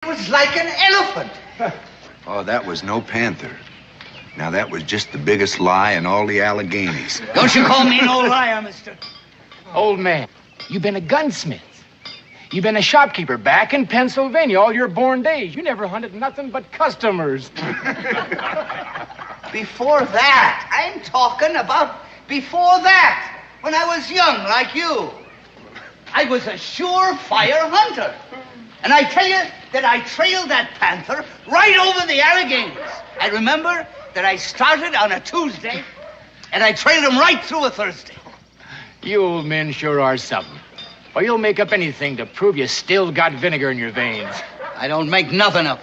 It was like an elephant. Oh, that was no panther. Now, that was just the biggest lie in all the Alleghenies. Don't you call me no liar, mister. Old man, you've been a gunsmith. You've been a shopkeeper back in Pennsylvania all your born days. You never hunted nothing but customers. Before that, I'm talking about before that, when I was young like you. I was a surefire hunter. And I tell you that I trailed that panther right over the Alleghenies. I remember that I started on a Tuesday, and I trailed him right through a Thursday. You old men sure are something. Or you'll make up anything to prove you still got vinegar in your veins. I don't make nothing up.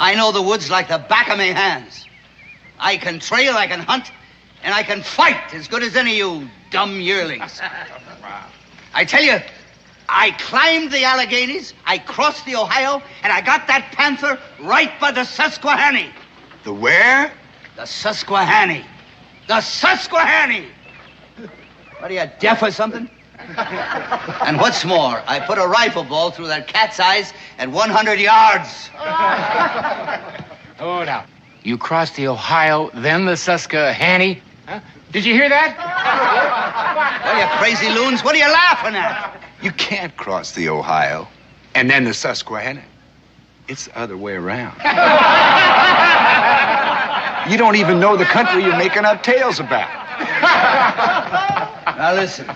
I know the woods like the back of my hands. I can trail, I can hunt, and I can fight as good as any of you dumb yearlings. I tell you, I climbed the Alleghenies, I crossed the Ohio, and I got that panther right by the Susquehanna. The where? The Susquehanna. The Susquehanna! What are you, deaf or something? And what's more, I put a rifle ball through that cat's eyes at 100 yards. Oh, now. You crossed the Ohio, then the Susquehanna? Huh? Did you hear that? What are you, crazy loons? What are you laughing at? You can't cross the Ohio and then the Susquehanna. It's the other way around. You don't even know the country you're making up tales about. Now listen,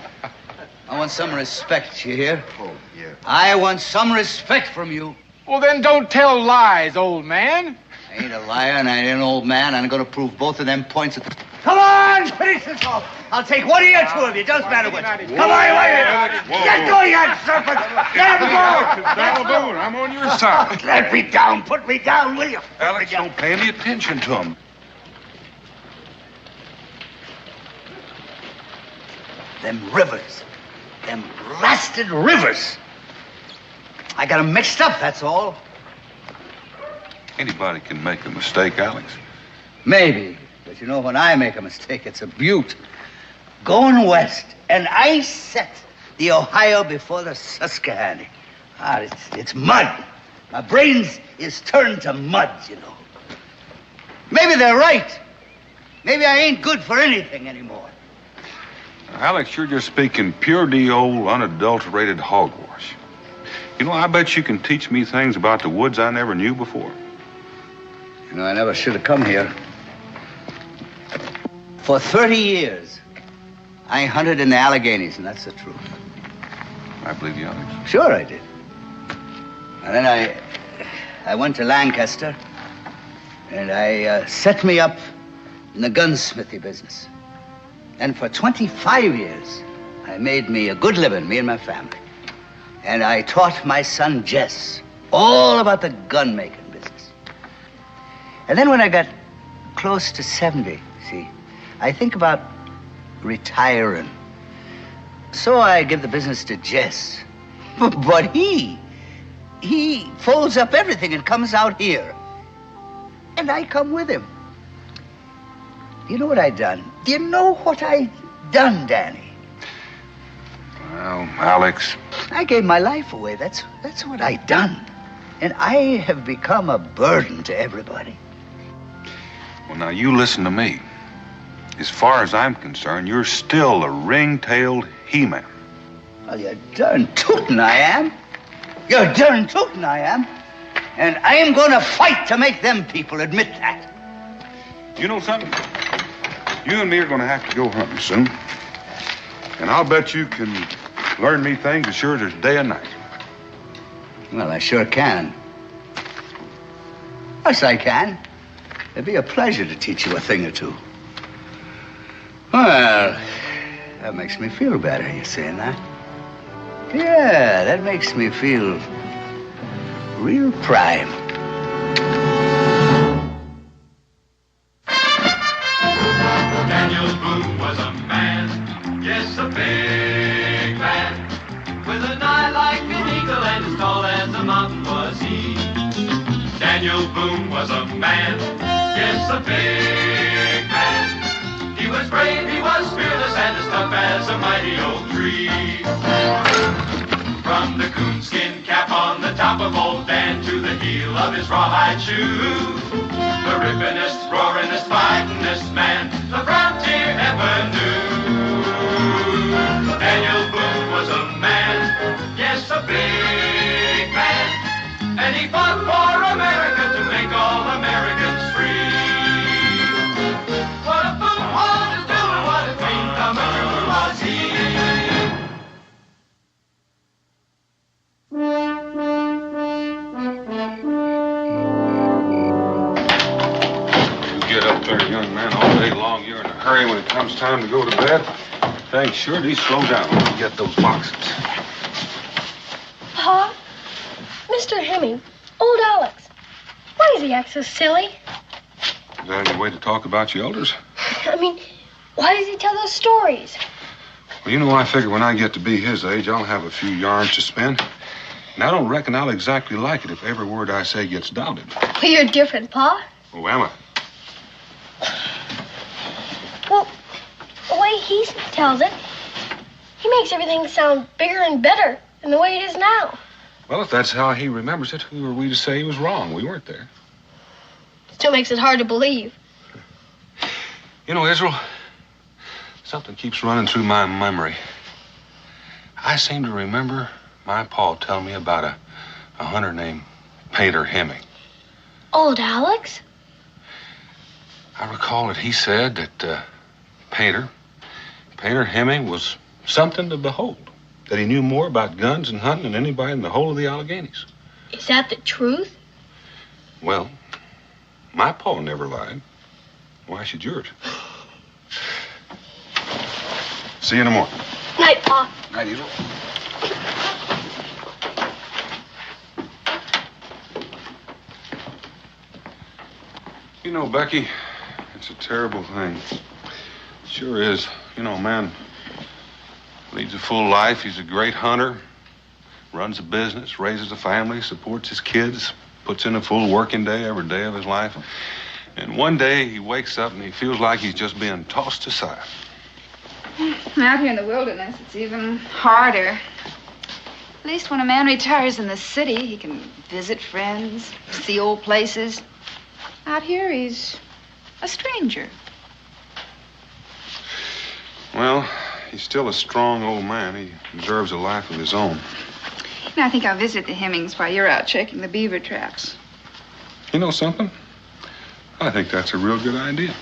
I want some respect, you hear? Oh, yeah. I want some respect from you. Well, then don't tell lies, old man. I ain't a liar and I ain't an old man. I'm going to prove both of them points. Come on, finish this off. I'll take one of you, two of you. Doesn't matter which. Come on, wait. Get going, you serpent. Let him go. Daniel Boone, I'm on your side. Let me down. Put me down, will you? Alex, don't pay any attention to him. Them rivers. Them blasted rivers. I got them mixed up, that's all. Anybody can make a mistake, Alex. Maybe. But you know, when I make a mistake, it's a beaut. Going west, and I set the Ohio before the Susquehanna. It's mud. My brains is turned to mud, you know. Maybe they're right. Maybe I ain't good for anything anymore. Alex, you're just speaking pure D.O. unadulterated hogwash. You know, I bet you can teach me things about the woods I never knew before. You know, I never should have come here. For 30 years, I hunted in the Alleghenies, and that's the truth. I believe you, Alex. Sure I did. And then I went to Lancaster, and I set me up in the gunsmithy business. And for 25 years, I made me a good living, me and my family. And I taught my son, Jess, all about the gun-making business. And then when I got close to 70, see, I think about retiring. So I give the business to Jess. But he folds up everything and comes out here. And I come with him. You know what I done? Do you know what I done, Danny? Well, Alex. I gave my life away. That's what I done. And I have become a burden to everybody. Well, now, you listen to me. As far as I'm concerned, you're still a ring-tailed he-man. Well, you're darn tootin' I am. You're darn tootin' I am. And I am going to fight to make them people admit that. You know something? You and me are going to have to go hunting soon. And I'll bet you can learn me things as sure as there's day and night. Well, I sure can. Yes, I can. It'd be a pleasure to teach you a thing or two. Well, that makes me feel better, you saying that? Yeah, that makes me feel real prime. Daniel Boone was a man, yes, a big man, with an eye like an eagle and as tall as a mountain was he. Daniel Boone was a man, yes, a big man. He was brave, he was fearless, and as tough as a mighty oak tree. From the coonskin cap on the top of old Dan to the heel of his rawhide shoe, the rippinest, roaringest, fightingest man the frontier ever knew. Daniel Boone was a man, yes, a big man, and he fought for America to make all Americans free. What a Boone was to do and what a dream come true was he. Get up there, young man, all day long. You're in a hurry when it comes time to go to bed. Thanks, sure, do slow down when you get those boxes. Pa, Mr. Hemming, old Alex, why does he act so silly? Is that any way to talk about your elders? I mean, why does he tell those stories? Well, you know, I figure when I get to be his age, I'll have a few yarns to spin. And I don't reckon I'll exactly like it if every word I say gets doubted. Well, you're different, Pa. Oh, am I? Well, the way he tells it, he makes everything sound bigger and better than the way it is now. Well, if that's how he remembers it, who are we to say he was wrong? We weren't there. Still makes it hard to believe. You know, Israel, something keeps running through my memory. I seem to remember my pa telling me about a hunter named Painter Hemming. Old Alex? I recall that he said that Painter Hemming was something to behold. That he knew more about guns and hunting than anybody in the whole of the Alleghenies. Is that the truth? Well, my pa never lied. Why should yours? See you in the morning. Night, Pa. Night, Israel. You know, Becky, it's a terrible thing. It sure is. You know, man leads a full life. He's a great hunter, runs a business, raises a family, supports his kids, puts in a full working day every day of his life. And one day he wakes up and he feels like he's just being tossed aside. Out here in the wilderness, it's even harder. At least when a man retires in the city, he can visit friends, see old places. Out here, he's a stranger. Well, he's still a strong old man. He deserves a life of his own. And I think I'll visit the Hemmings while you're out checking the beaver traps. You know something? I think that's a real good idea.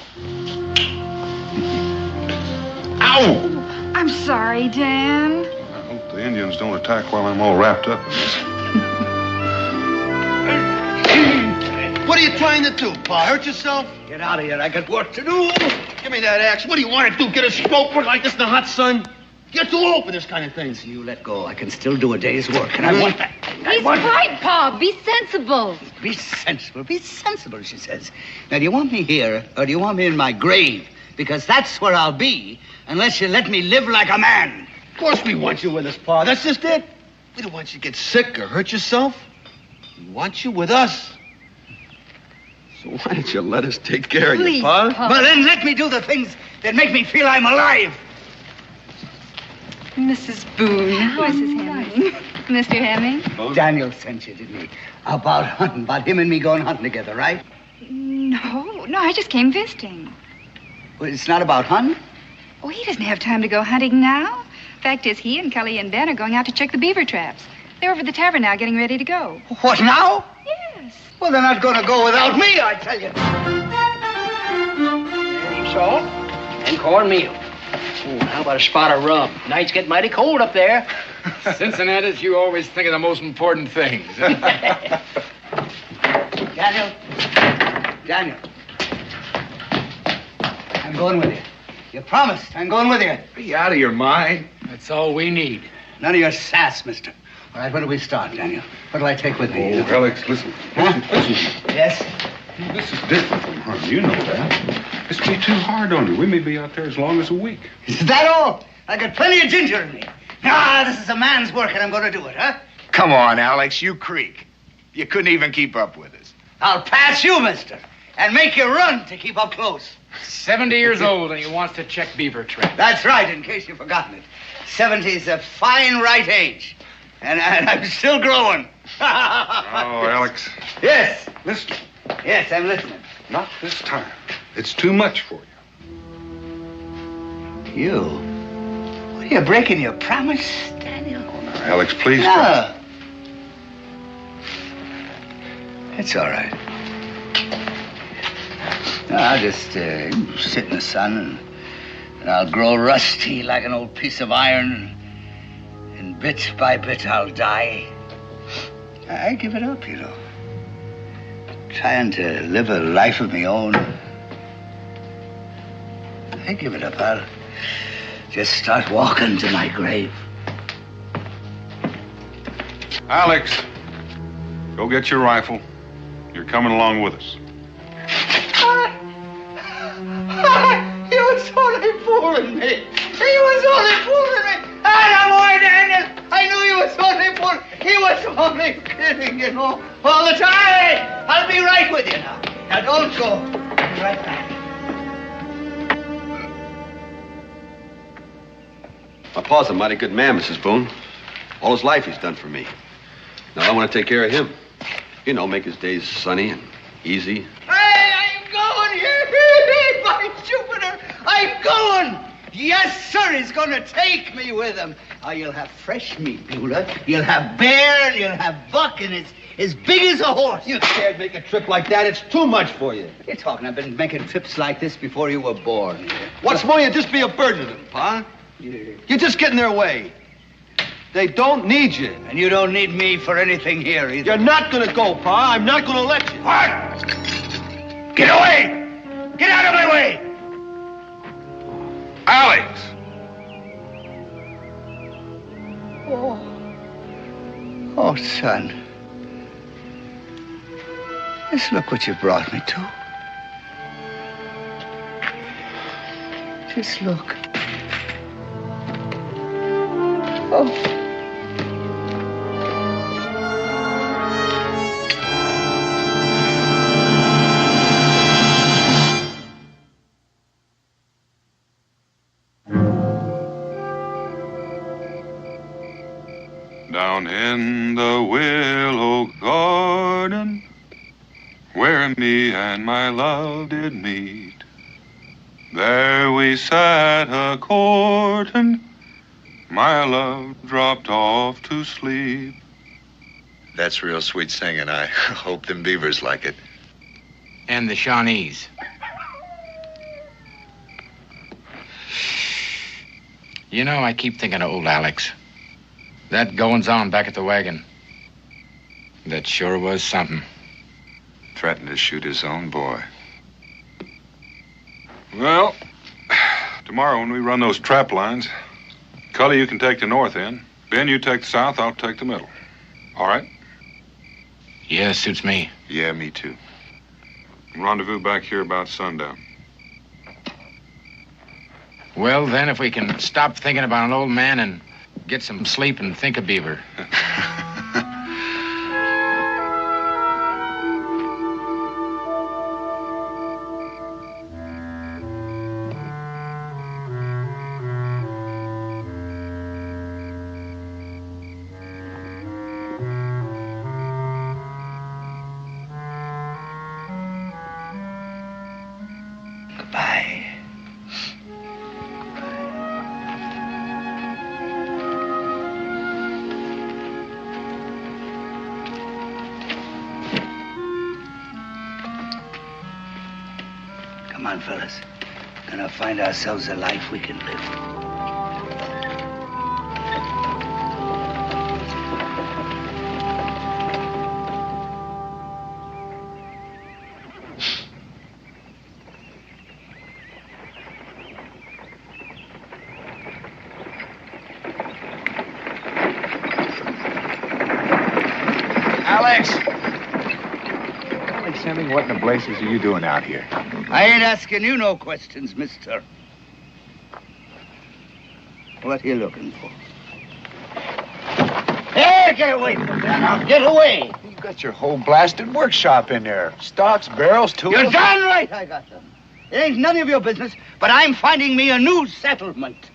Ow! I'm sorry, Dan. I hope the Indians don't attack while I'm all wrapped up in this. What are you trying to do, Pa? Hurt yourself? Get out of here. I got work to do. Give me that axe. What do you want to do? Get a stroke work like this in the hot sun? You're too old for this kind of thing. You let go. I can still do a day's work, and I want that. He's right, Pa. Be sensible. Be sensible. Be sensible, she says. Now, do you want me here, or do you want me in my grave? Because that's where I'll be, unless you let me live like a man. Of course we want you with us, Pa. That's just it. We don't want you to get sick or hurt yourself. We want you with us. So why don't you let us take care of you, Pa? Well, then let me do the things that make me feel I'm alive. Mrs. Boone. Mrs. Hemming. Mr. Hemming? Daniel sent you, didn't he? About hunting, about him and me going hunting together, right? No, I just came visiting. Well, it's not about hunting? Oh, he doesn't have time to go hunting now. Fact is, he and Kelly and Ben are going out to check the beaver traps. They're over at the tavern now getting ready to go. What, now? Yes. Well, they're not going to go without me, I tell you. Any salt and cornmeal. How about a spot of rum? Nights get mighty cold up there. Cincinnati's, you always think of the most important things. Daniel. I'm going with you. You promised. I'm going with you. Are you out of your mind? That's all we need. None of your sass, mister. All right, when do we start, Daniel? What do I take with me? Oh, Alex, listen. Huh? Listen. Yes? This is different from hunting. You know that. This will be too hard on you. We may be out there as long as a week. Is that all? I got plenty of ginger in me. Ah, this is a man's work, and I'm going to do it, huh? Come on, Alex, you creak. You couldn't even keep up with us. I'll pass you, mister, and make you run to keep up close. 70 years old, and he wants to check beaver traps. That's right, in case you've forgotten it. 70's a fine right age. And I'm still growing. Oh, Alex. Yes. Listen. Yes, I'm listening. Not this time. It's too much for you. You? What, are you breaking your promise, Daniel? Oh, now, Alex, please. No. It's all right. No, I'll just sit in the sun and I'll grow rusty like an old piece of iron. And bit by bit, I'll die. I give it up, you know. Trying to live a life of my own. I give it up. I'll just start walking to my grave. Alex, go get your rifle. You're coming along with us. He was only fooling me. He was only fooling me. No more, Daniel. I knew he was only fooling. He was only kidding, you know, all the time. I'll be right with you now. Now, don't go. I'll be right back. My pa's a mighty good man, Mrs. Boone. All his life he's done for me. Now I want to take care of him. You know, make his days sunny and easy. Hey, I'm going here. By Jupiter, I'm going. Yes, sir, he's going to take me with him. Oh, you'll have fresh meat, Beulah. You'll have bear, you'll have buck, and it's as big as a horse. You can't make a trip like that. It's too much for you. You're talking. I've been making trips like this before you were born. What's more, you just be a burden to them, Pa. You just get in their way. They don't need you. And you don't need me for anything here either. You're not going to go, Pa. I'm not going to let you. What? Get away! Get out of my way! Alex! Oh, son. Just look what you brought me to. Just look. Oh. Down in the willow garden, where me and my love did meet, there we sat a-courtin', my love dropped off to sleep. That's real sweet singing. I hope them beavers like it. And the Shawnees. You know, I keep thinking of old Alex. That goings-on back at the wagon. That sure was something. Threatened to shoot his own boy. Well, tomorrow when we run those trap lines, Cully, you can take the north end. Ben, you take the south, I'll take the middle. All right? Yeah, suits me. Yeah, me too. Rendezvous back here about sundown. Well, then, if we can stop thinking about an old man and get some sleep and think of Beaver. Goodbye. Come on, fellas. Gonna find ourselves a life we can live. Alex! Sammy, what in the blazes are you doing out here? I ain't asking you no questions, mister. What are you looking for? Hey, get away from me now. Get away. You got your whole blasted workshop in there. Stocks, barrels, tools. You're darn right I got them. It ain't none of your business, but I'm finding me a new settlement.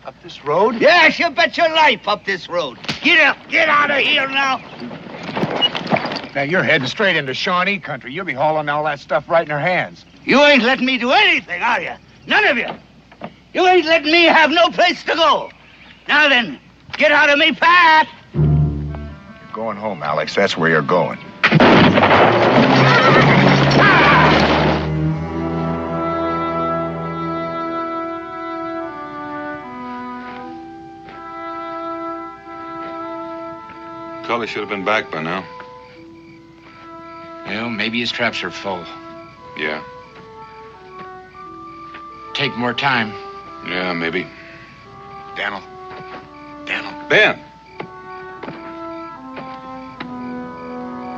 Up this road? Yes, you bet your life up this road. Get out of here now. Now, you're heading straight into Shawnee country. You'll be hauling all that stuff right in her hands. You ain't letting me do anything, are you? None of you. You ain't letting me have no place to go. Now then, get out of me, Pat. You're going home, Alex. That's where you're going. Cully should have been back by now. Well, maybe his traps are full. Yeah. Take more time. Yeah, maybe. Daniel. Ben!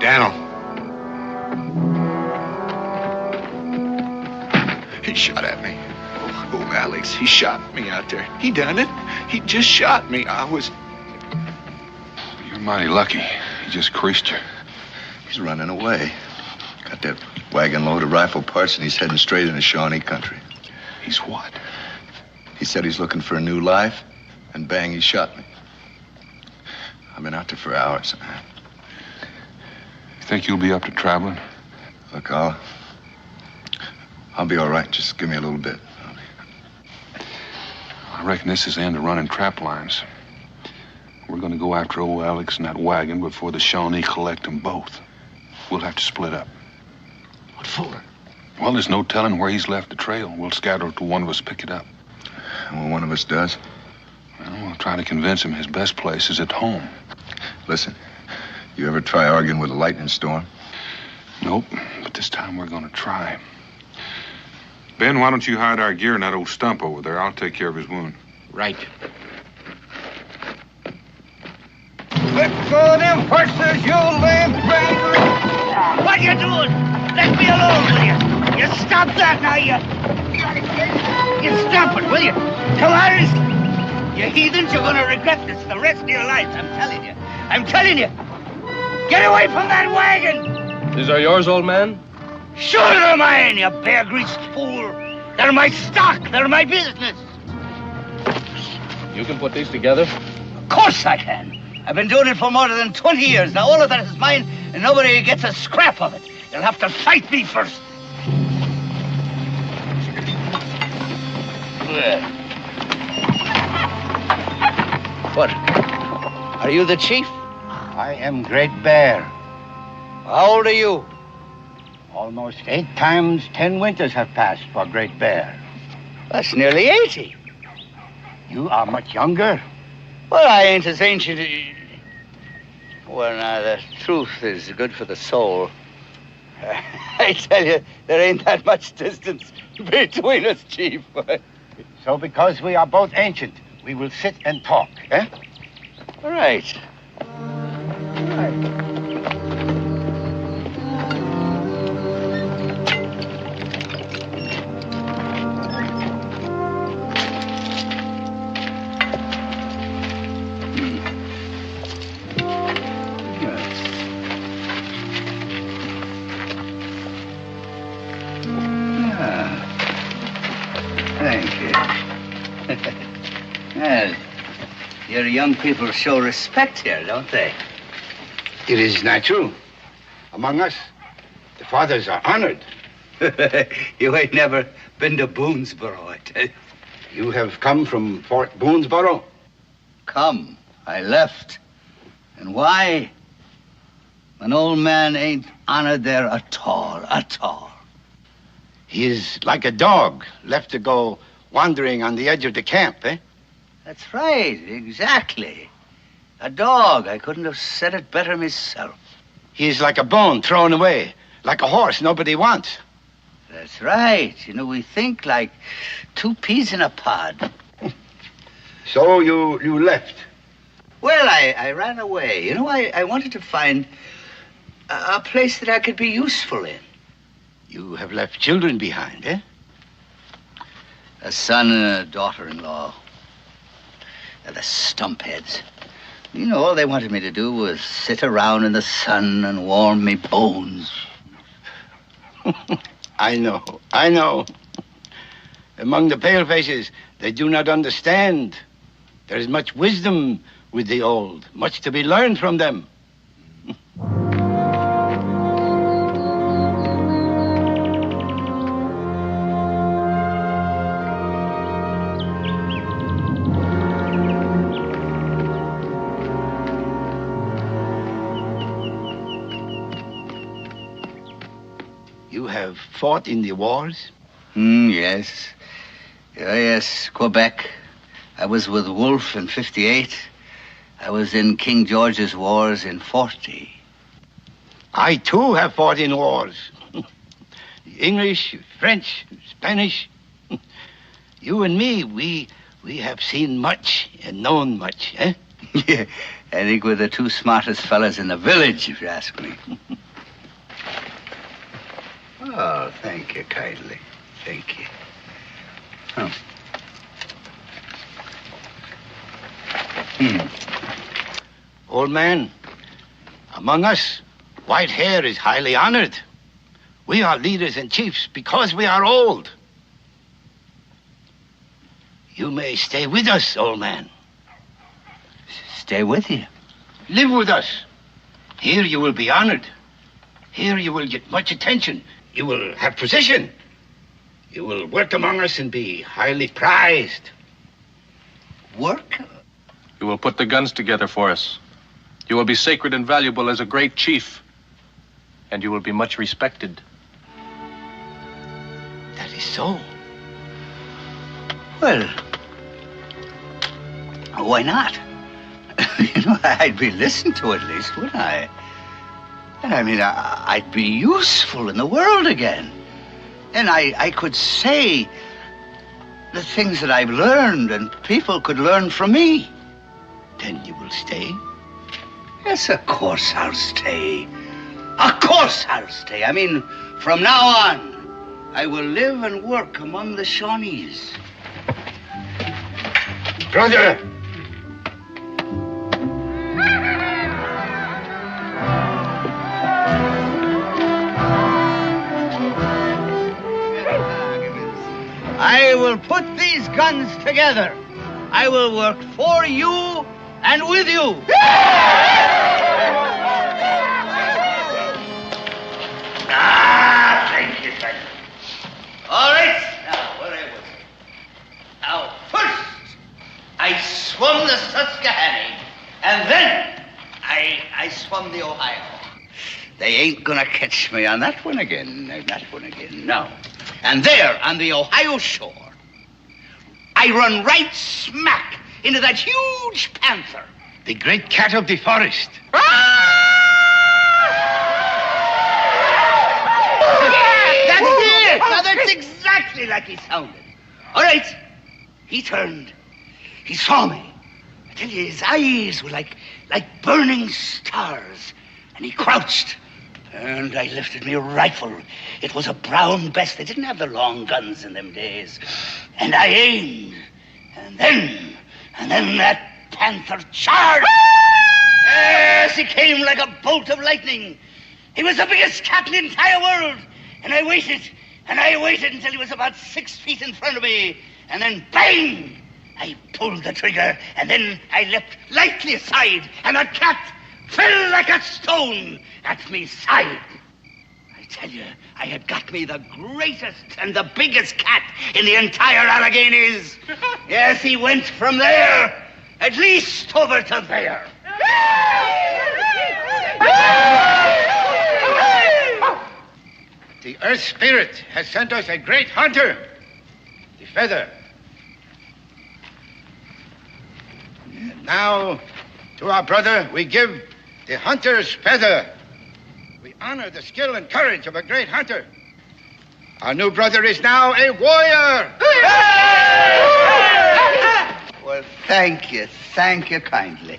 Daniel. He shot at me. Oh, Alex, he shot me out there. He done it. He just shot me. You're mighty lucky. He just creased you. He's running away. Got that wagon load of rifle parts, and he's heading straight into Shawnee country. He's what? He said he's looking for a new life, and bang, he shot me. I've been out there for hours. You think you'll be up to traveling? Look, I'll be all right. Just give me a little bit. I reckon this is the end of running trap lines. We're gonna go after old Alex and that wagon before the Shawnee collect them both. We'll have to split up. What for? Well, there's no telling where he's left the trail. We'll scatter till one of us pick it up. And when one of us does? Well, we'll try to convince him his best place is at home. Listen, you ever try arguing with a lightning storm? Nope, but this time we're gonna try. Ben, why don't you hide our gear in that old stump over there? I'll take care of his wound. Right. Let go them horses, you lame driver! What you doing? Let me alone, will you? You stop that now, you stop it, will you? Cowards! You heathens, you're gonna regret this the rest of your lives, I'm telling you. Get away from that wagon! These are yours, old man? Sure they're mine, you bear-greased fool. They're my stock, they're my business. You can put these together? Of course I can. I've been doing it for more than 20 years. Now all of that is mine, and nobody gets a scrap of it. You'll have to fight me first. What? Are you the chief? I am Great Bear. How old are you? Almost 8 times 10 winters have passed for Great Bear. That's nearly 80. You are much younger. Well, I ain't as ancient. Well, now, the truth is good for the soul. I tell you, there ain't that much distance between us, Chief. So because we are both ancient, we will sit and talk, eh? All right. Well, your young people show respect here, don't they? It is natural. Among us, the fathers are honored. You ain't never been to Boonesboro, I tell you. You have come from Fort Boonesboro? Come. I left. And why? An old man ain't honored there at all. He is like a dog left to go wandering on the edge of the camp, eh? That's right, exactly. A dog. I couldn't have said it better myself. He is like a bone thrown away, like a horse nobody wants. That's right. You know, we think like 2 peas in a pod. So you left? Well, I ran away. You know, I wanted to find a place that I could be useful in. You have left children behind, eh? A son and a daughter-in-law. They're the stumpheads. You know, all they wanted me to do was sit around in the sun and warm me bones. I know. Among the palefaces, they do not understand There is much wisdom with the old, much to be learned from them. You have fought in the wars? Yes. Yes, Quebec. I was with Wolfe in 58. I was in King George's wars in 40. I, too, have fought in wars. English, French, Spanish. You and me, we have seen much and known much, eh? Yeah, I think we're the two smartest fellas in the village, if you ask me. Oh, thank you kindly. Thank you. Oh. Old man, among us, white hair is highly honored. We are leaders and chiefs because we are old. You may stay with us, old man. Stay with you? Live with us. Here you will be honored. Here you will get much attention. You will have position. You will work among us and be highly prized. Work? You will put the guns together for us. You will be sacred and valuable as a great chief. And you will be much respected. That is so. Well, why not? I'd be listened to at least, wouldn't I? And I mean, I'd be useful in the world again. And I could say the things that I've learned and people could learn from me. Then you will stay? Yes, of course I'll stay. Of course I'll stay. I mean, from now on, I will live and work among the Shawnees. Brother! I will put these guns together. I will work for you and with you. Thank you, thank you. All right, now, where I was. Now, first, I swum the Susquehanna, and then I swum the Ohio. They ain't gonna catch me on that one again, no. And there, on the Ohio shore, I run right smack into that huge panther. The great cat of the forest. That's it! Now, that's exactly like he sounded. All right, he turned. He saw me. I tell you, his eyes were like burning stars. And he crouched. And I lifted me rifle. It was a brown bess. They didn't have the long guns in them days. And I aimed. And then that panther charged. Yes, he came like a bolt of lightning. He was the biggest cat in the entire world. And I waited until he was about 6 feet in front of me. And then bang! I pulled the trigger. And then I leapt lightly aside. And that cat fell like a stone at me side. I tell you, I had got me the greatest and the biggest cat in the entire Alleghenies. Yes, he went from there at least over to there. The Earth Spirit has sent us a great hunter, the feather. And now, to our brother, we give the hunter's feather. We honor the skill and courage of a great hunter. Our new brother is now a warrior. Well, thank you kindly.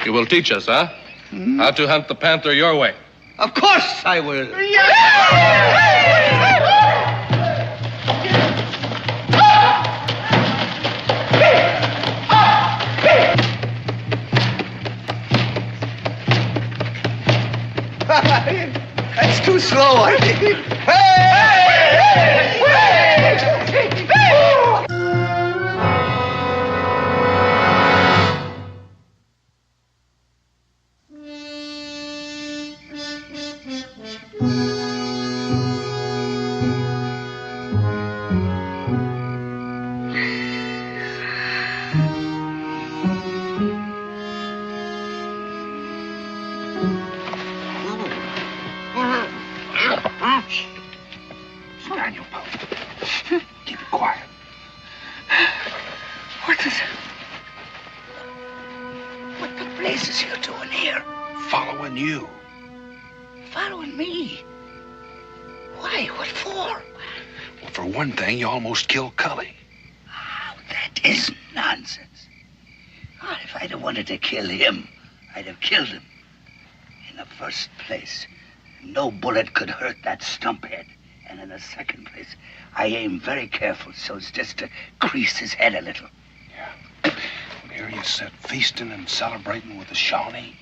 You will teach us, huh? How to hunt the panther your way. Of course I will. That's too slow, I think. Hey! Daniel Boone. Keep it quiet. What the blazes is you doing here? Following you. Following me? Why? What for? Well, for one thing, you almost killed Cully. Oh, that is nonsense. Oh, if I'd have wanted to kill him, I'd have killed him. In the first place, no bullet could hurt that stump head. And in the second place, I aim very careful so as just to crease his head a little. Yeah. And here you sit feasting and celebrating with the Shawnee.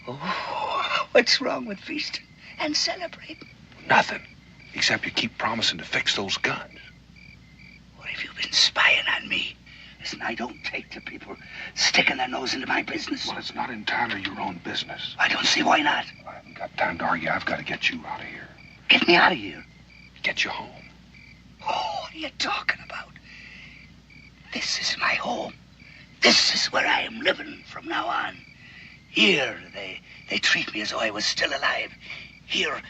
Oh, what's wrong with feasting and celebrating? Nothing. Except you keep promising to fix those guns. What have you been spying on me? Listen, I don't take to people sticking their nose into my business. Well, it's not entirely your own business. I don't see why not. I haven't got time to argue. I've got to get you out of here. Get me out of here? Get you home. Oh, what are you talking about? This is my home. This is where I am living from now on. Here, they treat me as though I was still alive. Here,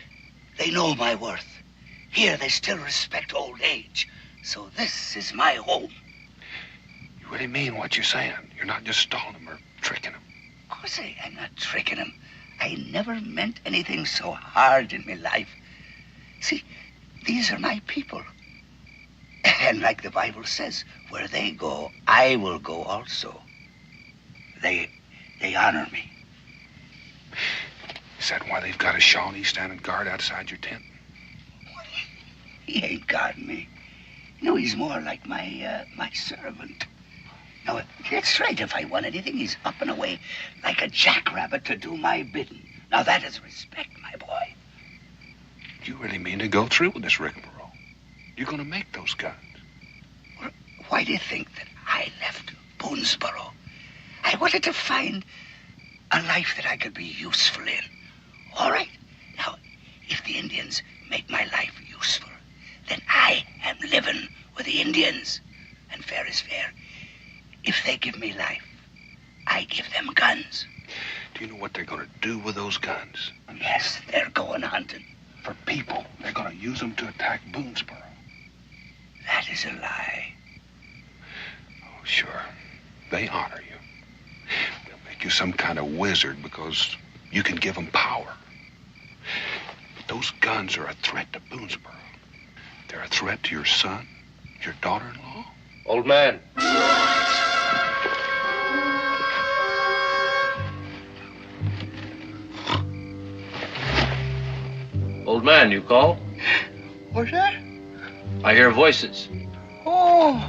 they know my worth. Here, they still respect old age. So this is my home. You really mean what you're saying? You're not just stalling them or tricking them? Of course I'm not tricking them. I never meant anything so hard in my life. See, these are my people. And like the Bible says, where they go, I will go also. They honor me. Is that why they've got a Shawnee standing guard outside your tent? He ain't guarding me. No, he's more like my servant. Now, it's right. If I want anything, he's up and away like a jackrabbit to do my bidding. Now, that is respect, my boy. Do you really mean to go through with this rigmarole? You're going to make those guns. Well, why do you think that I left Boonesboro? I wanted to find a life that I could be useful in. All right. Now, if the Indians make my life useful, then I am living with the Indians. And fair is fair. If they give me life, I give them guns. Do you know what they're going to do with those guns? Yes, they're going hunting. For people. They're going to use them to attack Boonesboro. That is a lie. Oh, sure. They honor you. They'll make you some kind of wizard because you can give them power. But those guns are a threat to Boonesboro. They're a threat to your son, your daughter-in-law. Old man. Old man, you call? What's that? I hear voices. Oh,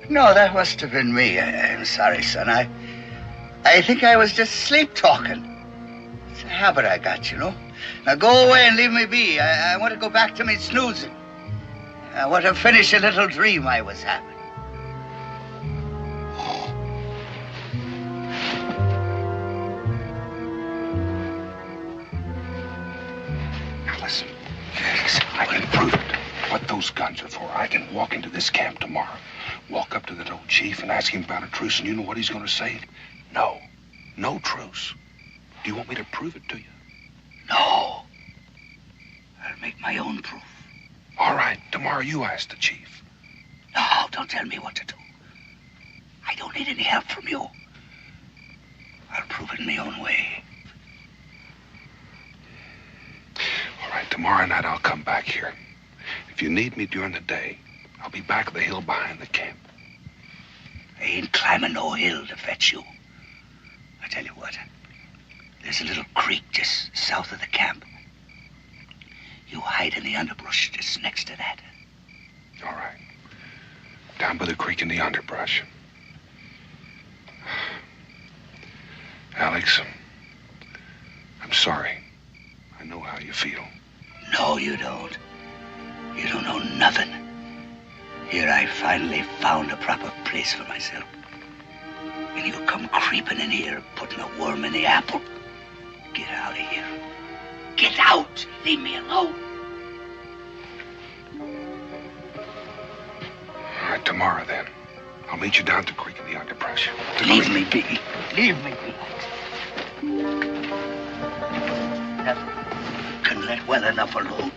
no, that must have been me. I'm sorry, son. I think I was just sleep-talking. It's a habit I got, you know. Now go away and leave me be. I want to go back to me snoozing. I want to finish a little dream I was having. Now listen, I can prove it. What those guns are for. I can walk into this camp tomorrow, walk up to that old chief and ask him about a truce, and you know what he's going to say? No. No truce. Do you want me to prove it to you? No. I'll make my own proof. All right. Tomorrow you ask the chief. No, don't tell me what to do. I don't need any help from you. I'll prove it in my own way. All right. Tomorrow night I'll come back here. If you need me during the day, I'll be back at the hill behind the camp. I ain't climbing no hill to fetch you. I tell you what. There's a little creek just south of the camp. You hide in the underbrush just next to that. All right. Down by the creek in the underbrush. Alex, I'm sorry. I know how you feel. No, you don't. You don't know nothing. Here I finally found a proper place for myself. And you come creeping in here, putting a worm in the apple. Get out of here. Get out! Leave me alone. All right, tomorrow then. I'll meet you down at the creek in the underbrush. Leave me be. Leave me be. Never can let well enough alone.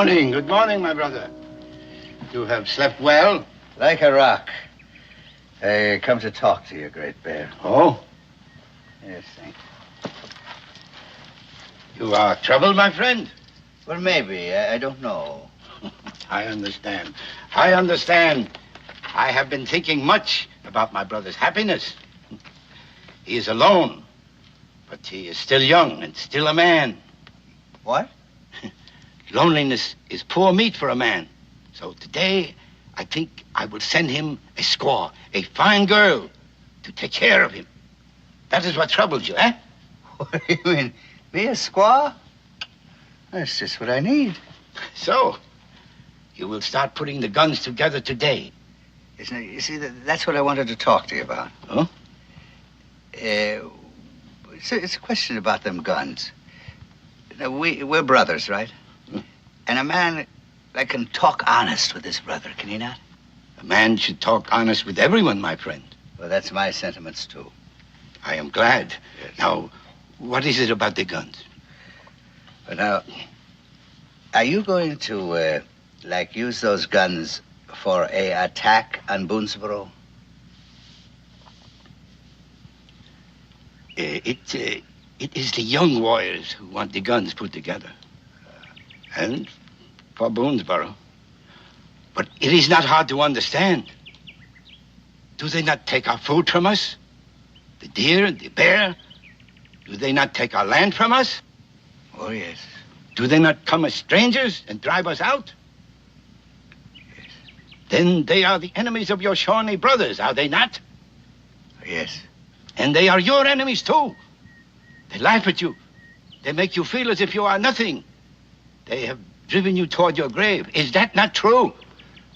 Good morning, my brother. You have slept well? Like a rock. I come to talk to you, Great Bear. Oh? Yes, thank you. You are troubled, my friend? Well, maybe. I don't know. I understand. I understand. I have been thinking much about my brother's happiness. He is alone, but he is still young and still a man. What? Loneliness is poor meat for a man. So today, I think I will send him a squaw, a fine girl, to take care of him. That is what troubles you, eh? What do you mean? Me a squaw? That's just what I need. So, you will start putting the guns together today. Isn't it? You see, that's what I wanted to talk to you about. Huh? It's a question about them guns. Now, we're brothers, right? And a man that can talk honest with his brother, can he not? A man should talk honest with everyone, my friend. Well, that's my sentiments, too. I am glad. Yes. Now, what is it about the guns? Well, now, are you going to, use those guns for a attack on Boonesboro? It is the young warriors who want the guns put together. And for Boonesboro. But it is not hard to understand. Do they not take our food from us? The deer and the bear? Do they not take our land from us? Oh, yes. Do they not come as strangers and drive us out? Yes. Then they are the enemies of your Shawnee brothers, are they not? Yes. And they are your enemies, too. They laugh at you. They make you feel as if you are nothing. They have driven you toward your grave. Is that not true?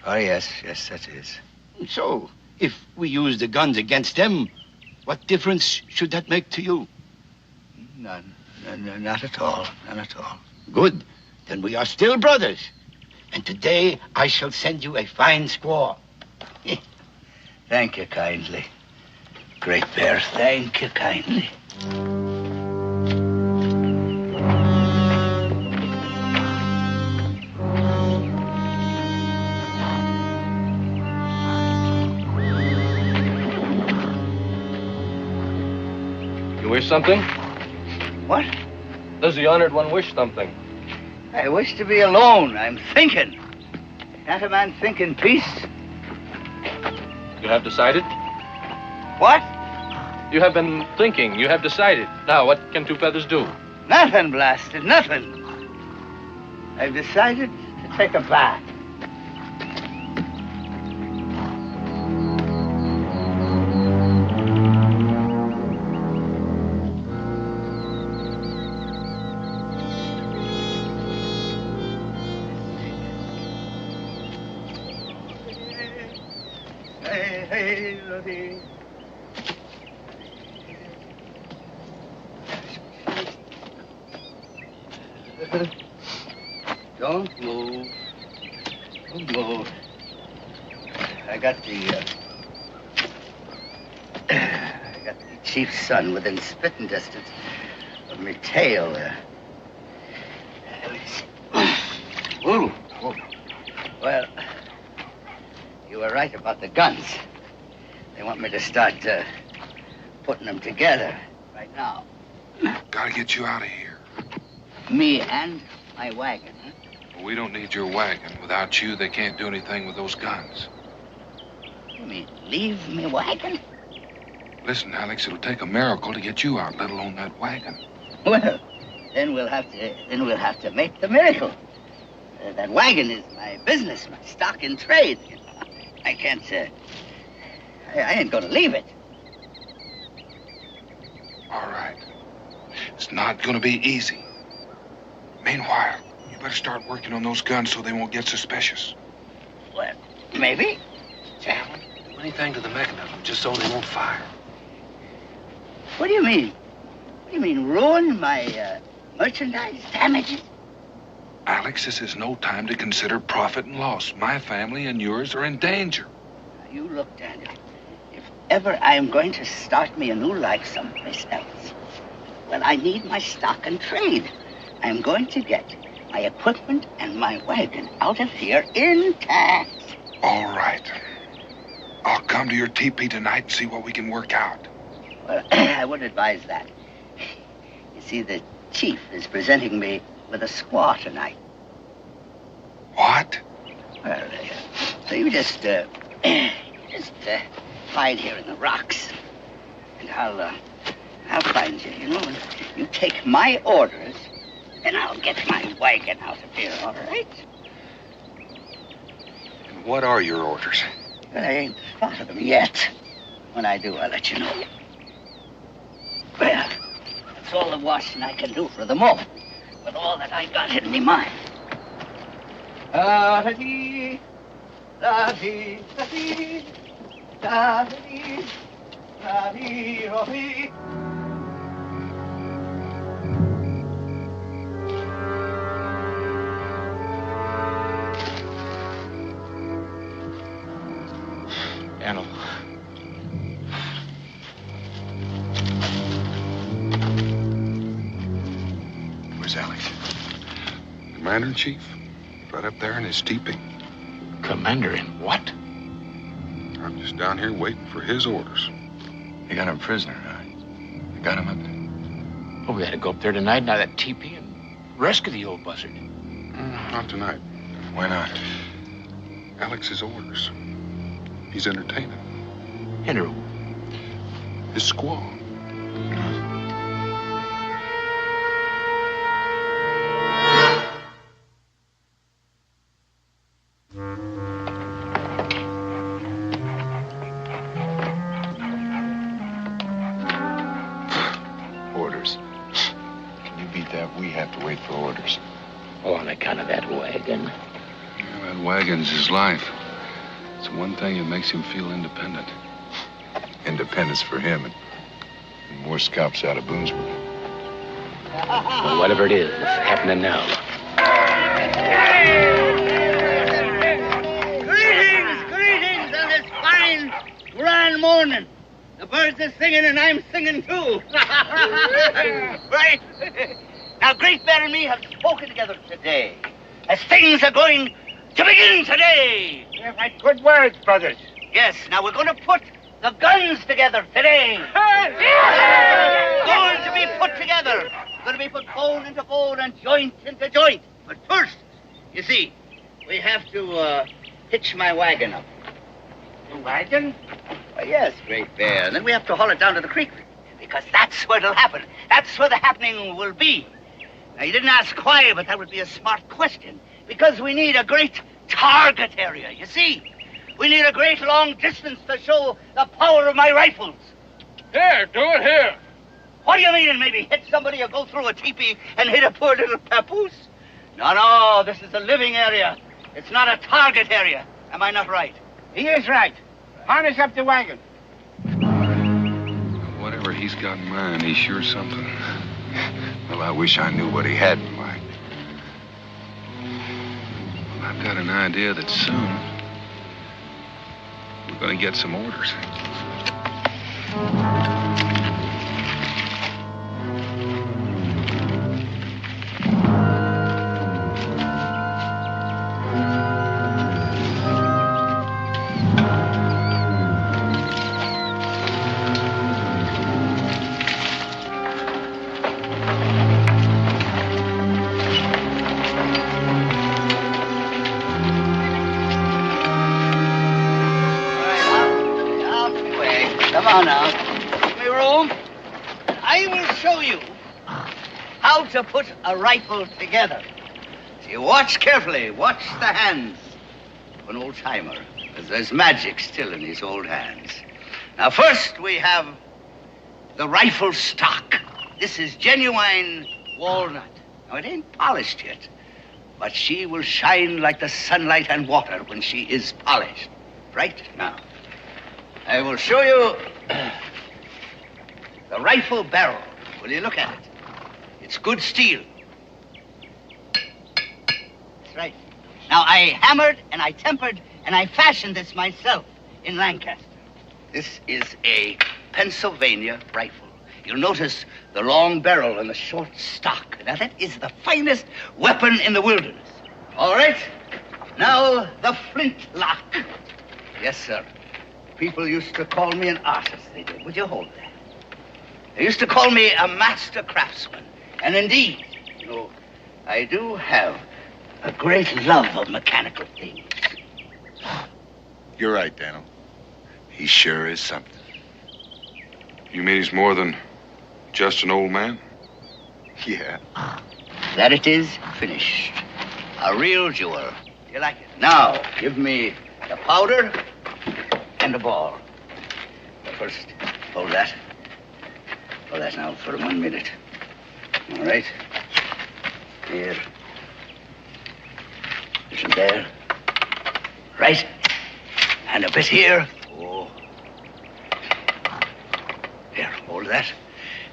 Oh, yes. Yes, that is. So, if we use the guns against them, what difference should that make to you? None. Not at all. None at all. Good. Then we are still brothers. And today I shall send you a fine squaw. Thank you kindly. Great Bear, thank you kindly. You wish something? What? Does the honored one wish something? I wish to be alone. I'm thinking. Can't a man think in peace? You have decided? What? You have been thinking. You have decided. Now, what can Two Feathers do? Nothing, blasted, nothing. I've decided to take a bath. Don't move. Don't move. I got the chief's son within spitting distance of my tail there. Ooh. Well, you were right about the guns. They want me to start putting them together right now. Gotta get you out of here. Me and my wagon, huh? Well, we don't need your wagon. Without you, they can't do anything with those guns. You mean leave me wagon? Listen, Alex, it'll take a miracle to get you out, let alone that wagon. Well, then we'll have to make the miracle. That wagon is my business, my stock in trade. You know? I can't. I ain't gonna leave it. All right. It's not gonna be easy. Meanwhile, you better start working on those guns so they won't get suspicious. Well, maybe. Sam, do anything to the mechanism just so they won't fire. What do you mean? What do you mean, ruin my merchandise, damage it? Alex, this is no time to consider profit and loss. My family and yours are in danger. Now, you look, Daniel. If ever I'm going to start me a new life someplace else, well, I need my stock and trade. I'm going to get my equipment and my wagon out of here intact. All right. I'll come to your teepee tonight and see what we can work out. Well, I would advise that. You see, the chief is presenting me with a squaw tonight. What? Well, so you just hide here in the rocks, and I'll find you, you know, and you take my orders, and I'll get my wagon out of here, all right? And what are your orders? Well, I ain't thought of them yet. When I do, I'll let you know. Well, that's all the washing I can do for the moment, with all that I got in me mind. Da-da-dee, da-dee, da-dee, da-dee, da-dee, da-dee. Daniel. Where's Alex? Commander-in-Chief. Right up there in his teepee. Commander-in what? I'm just down here waiting for his orders. You got him prisoner, huh? You got him up there? Oh, we had to go up there tonight, now that teepee, and rescue the old buzzard. Not tonight. Why not? Alex's orders. He's entertaining. Enter His squaw. Orders. Can you beat that? We have to wait for orders. Oh, on account of that wagon. Yeah, that wagon's his life. It's the one thing that makes him feel independent. Independence for him and more scalps out of Boonesboro. Well, whatever it is, it's happening now. Greetings on this fine, grand morning. The birds are singing and I'm singing too. Right? Now, Great Bear and me have spoken together today, as things are going to begin today. Yeah, right. Good words, brothers. Yes, now we're going to put the guns together today. Going to be put together. Going to be put bone into bone and joint into joint. But first, you see, we have to hitch my wagon up. The wagon? Yes, Great Bear. And then we have to haul it down to the creek, because that's where it'll happen. That's where the happening will be. Now, you didn't ask why, but that would be a smart question. Because we need a great target area, you see. We need a great long distance to show the power of my rifles. Here, do it here. What do you mean, maybe hit somebody or go through a teepee and hit a poor little papoose? No, this is a living area. It's not a target area. Am I not right? He is right. Harness up the wagon. Whatever he's got in mind, he's sure something. Well, I wish I knew what he had in mind. Well, I've got an idea that soon we're going to get some orders. Come on now. Give me room. I will show you how to put a rifle together. So you watch carefully. Watch the hands of an old-timer. There's magic still in these old hands. Now, first we have the rifle stock. This is genuine walnut. Now, it ain't polished yet, but she will shine like the sunlight and water when she is polished. Right now, I will show you the rifle barrel. Will you look at it? It's good steel. That's right. Now, I hammered and I tempered and I fashioned this myself in Lancaster. This is a Pennsylvania rifle. You'll notice the long barrel and the short stock. Now, that is the finest weapon in the wilderness. All right. Now, the flintlock. Yes, sir. People used to call me an artist, they did. Would you hold that? They used to call me a master craftsman. And indeed, you know, I do have a great love of mechanical things. You're right, Daniel. He sure is something. You mean he's more than just an old man? Yeah. That it is finished. A real jewel. Do you like it? Now, give me the powder and the ball. But first, hold that. Hold that now for 1 minute. All right. Here. Listen there. Right. And a bit here. Oh. Here, hold that.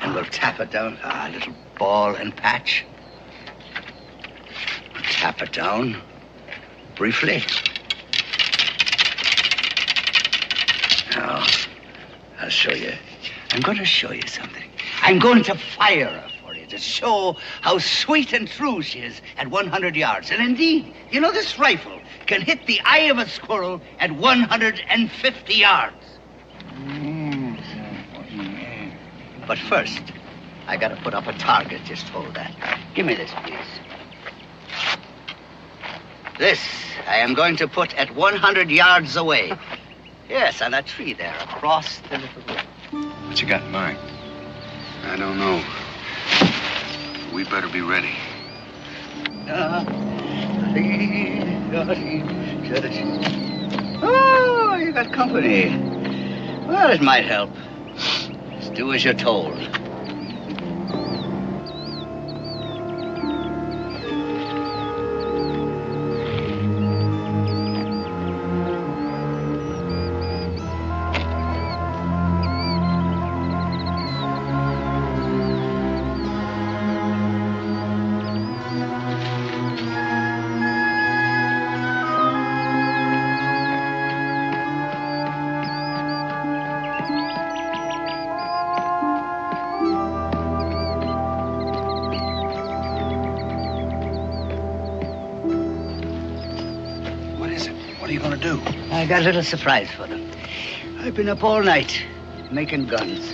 And we'll tap it down. Ah, a little ball and patch. Tap it down briefly. Now, I'll show you. I'm going to show you something. I'm going to fire her for you to show how sweet and true she is at 100 yards. And indeed, you know, this rifle can hit the eye of a squirrel at 150 yards. But first, I got to put up a target. Just hold that. Give me this, please. This I am going to put at 100 yards away. Yes, on that tree there, across the little road. What you got in mind? I don't know. We better be ready. Oh, you got company. Well, it might help. Just do as you're told. I got a little surprise for them. I've been up all night making guns.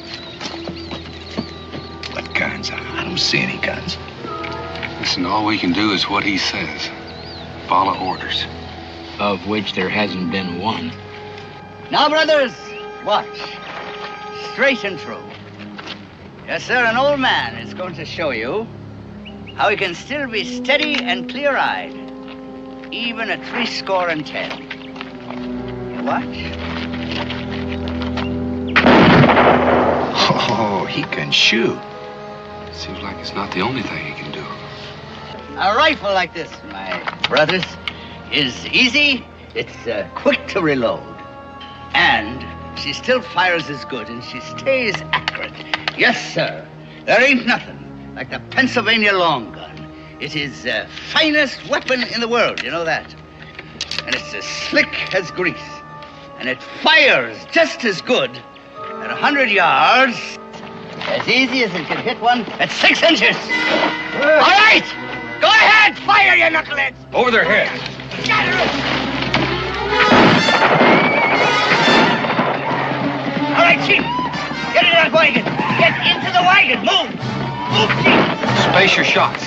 What guns? I don't see any guns. Listen, all we can do is what he says. Follow orders. Of which there hasn't been one. Now, brothers, watch. Straight and true. Yes, sir, an old man is going to show you how he can still be steady and clear-eyed, even at 70. Watch. Oh, he can shoot. Seems like it's not the only thing he can do. A rifle like this, my brothers, is easy. It's quick to reload. And she still fires as good, and she stays accurate. Yes, sir. There ain't nothing like the Pennsylvania long gun. It is the finest weapon in the world, you know that. And it's as slick as grease. And it fires just as good at 100 yards, as easy as it can hit one at 6 inches. All right, go ahead, fire, you knuckleheads. Over their heads. All right, Chief, get in that wagon. Get into the wagon. Move. Move, Chief. Space your shots.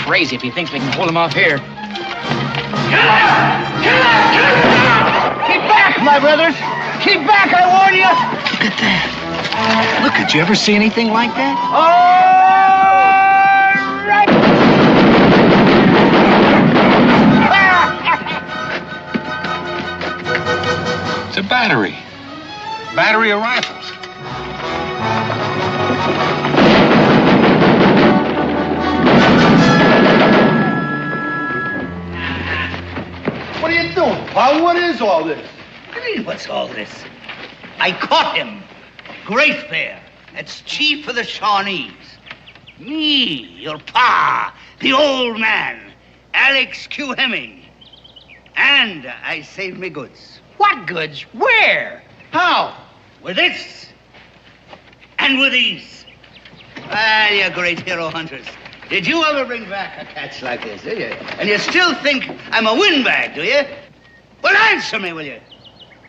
Crazy if he thinks we can pull him off here. Keep back, my brothers. Keep back, I warn you. Look at that. Look, did you ever see anything like that? All right. It's a battery. Battery of rifles. What are you doing, Pa? What is all this? What do you mean, what's all this? I caught him. Great Bear. That's chief of the Shawnees. Me, your pa, the old man, Alex Q. Hemming. And I saved me goods. What goods? Where? How? With this. And with these. Well, you great hero hunters. Did you ever bring back a catch like this, did you? And you still think I'm a windbag, do you? Well, answer me, will you?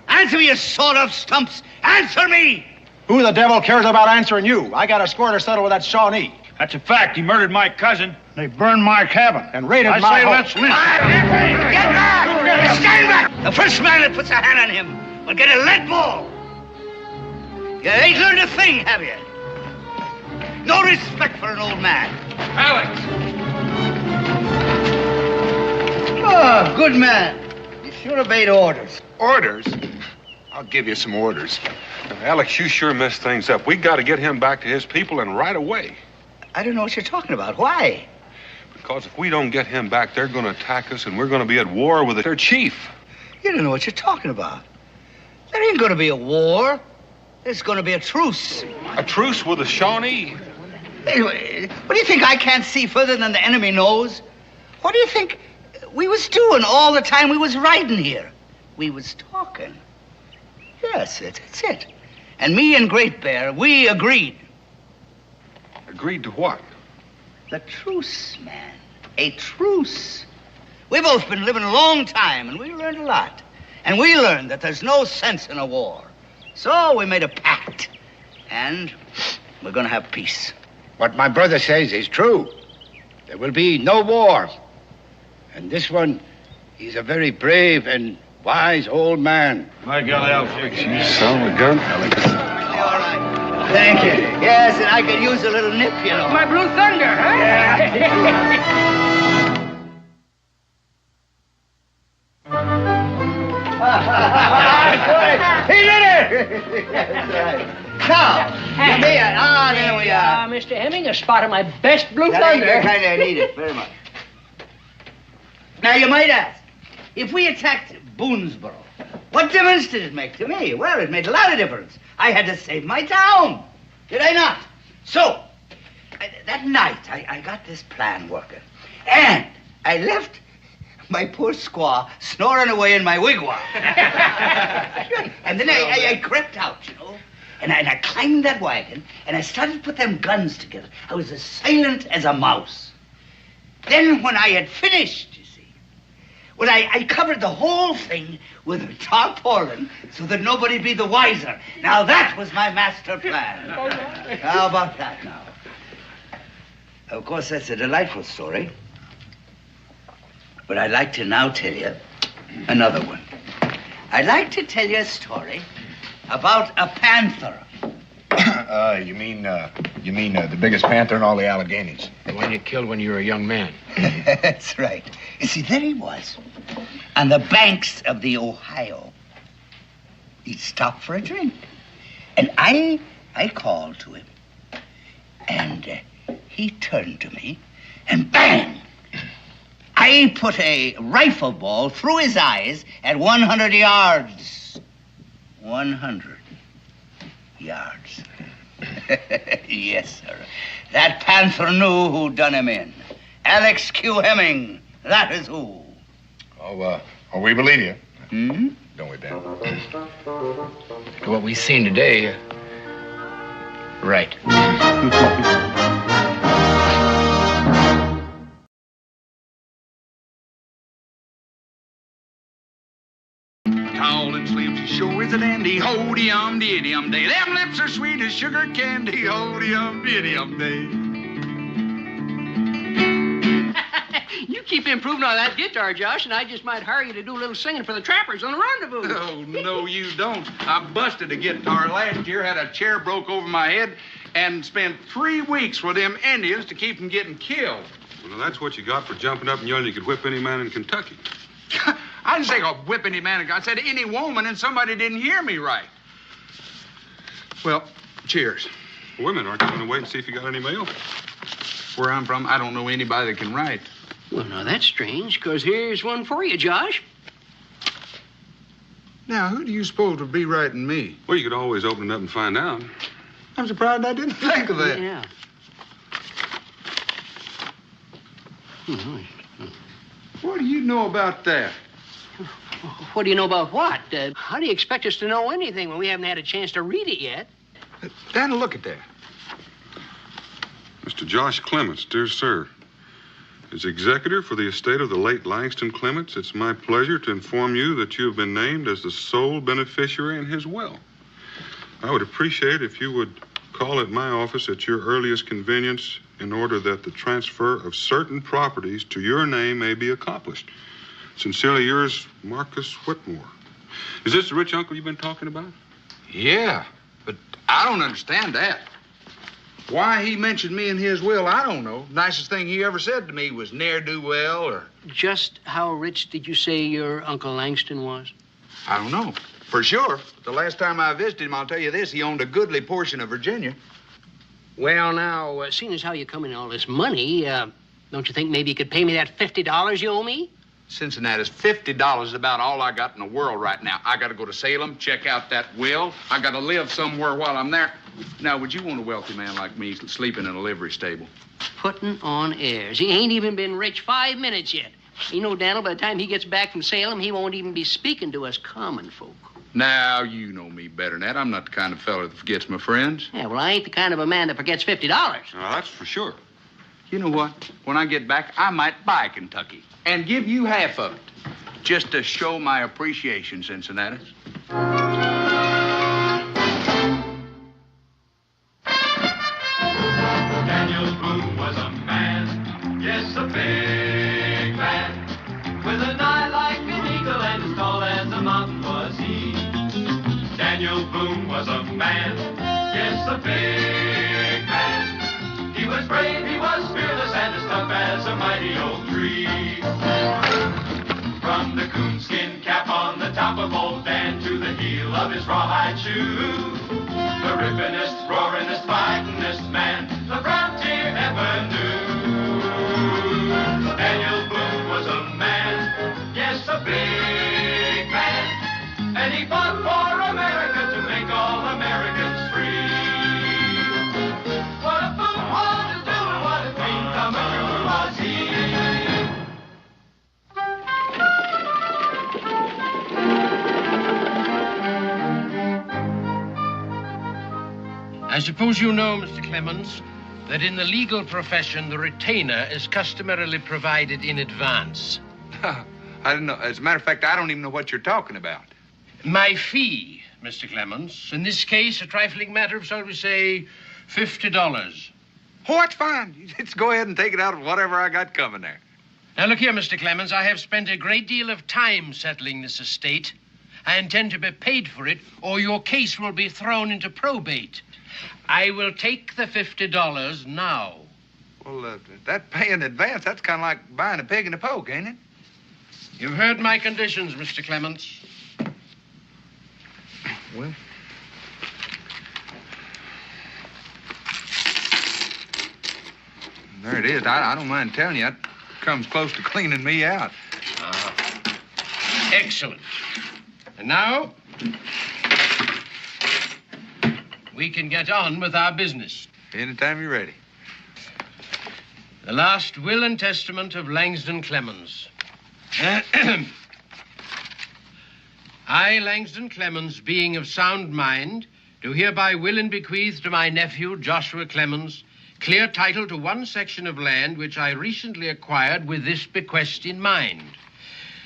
Answer me, you sawed-off stumps. Answer me! Who the devil cares about answering you? I got a score to settle with that Shawnee. That's a fact. He murdered my cousin. They burned my cabin. And raided I my say home. let's listen. Get back! Stand back! The first man that puts a hand on him will get a lead ball. You ain't learned a thing, have you? No respect for an old man. Alex! Oh, good man. You sure obeyed orders. Orders? I'll give you some orders. Now, Alex, you sure messed things up. We got to get him back to his people and right away. I don't know what you're talking about. Why? Because if we don't get him back, they're going to attack us and we're going to be at war with their chief. You don't know what you're talking about. There ain't going to be a war. There's going to be a truce. A truce with the Shawnee? Anyway, what do you think? I can't see further than the enemy knows? What do you think we was doing all the time we was riding here? We was talking. Yes, that's it. And me and Great Bear, we agreed. Agreed to what? The truce, man. A truce. We both been living a long time, and we learned a lot. And we learned that there's no sense in a war. So we made a pact. And we're going to have peace. What my brother says is true. There will be no war. And this one, he's a very brave and wise old man. My God, Alex, you son of a gun, Alex. All right. Thank you. Yes, and I could use a little nip, you know. My Blue Thunder, huh? He did it! That's right. Now, there we are. Mr. Hemming, a spot of my best Blue That Thunder. ain't the kind I need it very much. Now, you might ask, if we attacked Boonesboro, what difference did it make to me? Well, it made a lot of difference. I had to save my town. Did I not? So, that night, I got this plan working. And I left my poor squaw snoring away in my wigwam. And then I crept out, you know. And I climbed that wagon, and I started to put them guns together. I was as silent as a mouse. Then when I had finished, you see, well, I covered the whole thing with a tarpaulin so that nobody'd be the wiser. Now, that was my master plan. How about that now? Of course, that's a delightful story. But I'd like to now tell you another one. I'd like to tell you a story about a panther. You mean the biggest panther in all the Alleghenies? The one you killed when you were a young man. That's right. You see, there he was, on the banks of the Ohio. He'd stopped for a drink. And I called to him. And he turned to me, and bang! I put a rifle ball through his eyes at 100 yards. 100 yards. Yes, sir. That panther knew who done him in. Alex Q. Hemming. That is who. Oh, we believe you. Hmm? Don't we, Ben? What we've seen today, right. Tall and slim, she sure is a dandy. Ho-de-um, diddy-um day. Them lips are sweet as sugar candy. Ho-de-um, diddy-um day. You keep improving on that guitar, Josh, and I just might hire you to do a little singing for the trappers on the rendezvous. Oh, no, you don't. I busted a guitar last year, had a chair broke over my head, and spent 3 weeks with them Indians to keep them getting killed. Well, that's what you got for jumping up and yelling you could whip any man in Kentucky. I didn't say a whip any man. I said any woman, and somebody didn't hear me right. Well, cheers. Wait a minute, aren't you going to wait and see if you got any mail? Where I'm from, I don't know anybody that can write. Well, now, that's strange, because here's one for you, Josh. Now, who do you suppose would be writing me? Well, you could always open it up and find out. I'm surprised I didn't think of that. Yeah. What do you know about that? What do you know about what? How do you expect us to know anything when we haven't had a chance to read it yet? Daniel, look at that. Mr. Josh Clements, dear sir. As executor for the estate of the late Langston Clements, it's my pleasure to inform you that you have been named as the sole beneficiary in his will. I would appreciate if you would call at my office at your earliest convenience in order that the transfer of certain properties to your name may be accomplished. Sincerely yours, Marcus Whitmore. Is this the rich uncle you've been talking about? Yeah, but I don't understand that. Why he mentioned me in his will, I don't know. Nicest thing he ever said to me was ne'er-do-well or... Just how rich did you say your Uncle Langston was? I don't know. For sure. The last time I visited him, I'll tell you this, he owned a goodly portion of Virginia. Well, now, seeing as how you come in all this money, don't you think maybe you could pay me that $50 you owe me? Cincinnati's $50 is about all I got in the world right now. I got to go to Salem, check out that will. I got to live somewhere while I'm there. Now, would you want a wealthy man like me sleeping in a livery stable? Putting on airs. He ain't even been rich 5 minutes yet. You know, Daniel, by the time he gets back from Salem, he won't even be speaking to us common folk. Now, you know me better than that. I'm not the kind of fellow that forgets my friends. Yeah, well, I ain't the kind of a man that forgets $50. Well, that's for sure. You know what? When I get back, I might buy Kentucky and give you half of it, just to show my appreciation, Cincinnati. Daniel Boone was a man, yes, a big man, with an eye like an eagle and as tall as a mountain was he. Daniel Boone was a man, yes, a big man. He was brave, he was fearless, and as tough as a mighty oak tree. From the coonskin cap on the top of old Dan to the heel of his rawhide shoe, the rippinest, roaringest, fightingest man the frontier ever knew. Daniel Boone was a man, yes, a big man, and he fought for America to make all Americans free. What a Boone wanted to do and what a dream come true was he. I suppose you know, Mr. Clements, that in the legal profession, the retainer is customarily provided in advance. I didn't know. As a matter of fact, I don't even know what you're talking about. My fee, Mr. Clements, in this case, a trifling matter of, shall we say, $50. Oh, that's fine. Just go ahead and take it out of whatever I got coming there. Now, look here, Mr. Clements, I have spent a great deal of time settling this estate. I intend to be paid for it, or your case will be thrown into probate. I will take the $50 now. Well, that pay in advance, that's kind of like buying a pig in a poke, ain't it? You've heard my conditions, Mr. Clements. Well, there it is. I don't mind telling you, that comes close to cleaning me out. Excellent. And now, we can get on with our business. Anytime you're ready. The last will and testament of Langston Clements. I, Langston Clements, being of sound mind, do hereby will and bequeath to my nephew, Joshua Clements, clear title to one section of land which I recently acquired with this bequest in mind.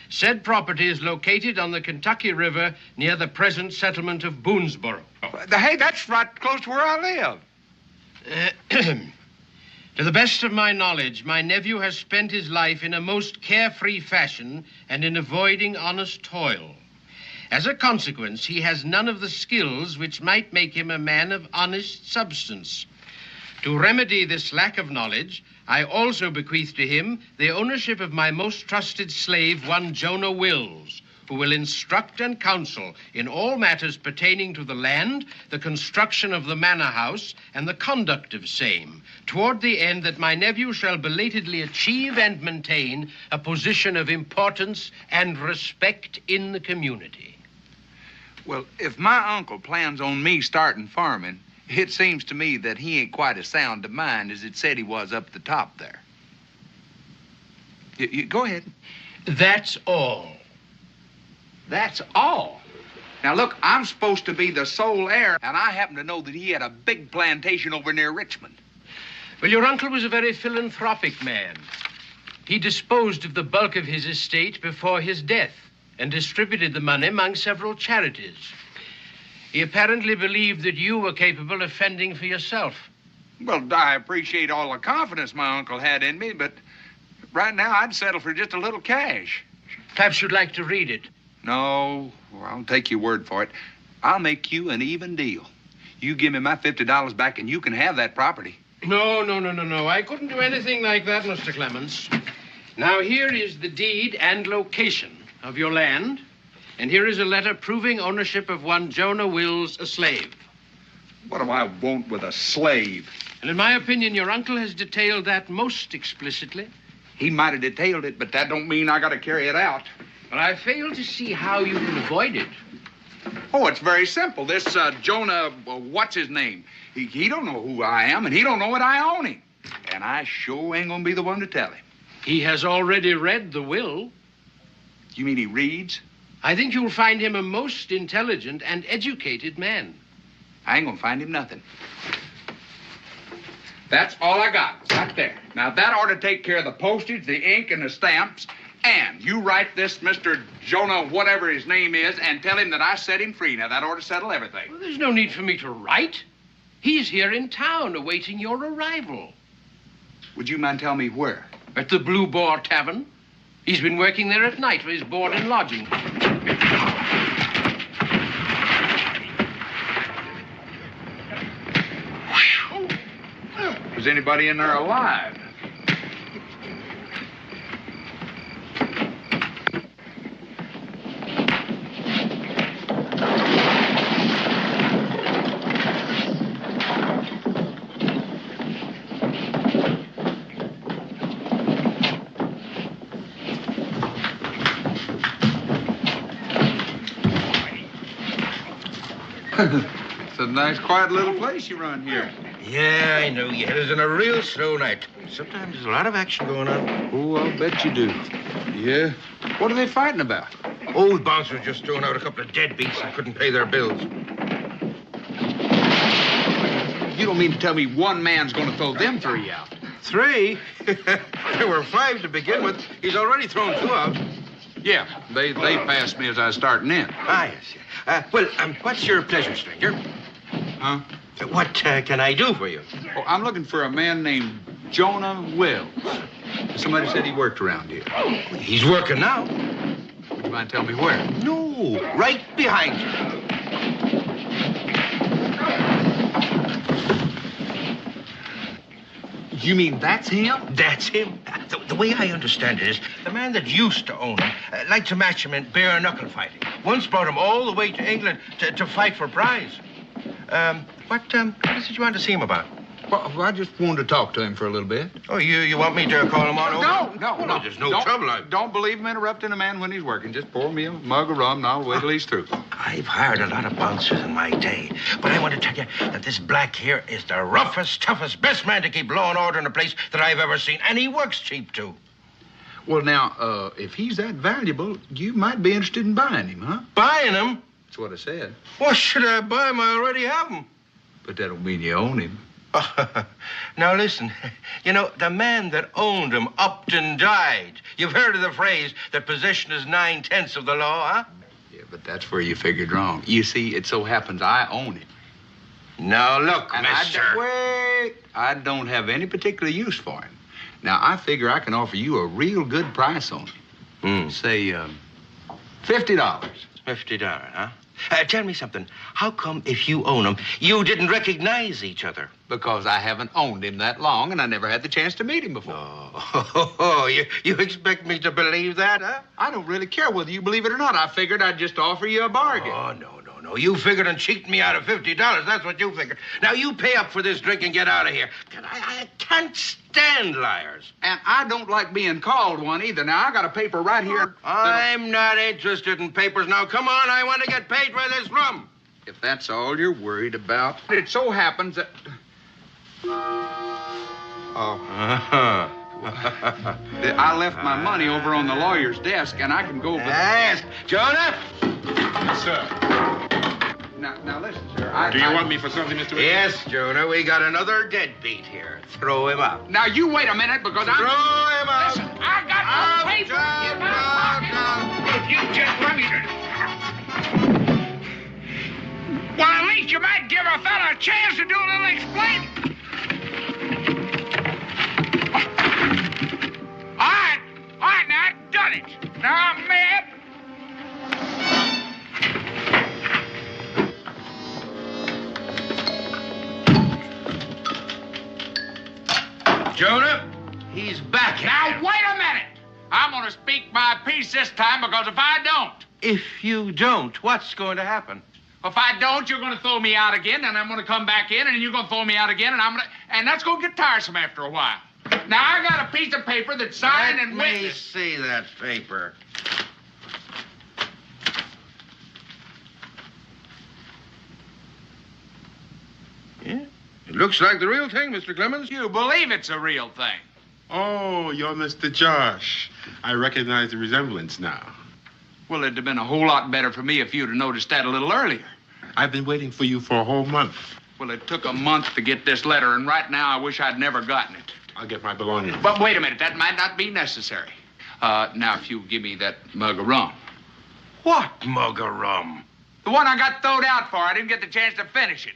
Said property is located on the Kentucky River near the present settlement of Boonesboro. Hey, that's right close to where I live. To the best of my knowledge, my nephew has spent his life in a most carefree fashion and in avoiding honest toil. As a consequence, he has none of the skills which might make him a man of honest substance. To remedy this lack of knowledge, I also bequeath to him the ownership of my most trusted slave, one Jonah Wills, who will instruct and counsel in all matters pertaining to the land, the construction of the manor house, and the conduct of same, toward the end that my nephew shall belatedly achieve and maintain a position of importance and respect in the community. Well, if my uncle plans on me starting farming, it seems to me that he ain't quite as sound of mind as it said he was up the top there. Go ahead. That's all. That's all. Now, look, I'm supposed to be the sole heir, and I happen to know that he had a big plantation over near Richmond. Well, your uncle was a very philanthropic man. He disposed of the bulk of his estate before his death and distributed the money among several charities. He apparently believed that you were capable of fending for yourself. Well, I appreciate all the confidence my uncle had in me, but right now I'd settle for just a little cash. Perhaps you'd like to read it. No, well, I'll take your word for it. I'll make you an even deal. You give me my $50 back and you can have that property. No. I couldn't do anything like that, Mr. Clements. Now, here is the deed and location of your land, and here is a letter proving ownership of one Jonah Wills, a slave. What do I want with a slave? And in my opinion, your uncle has detailed that most explicitly. He might have detailed it, but that don't mean I got to carry it out. But I fail to see how you can avoid it. Oh, it's very simple. This Jonah, what's his name? He don't know who I am, and he don't know that I own him. And I sure ain't gonna be the one to tell him. He has already read the will. You mean he reads? I think you'll find him a most intelligent and educated man. I ain't gonna find him nothing. That's all I got, right there. Now, that ought to take care of the postage, the ink, and the stamps. And you write this Mr. Jonah, whatever his name is, and tell him that I set him free. Now, that ought to settle everything. Well, there's no need for me to write. He's here in town awaiting your arrival. Would you mind telling me where? At the Blue Boar Tavern. He's been working there at night for his board and lodging. Is anybody in there alive? It's a nice, quiet little place you run here. Yeah, I know. You had us in a real slow night. Sometimes there's a lot of action going on. Oh, I'll bet you do. Yeah? What are they fighting about? Old bouncer just thrown out a couple of deadbeats and couldn't pay their bills. You don't mean to tell me one man's going to throw them three out? 3? There were 5 to begin with. He's already thrown 2 out. Yeah, they passed me as I was starting in. Ah, yes. What's your pleasure, stranger? Huh? What can I do for you? Oh, I'm looking for a man named Jonah Wills. Somebody said he worked around here. He's working now. Would you mind telling me where? No, right behind you. You mean that's him? That's him. The way I understand it is, the man that used to own him liked to match him in bare-knuckle fighting. Once brought him all the way to England to fight for prize. What is it you want to see him about? Well, I just wanted to talk to him for a little bit. Oh, you want me to call him on over? No. There's no trouble. Don't believe him interrupting a man when he's working. Just pour me a mug of rum and I'll wait till he's through. I've hired a lot of bouncers in my day, but I want to tell you that this black here is the roughest, toughest, best man to keep law and order in a place that I've ever seen, and he works cheap, too. Well, now, if he's that valuable, you might be interested in buying him, huh? Buying him? That's what I said. Well, should I buy him? I already have him. But that don't mean you own him. Now, listen. You know, the man that owned him upped and died. You've heard of the phrase that possession is 9/10 of the law, huh? Yeah, but that's where you figured wrong. You see, it so happens I own him. Now, look, and mister. I don't have any particular use for him. Now, I figure I can offer you a real good price on him. Say, $50. $50, huh? Tell me something. How come if you own him, you didn't recognize each other? Because I haven't owned him that long, and I never had the chance to meet him before. Oh, you expect me to believe that, huh? I don't really care whether you believe it or not. I figured I'd just offer you a bargain. Oh, no. You figured on cheating me out of $50. That's what you figured. Now, you pay up for this drink and get out of here. I can't stand liars. And I don't like being called one either. Now, I got a paper right here. I'm not interested in papers. Now, come on. I want to get paid for this rum. If that's all you're worried about. It so happens that... I left my money over on the lawyer's desk, and I can go over... Yes. Jonah? Yes, sir. Now listen, sir. Do you want me for something, Mr. Whitney? Yes, Jonah. We got another deadbeat here. Throw him out. Now, you wait a minute, because Throw him out. Listen, I got no paper in my pocket. If you just let me... Well, at least you might give a fella a chance to do a little explaining. All right, now I've done it. Now I'm mad. Jonah, he's back. Now, wait a minute. I'm going to speak my piece this time, because if I don't... If you don't, what's going to happen? If I don't, you're going to throw me out again, and I'm going to come back in, and you're going to throw me out again, and that's going to get tiresome after a while. Now, I got a piece of paper that's signed and Let me witnessed. see that paper. Yeah, it looks like the real thing, Mr. Clements. You believe it's a real thing. Oh, you're Mr. Josh. I recognize the resemblance now. Well, it'd have been a whole lot better for me if you'd have noticed that a little earlier. I've been waiting for you for a whole month. Well, it took a month to get this letter, and right now I wish I'd never gotten it. I'll get my belongings. But wait a minute, that might not be necessary. Now, if you give me that mug of rum. What mug of rum? The one I got throwed out for. I didn't get the chance to finish it.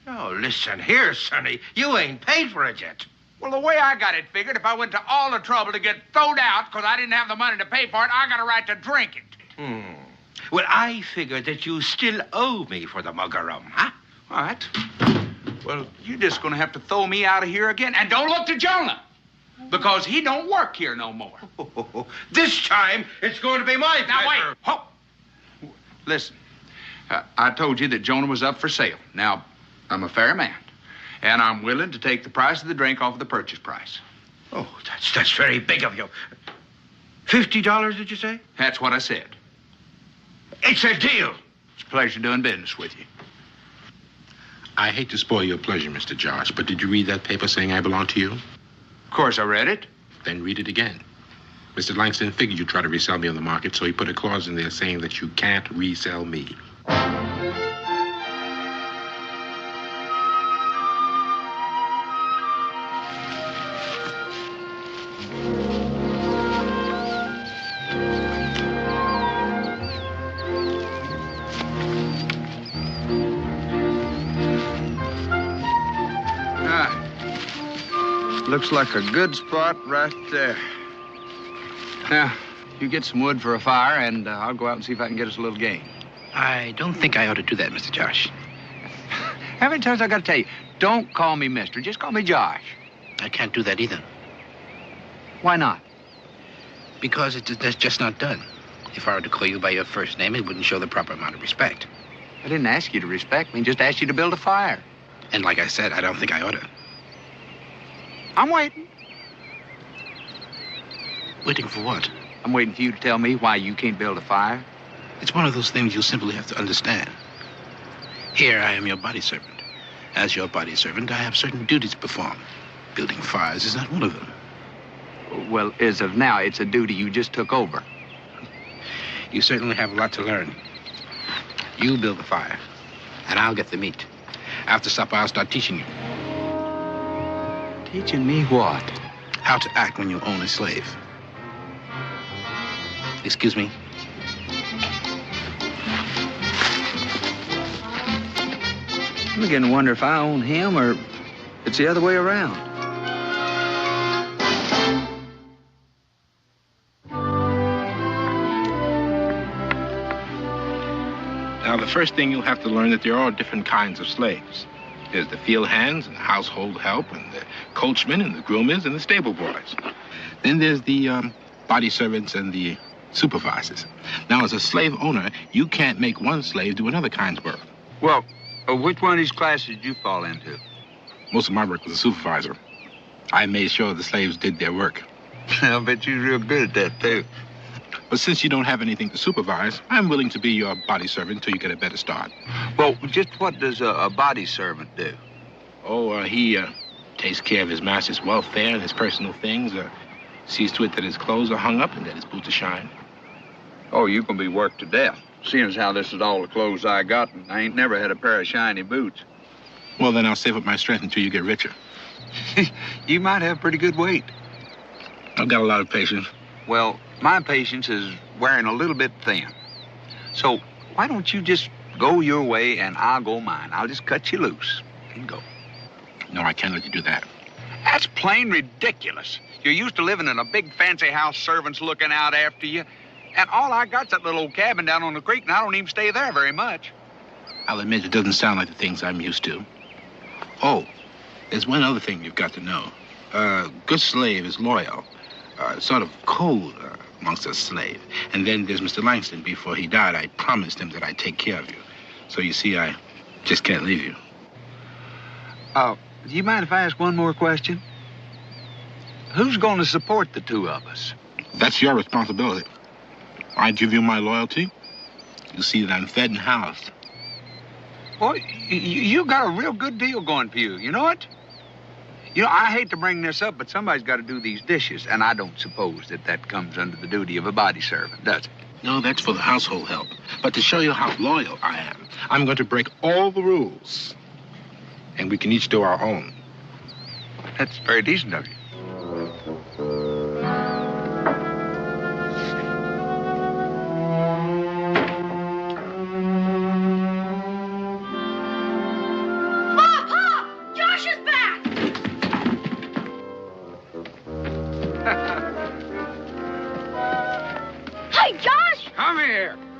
Oh, listen here, Sonny. You ain't paid for it yet. Well, the way I got it figured, if I went to all the trouble to get thrown out because I didn't have the money to pay for it, I got a right to drink it. Well, I figured that you still owe me for the mug of rum, huh? All right. Well, you're just going to have to throw me out of here again. And don't look to Jonah, because he don't work here no more. This time, it's going to be my Now, pleasure. wait. Ho. Listen, I told you that Jonah was up for sale. Now, I'm a fair man, and I'm willing to take the price of the drink off of the purchase price. Oh, that's very big of you. $50, did you say? That's what I said. It's a deal. It's a pleasure doing business with you. I hate to spoil your pleasure, Mr. Josh, but did you read that paper saying I belong to you? Of course I read it. Then read it again. Mr. Langston figured you'd try to resell me on the market, so he put a clause in there saying that you can't resell me. Looks like a good spot right there. Now, you get some wood for a fire, and I'll go out and see if I can get us a little game. I don't think I ought to do that, Mr. Josh. How many times I got to tell you? Don't call me mister. Just call me Josh. I can't do that either. Why not? Because that's just not done. If I were to call you by your first name, it wouldn't show the proper amount of respect. I didn't ask you to respect me, just asked you to build a fire. And like I said, I don't think I ought to. I'm waiting. Waiting for what? I'm waiting for you to tell me why you can't build a fire. It's one of those things you'll simply have to understand. Here, I am your body servant. As your body servant, I have certain duties to perform. Building fires is not one of them. Well, as of now, it's a duty you just took over. You certainly have a lot to learn. You build the fire, and I'll get the meat. After supper, I'll start teaching you. Teaching me what? How to act when you own a slave. Excuse me. I'm beginning to wonder if I own him or it's the other way around. Now, the first thing you'll have to learn that there are different kinds of slaves. There's the field hands and the household help and the coachmen and the groomers and the stable boys. Then there's the body servants and the supervisors. Now, as a slave owner, you can't make one slave do another kind's work. Well, which one of these classes did you fall into? Most of my work was a supervisor. I made sure the slaves did their work. I bet you're real good at that, too. But since you don't have anything to supervise, I'm willing to be your body servant until you get a better start. Well, just what does a body servant do? Oh, he takes care of his master's welfare and his personal things, sees to it that his clothes are hung up and that his boots are shined. Oh, you can be worked to death. Seeing as how this is all the clothes I got, and I ain't never had a pair of shiny boots. Well, then I'll save up my strength until you get richer. You might have pretty good weight. I've got a lot of patience. Well, my patience is wearing a little bit thin. So why don't you just go your way and I'll go mine? I'll just cut you loose and go. No, I can't let you do that. That's plain ridiculous. You're used to living in a big fancy house, servants looking out after you. And all I got's that little old cabin down on the creek, and I don't even stay there very much. I'll admit it doesn't sound like the things I'm used to. Oh, there's one other thing you've got to know. A good slave is loyal, sort of cold amongst a slave. And then there's Mr. Langston. Before he died, I promised him that I'd take care of you. So you see, I just can't leave you. Do you mind if I ask one more question? Who's going to support the two of us? That's your responsibility. I give you my loyalty. You see that I'm fed and housed. Well, you got a real good deal going for you. You know it? You know, I hate to bring this up, but somebody's got to do these dishes, and I don't suppose that comes under the duty of a body servant, does it? No, that's for the household help. But to show you how loyal I am, I'm going to break all the rules. And we can each do our own. That's very decent of you.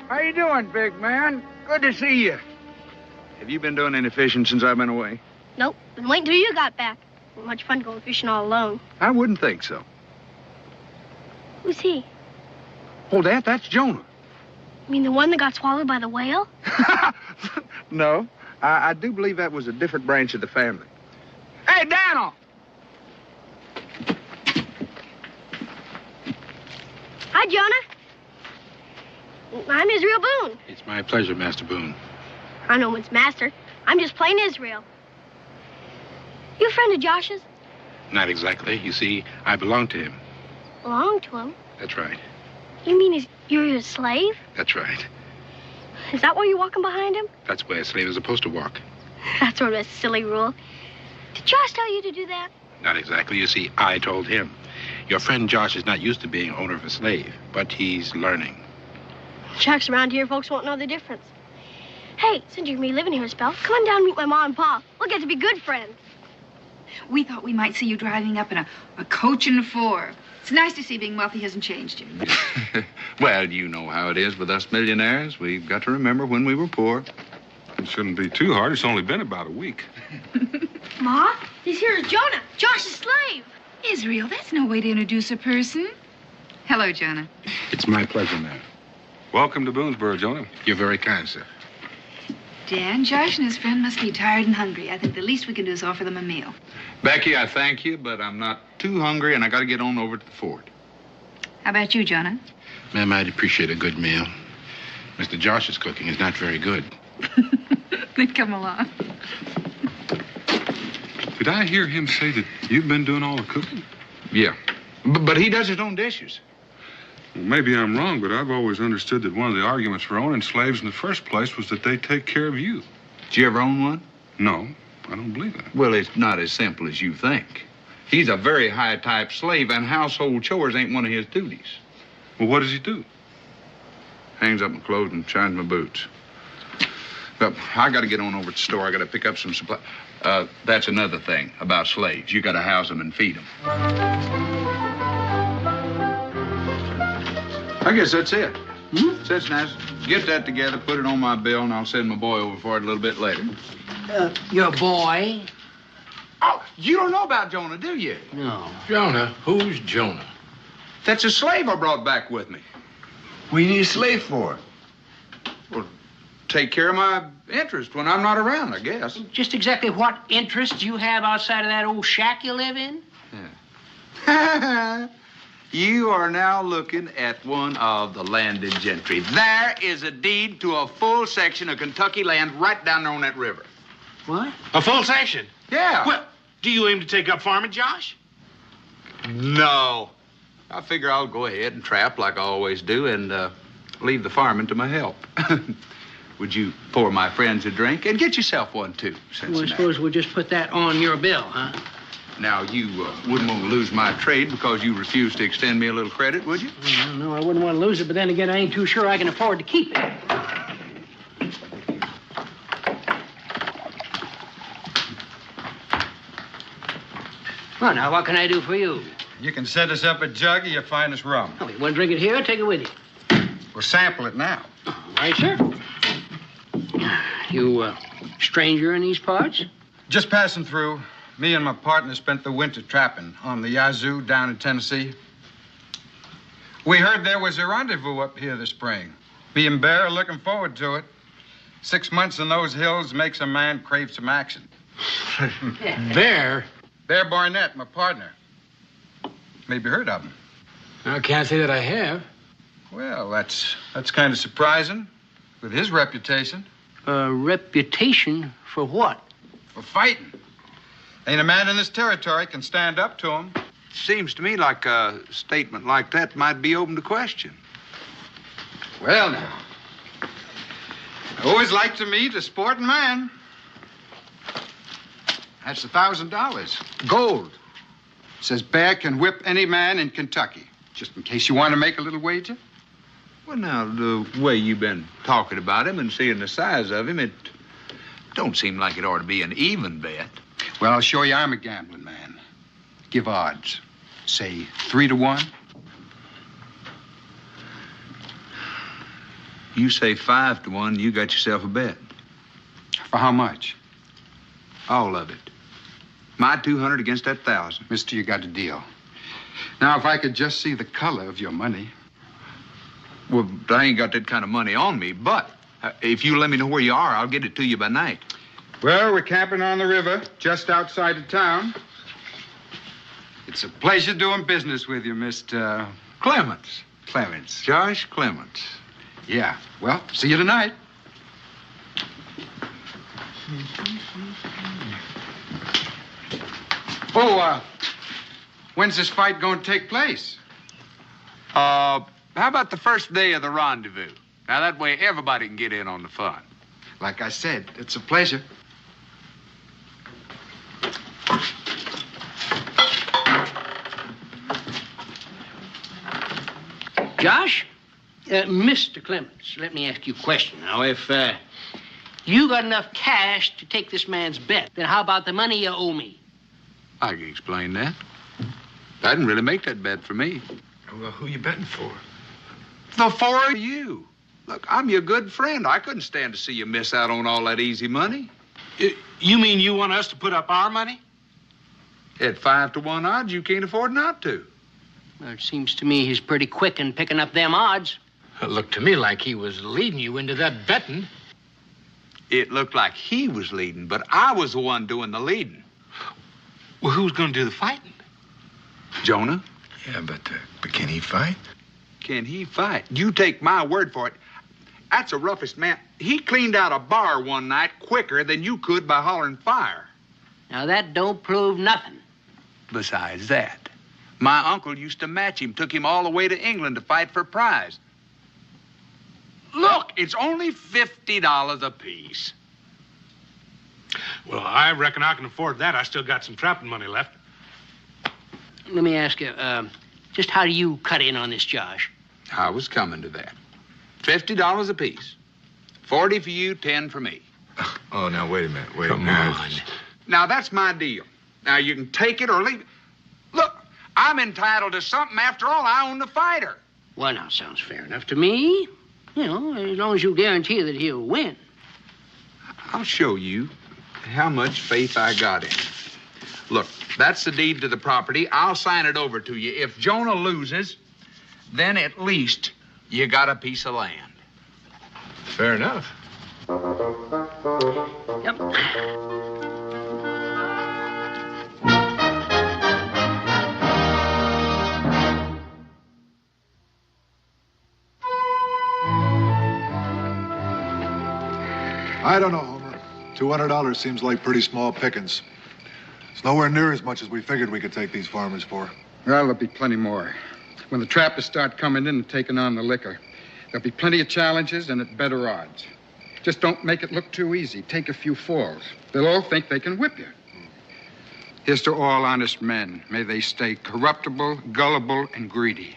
How you doing, big man? Good to see you. Have you been doing any fishing since I've been away? Nope. Been waiting till you got back. Not much fun going fishing all alone. I wouldn't think so. Who's he? Oh, that's Jonah. You mean the one that got swallowed by the whale? No. I do believe that was a different branch of the family. Hey, Daniel! Hi, Jonah. I'm Israel Boone. It's my pleasure, Master Boone. I'm no one's master. I'm just plain Israel. You a friend of Josh's? Not exactly. You see, I belong to him. Belong to him? That's right. You mean you're his slave? That's right. Is that why you're walking behind him? That's where a slave is supposed to walk. That's sort of a silly rule. Did Josh tell you to do that? Not exactly. You see, I told him. Your friend Josh is not used to being owner of a slave, but he's learning. Shucks, around here, folks won't know the difference. Hey, since you're going to be living here a spell, come on down and meet my mom and pa. We'll get to be good friends. We thought we might see you driving up in a coach and four. It's nice to see being wealthy hasn't changed you. Well, you know how it is with us millionaires. We've got to remember when we were poor. It shouldn't be too hard. It's only been about a week. Ma, this here is Jonah, Josh's slave. Israel, that's no way to introduce a person. Hello, Jonah. It's my pleasure, ma'am. Welcome to Boonesboro, Jonah. You're very kind, sir. Dan, Josh and his friend must be tired and hungry. I think the least we can do is offer them a meal. Becky, I thank you, but I'm not too hungry, and I got to get on over to the fort. How about you, Jonah? Ma'am, I'd appreciate a good meal. Mr. Josh's cooking is not very good. Then come along. Did I hear him say that you've been doing all the cooking? Yeah, but he does his own dishes. Well, maybe I'm wrong, but I've always understood that one of the arguments for owning slaves in the first place was that they take care of you. Did you ever own one? No, I don't believe that. Well, it's not as simple as you think. He's a very high-type slave, and household chores ain't one of his duties. Well, what does he do? Hangs up my clothes and shines my boots. But I got to get on over to the store. I got to pick up some supplies. That's another thing about slaves. You got to house them and feed them. I guess that's it. That's nice. Get that together, put it on my bill, and I'll send my boy over for it a little bit later. Your boy? Oh, you don't know about Jonah, do you? No. Jonah? Who's Jonah? That's a slave I brought back with me. What do you need a slave for? Well, take care of my interest when I'm not around, I guess. Just exactly what interest do you have outside of that old shack you live in? Yeah. You are now looking at one of the landed gentry. There is a deed to a full section of Kentucky land right down there on that river. What? A full section? Yeah. Well, do you aim to take up farming, Josh? No. I figure I'll go ahead and trap like I always do and leave the farming to my help. Would you pour my friends a drink and get yourself one, too? Well, I suppose we'll just put that on your bill, huh? Now, you wouldn't want to lose my trade because you refused to extend me a little credit, would you? Well, no, I wouldn't want to lose it, but then again, I ain't too sure I can afford to keep it. Well, now, what can I do for you? You can set us up a jug of your finest rum. Oh, you want to drink it here or take it with you? We'll sample it now. All right, sir. You, stranger in these parts? Just passing through. Me and my partner spent the winter trapping on the Yazoo down in Tennessee. We heard there was a rendezvous up here this spring. Me and Bear are looking forward to it. 6 months in those hills makes a man crave some action. Bear? Bear Barnett, my partner. Maybe heard of him. I can't say that I have. Well, that's kind of surprising with his reputation. Reputation for what? For fighting. Ain't a man in this territory can stand up to him. Seems to me like a statement like that might be open to question. Well, now. I always like to meet a sporting man. That's $1,000. Gold. Says Bear can whip any man in Kentucky. Just in case you want to make a little wager. Well, now, the way you've been talking about him and seeing the size of him, it don't seem like it ought to be an even bet. Well, I'll show you I'm a gambling man. Give odds. Say 3 to 1. You say 5 to 1, you got yourself a bet. For how much? All of it. My 200 against that 1,000. Mister, you got a deal. Now, if I could just see the color of your money. Well, I ain't got that kind of money on me, but if you let me know where you are, I'll get it to you by night. Well, we're camping on the river, just outside of town. It's a pleasure doing business with you, Mr. Clements. Clements. Josh Clements. Yeah. Well, see you tonight. Oh, when's this fight going to take place? How about the first day of the rendezvous? Now, that way everybody can get in on the fun. Like I said, it's a pleasure. Josh? Mr. Clements, let me ask you a question. Now, if you got enough cash to take this man's bet, then how about the money you owe me? I can explain that. I didn't really make that bet for me. Well, who you betting for? The 4 of you. Look, I'm your good friend. I couldn't stand to see you miss out on all that easy money. You mean you want us to put up our money? At 5 to 1 odds, you can't afford not to. Well, it seems to me he's pretty quick in picking up them odds. It looked to me like he was leading you into that betting. It looked like he was leading, but I was the one doing the leading. Well, who's going to do the fighting? Jonah. Yeah, but can he fight? Can he fight? You take my word for it. That's the roughest man. He cleaned out a bar one night quicker than you could by hollering fire. Now, that don't prove nothing. Besides that, my uncle used to match him, took him all the way to England to fight for a prize. Look, it's only $50 apiece. Well, I reckon I can afford that. I still got some trapping money left. Let me ask you, just how do you cut in on this, Josh? I was coming to that. $50 apiece. 40 for you, 10 for me. Oh, now, wait a minute. Wait a minute. Come on. Now, that's my deal. Now, you can take it or leave it. Look, I'm entitled to something. After all, I own the fighter. Well, now, sounds fair enough to me. You know, as long as you guarantee that he'll win. I'll show you how much faith I got in him. Look, that's the deed to the property. I'll sign it over to you. If Jonah loses, then at least you got a piece of land. Fair enough. Yep. I don't know, Homer. $200 seems like pretty small pickings. It's nowhere near as much as we figured we could take these farmers for. Well, there'll be plenty more. When the trappers start coming in and taking on the liquor, there'll be plenty of challenges and at better odds. Just don't make it look too easy. Take a few falls. They'll all think they can whip you. Here's to all honest men. May they stay corruptible, gullible, and greedy.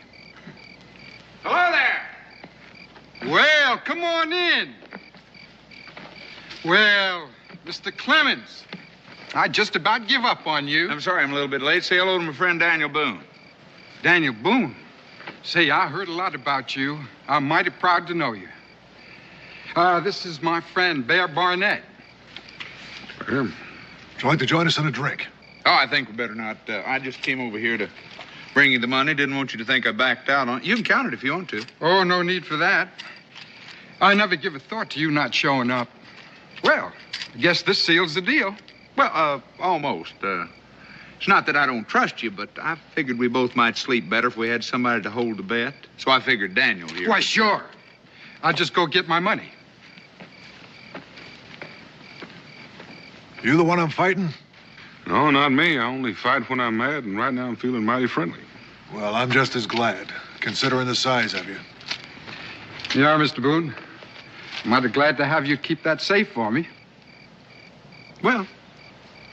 Hello there. Well, come on in. Well, Mr. Clements, I just about give up on you. I'm sorry I'm a little bit late. Say hello to my friend Daniel Boone. Daniel Boone? Say, I heard a lot about you. I'm mighty proud to know you. This is my friend, Bear Barnett. Would you like to join us in a drink? Oh, I think we better not. I just came over here to bring you the money. Didn't want you to think I backed out on it. You can count it if you want to. Oh, no need for that. I never give a thought to you not showing up. Well, I guess this seals the deal. Well, almost. It's not that I don't trust you, but I figured we both might sleep better if we had somebody to hold the bet. So I figured Daniel here. Why, sure. I'll just go get my money. You the one I'm fighting? No, not me. I only fight when I'm mad, and right now I'm feeling mighty friendly. Well, I'm just as glad, considering the size of you. You are, Mr. Boone. I'm mighty glad to have you keep that safe for me. Well,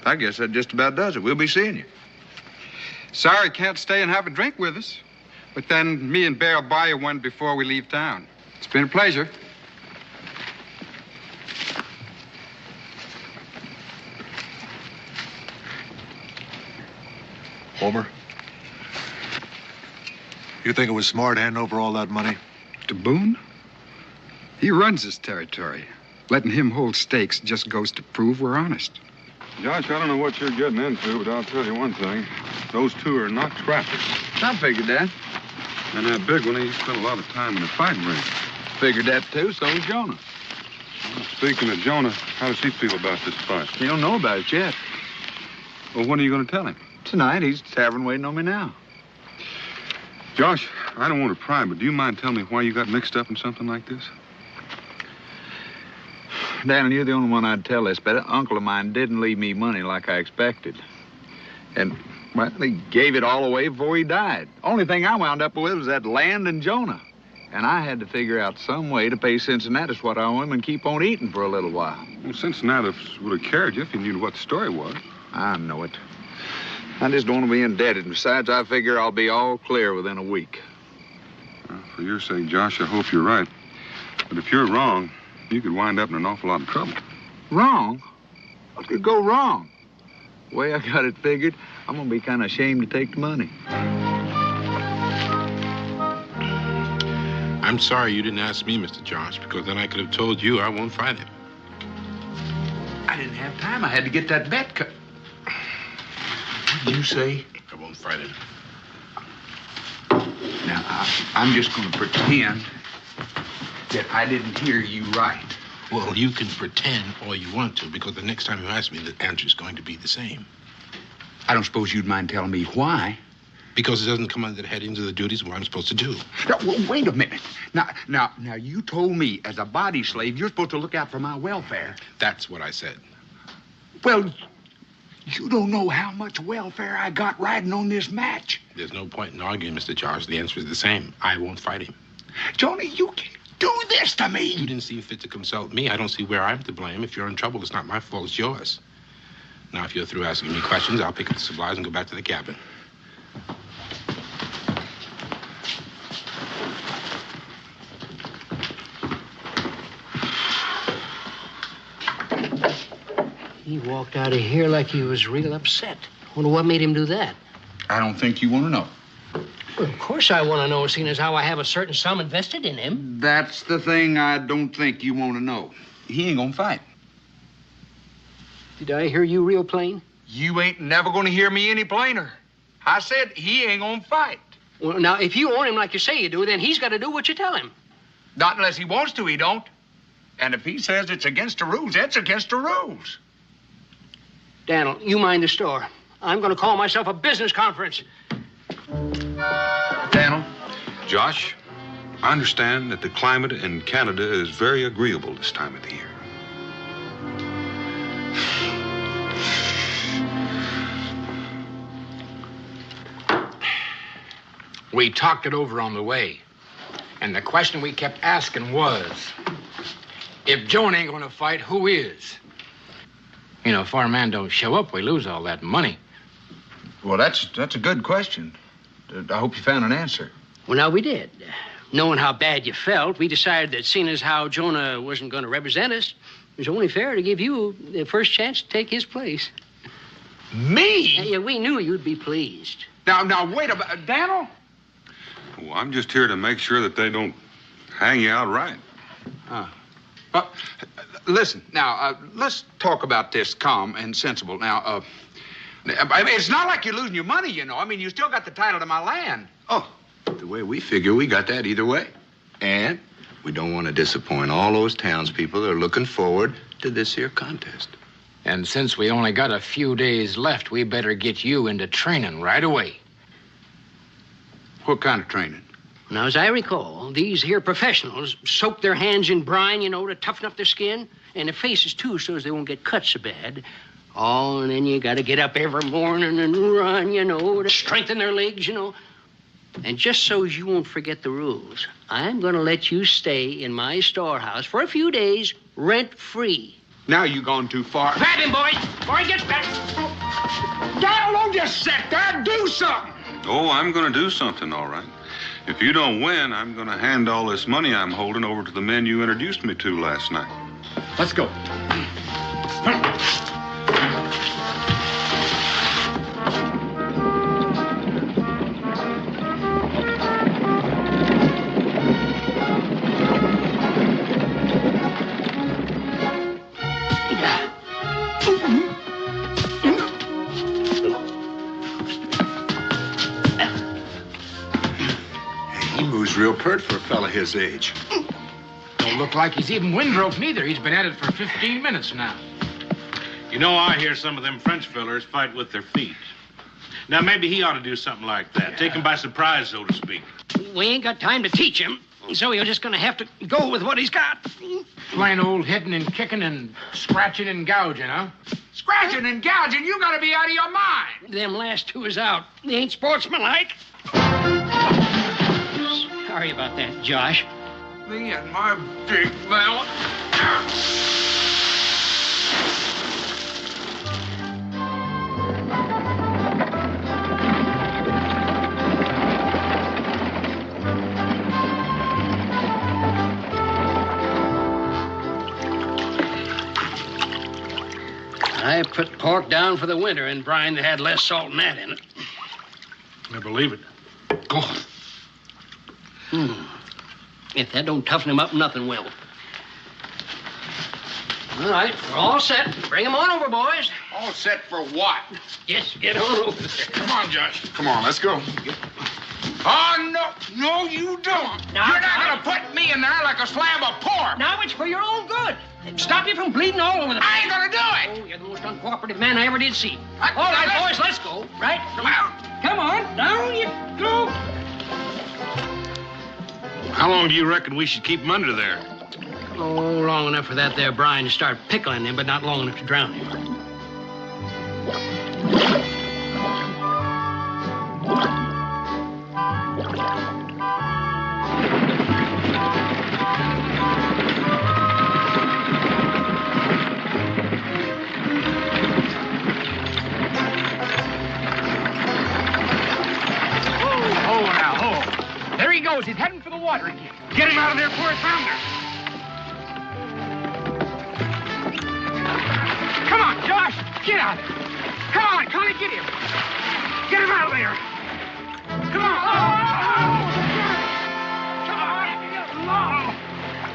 I guess that just about does it. We'll be seeing you. Sorry can't stay and have a drink with us. But then me and Bear will buy you one before we leave town. It's been a pleasure. Homer, you think it was smart handing over all that money? To Boone? He runs this territory. Letting him hold stakes just goes to prove we're honest. Josh, I don't know what you're getting into, but I'll tell you one thing. Those two are not trappers. I figured that. And that big one, he spent a lot of time in the fighting ring. Figured that, too. So does Jonah. Well, speaking of Jonah, how does he feel about this fight? He don't know about it yet. Well, when are you going to tell him? Tonight. He's at the tavern waiting on me now. Josh, I don't want to pry, but do you mind telling me why you got mixed up in something like this? Daniel, you're the only one I'd tell this, but an uncle of mine didn't leave me money like I expected. And, well, he gave it all away before he died. Only thing I wound up with was that land and Jonah. And I had to figure out some way to pay Cincinnati what I owe him and keep on eating for a little while. Well, Cincinnati would have carried you if you knew what the story was. I know it. I just don't want to be indebted. And besides, I figure I'll be all clear within a week. Well, for your sake, Josh, I hope you're right. But if you're wrong, you could wind up in an awful lot of trouble. Wrong? What could go wrong? The way I got it figured, I'm going to be kind of ashamed to take the money. I'm sorry you didn't ask me, Mr. Josh, because then I could have told you I won't fight him. I didn't have time. I had to get that bet cut. What did you say? I won't fight him. Now, I'm just going to pretend that I didn't hear you right. Well, you can pretend all you want to, because the next time you ask me, the answer's going to be the same. I don't suppose you'd mind telling me why. Because it doesn't come under the headings of the duties of what I'm supposed to do. Now, wait a minute. Now, you told me as a body slave, you're supposed to look out for my welfare. That's what I said. Well, you don't know how much welfare I got riding on this match. There's no point in arguing, Mr. Josh. The answer is the same. I won't fight him. Johnny, you can't do this to me. You didn't see fit to consult me. I don't see where I'm to blame. If you're in trouble, it's not my fault. It's yours. Now, if you're through asking me questions, I'll pick up the supplies and go back to the cabin. He walked out of here like he was real upset. Wonder what made him do that. I don't think you want to know. Well, of course I want to know, seeing as how I have a certain sum invested in him. That's the thing I don't think you want to know. He ain't gonna fight. Did I hear you real plain? You ain't never gonna hear me any plainer. I said he ain't gonna fight. Well, now, if you own him like you say you do, then he's got to do what you tell him. Not unless he wants to, he don't. And if he says it's against the rules, it's against the rules. Daniel, you mind the store. I'm going to call myself a business conference. Daniel? Josh, I understand that the climate in Canada is very agreeable this time of the year. We talked it over on the way. And the question we kept asking was, if Joan ain't gonna fight, who is? You know, if our man don't show up, we lose all that money. Well, that's a good question. I hope you found an answer. Well, now, we did. Knowing how bad you felt, we decided that seeing as how Jonah wasn't going to represent us, it was only fair to give you the first chance to take his place. Me? Yeah, we knew you'd be pleased. Now, wait a minute. Daniel? Well, I'm just here to make sure that they don't hang you out right. Listen, now, let's talk about this calm and sensible. Now, I mean, it's not like you're losing your money, you know. I mean, you still got the title to my land. Oh, the way we figure, we got that either way. And we don't want to disappoint all those townspeople that are looking forward to this here contest. And since we only got a few days left, we better get you into training right away. What kind of training? Now, as I recall, these here professionals soak their hands in brine, you know, to toughen up their skin, and their faces, too, so as they won't get cut so bad. Oh, and then you got to get up every morning and run, you know, to strengthen their legs, you know. And just so as you won't forget the rules, I'm going to let you stay in my storehouse for a few days, rent-free. Now you've gone too far. Grab him, boys, before he gets back. Daniel, don't just sit there. Do something. Oh, I'm going to do something, all right. If you don't win, I'm going to hand all this money I'm holding over to the men you introduced me to last night. Let's go. Real pert for a fella his age. Don't look like he's even windrowed neither. He's been at it for 15 minutes now. You know, I hear some of them French fellers fight with their feet. Now, maybe he ought to do something like that. Yeah. Take him by surprise, so to speak. We ain't got time to teach him, so you're just going to have to go with what he's got. Plain old hitting and kicking and scratching and gouging, huh? Scratching and gouging? You got to be out of your mind. Them last two is out. They ain't sportsmanlike. Sorry about that, Josh. Me and my big mouth. I put pork down for the winter in brine that had less salt than that in it. I believe it. Oh. If that don't toughen him up, nothing will. All right, we're all set. Bring him on over, boys. All set for what? Yes, get on over there. Come on, Josh. Come on, let's go. Oh, no. No, you don't. Now, you're not going to put me in there like a slab of pork. Now it's for your own good. Stop you from bleeding all over the place. I ain't going to do it. Oh, you're the most uncooperative man I ever did see. All right, boys, let's go. Right? Come on. Down you go. How long do you reckon we should keep him under there? Oh, long enough for that there brine to start pickling him, but not long enough to drown him. There he goes. He's heading for the water again. Get him out of there before it founders. Come on, Josh. Get out there. Come on, Connie, get him. Get him out of there. Come on. Oh!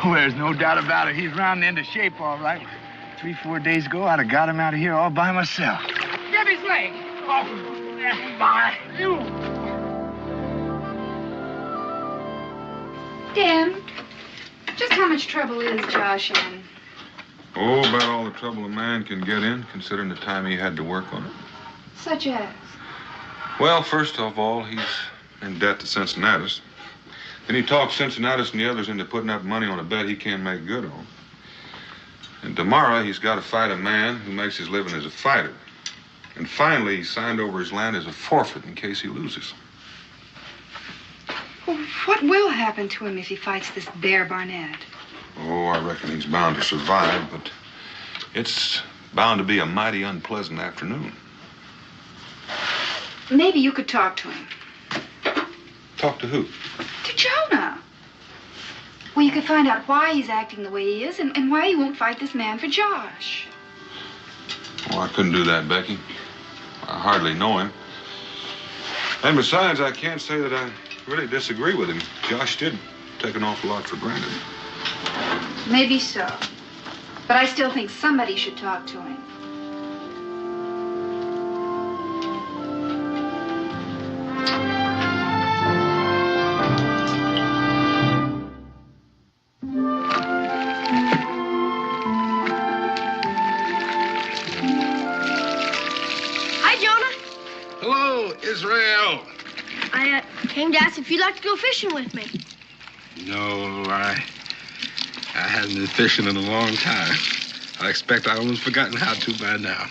Oh, there's no doubt about it. He's rounding into shape, all right. 3-4 days ago, I'd have got him out of here all by myself. Grab his leg. Oh, my. Dan, just how much trouble is Josh in? Oh, about all the trouble a man can get in, considering the time he had to work on it. Such as? Well, first of all, he's in debt to Cincinnatus. Then he talks Cincinnatus and the others into putting up money on a bet he can't make good on. And tomorrow, he's got to fight a man who makes his living as a fighter. And finally, he signed over his land as a forfeit in case he loses. Well, what will happen to him if he fights this Bear Barnett? Oh, I reckon he's bound to survive, but it's bound to be a mighty unpleasant afternoon. Maybe you could talk to him. Talk to who? To Jonah. Well, you could find out why he's acting the way he is and why he won't fight this man for Josh. Oh, I couldn't do that, Becky. I hardly know him. And besides, I can't say that I really disagree with him. Josh did take an awful lot for granted. Maybe so. But I still think somebody should talk to him. Israel. I came to ask if you'd like to go fishing with me. No, I haven't been fishing in a long time. I expect I almost forgotten how to by now.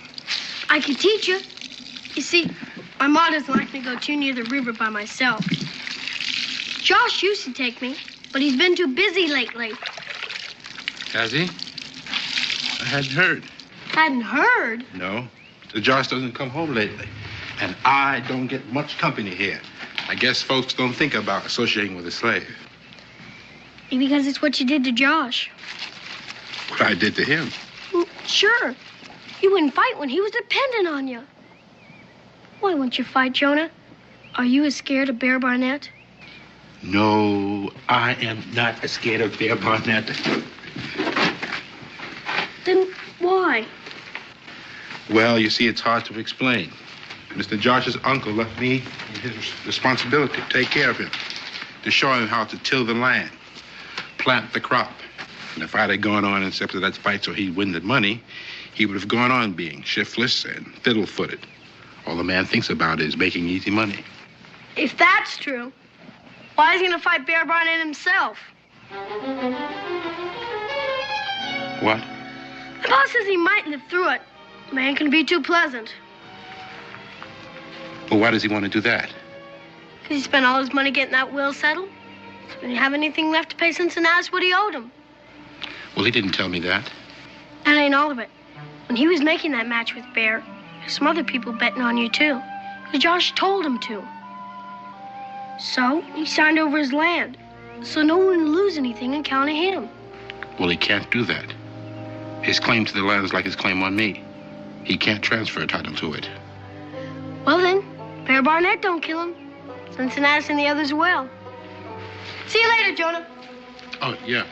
I could teach you. You see, my mom doesn't like me to go too near the river by myself. Josh used to take me, but he's been too busy lately. Has he? I hadn't heard. Hadn't heard? No. Josh doesn't come home lately. And I don't get much company here. I guess folks don't think about associating with a slave. Maybe because it's what you did to Josh. What I did to him? Sure. You wouldn't fight when he was dependent on you. Why won't you fight, Jonah? Are you as scared of Bear Barnett? No, I am not as scared of Bear Barnett. Then why? Well, you see, it's hard to explain. Mr. Josh's uncle left me his responsibility to take care of him, to show him how to till the land, plant the crop. And if I'd have gone on and accepted that fight so he'd win the money, he would have gone on being shiftless and fiddle-footed. All the man thinks about is making easy money. If that's true, why is he going to fight Bear Barnett himself? What? The boss says he might live through it. Man can be too pleasant. Well, why does he want to do that? Because he spent all his money getting that will settled. So he didn't have anything left to pay Cincinnatus what he owed him. Well, he didn't tell me that. That ain't all of it. When he was making that match with Bear, there's some other people betting on you, too. Because Josh told him to. So he signed over his land. So no one would lose anything on account of him. Well, he can't do that. His claim to the land is like his claim on me. He can't transfer a title to it. Well, then, Bear Barnett don't kill him. Cincinnatus and the others will. See you later, Jonah. Oh, yeah.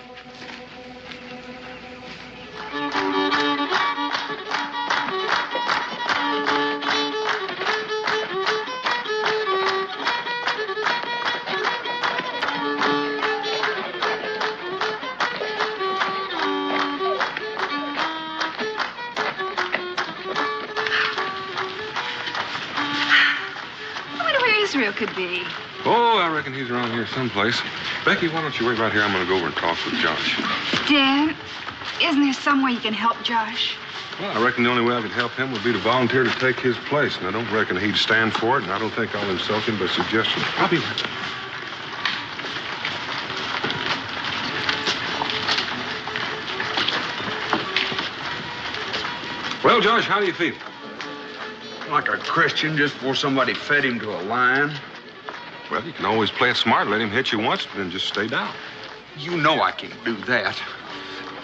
Israel could be. Oh, I reckon he's around here someplace. Becky, why don't you wait right here? I'm going to go over and talk with Josh. Dan, isn't there some way you can help Josh? Well, I reckon the only way I could help him would be to volunteer to take his place. And I don't reckon he'd stand for it, and I don't think I'll insult him by suggestion. I'll be right back. Well, Josh, how do you feel? Like a Christian just before somebody fed him to a lion. Well, you can always play it smart, let him hit you once, then just stay down. You know I can't do that.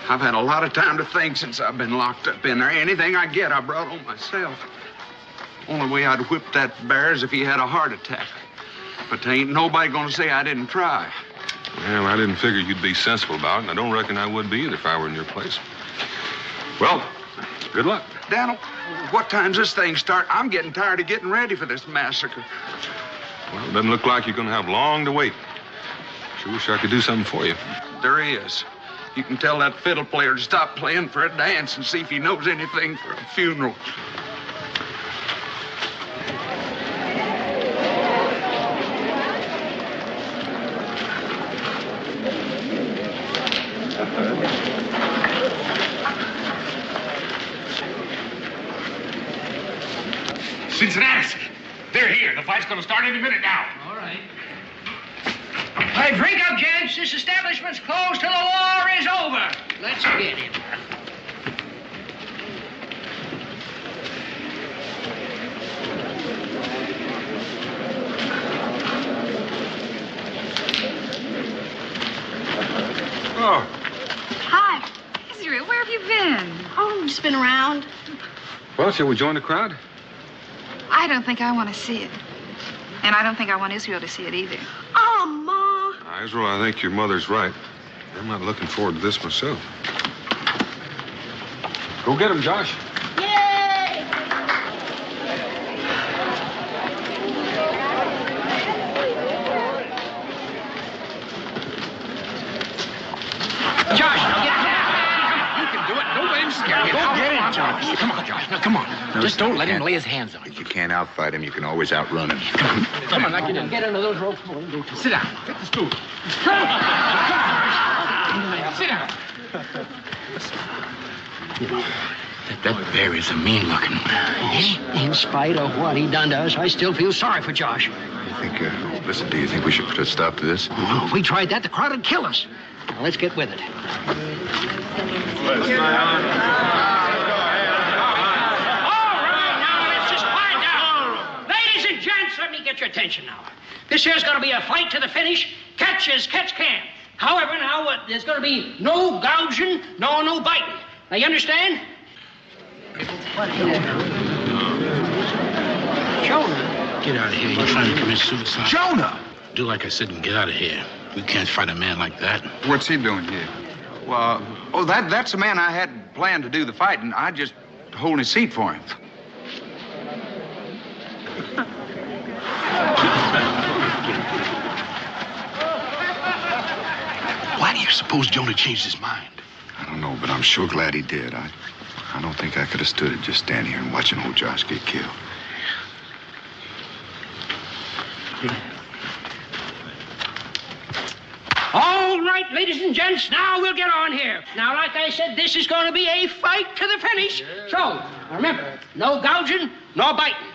I've had a lot of time to think since I've been locked up in there. Anything I get, I brought on myself. Only way I'd whip that bear is if he had a heart attack. But there ain't nobody gonna say I didn't try. Well, I didn't figure you'd be sensible about it, and I don't reckon I would be either if I were in your place. Well, good luck. Daniel, what time's this thing start? I'm getting tired of getting ready for this massacre. Well, it doesn't look like you're going to have long to wait. Sure wish I could do something for you. There is. You can tell that fiddle player to stop playing for a dance and see if he knows anything for a funeral. Cincinnati, they're here. The fight's going to start any minute now. All right. Hey, drink up, gents. This establishment's closed till the war is over. Let's get him. Oh. Hi. Israel, where have you been? Oh, just been around. Well, shall we join the crowd? I don't think I want to see it. And I don't think I want Israel to see it either. Oh, Ma. Israel, I think your mother's right. I'm not looking forward to this myself. Go get him, Josh. Yay! Josh, now get down. You can do it. Don't let him scare you. Go get him, Josh. Come on, Josh. Now, come on. No, Just don't let him can't. lay his hands on you. If you can't outfight him, you can always outrun him. Come on, now get in. Get under those ropes. Sit down. Take the stool. Sit down. That bear is a mean-looking one. In spite of what he done to us, I still feel sorry for Josh. Listen, do you think we should put a stop to this? Oh, if we tried that, the crowd would kill us. Now, let's get with it. Ladies and gents, let me get your attention now. This here's going to be a fight to the finish. Catch as catch can. However, now, there's going to be no gouging, no biting. Now, you understand? Jonah. Get out of here. You're trying to commit suicide. Jonah! Do like I said and get out of here. We can't fight a man like that. What's he doing here? Well, that's the man I had planned to do the fighting. I just hold his seat for him. Why do you suppose Jonah changed his mind? I don't know, but I'm sure glad he did. I don't think I could have stood it just standing here and watching old Josh get killed. All right, ladies and gents, now we'll get on here. Now, like I said, this is going to be a fight to the finish. So, now remember, no gouging, no biting.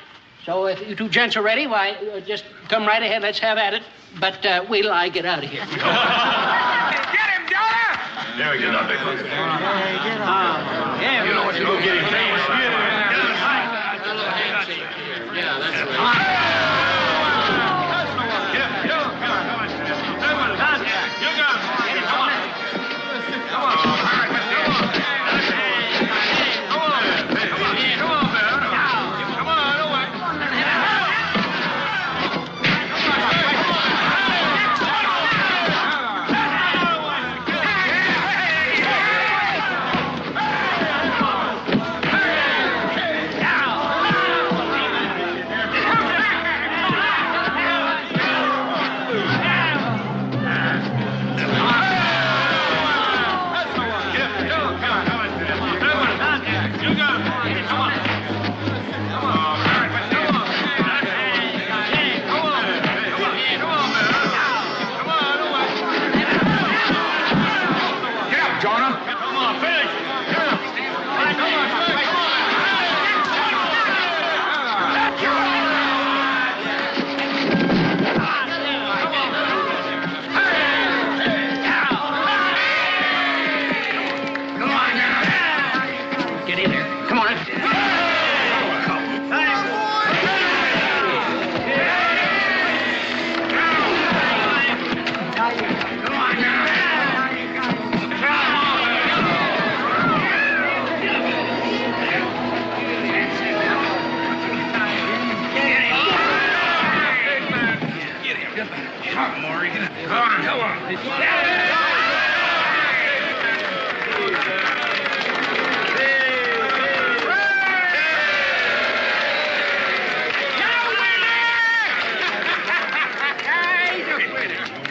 So if you two gents are ready, why, just come right ahead. Let's have at it. But wait till I get out of here. Get him, Jonah! There we go. Hey, get on. Yeah, you know what you go get him. Yeah, that's right.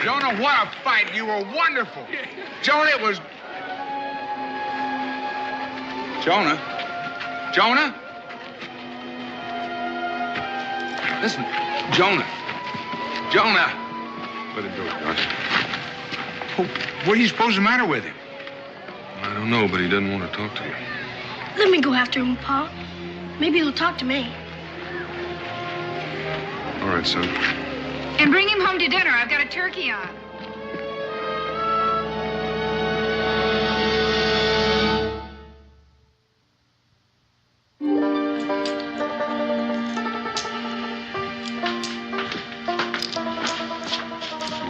Jonah, what a fight. You were wonderful. Jonah, it was... Jonah? Jonah? Listen, Jonah. Jonah. Let it go, Josh. What do you suppose is the matter with him? I don't know, but he doesn't want to talk to you. Let me go after him, Pa. Maybe he'll talk to me. All right, son. And bring him home to dinner. I've got a turkey on.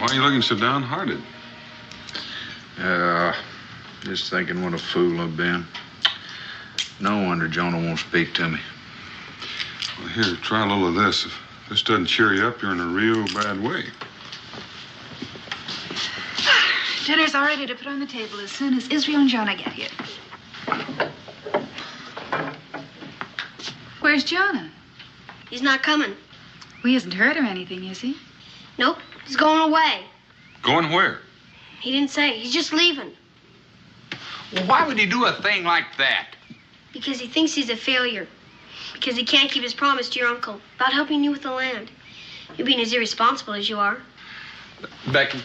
Why are you looking so downhearted? Just thinking what a fool I've been. No wonder Jonah won't speak to me. Well, here, try a little of this. If this doesn't cheer you up, you're in a real bad way. Dinner's all ready to put on the table as soon as Israel and Jonah get here. Where's Jonah? He's not coming. Well, he hasn't heard or anything, is he? Nope, he's going away. Going where? He didn't say. He's just leaving. Well, why would he do a thing like that? Because he thinks he's a failure. Because he can't keep his promise to your uncle about helping you with the land. You being as irresponsible as you are. Becky,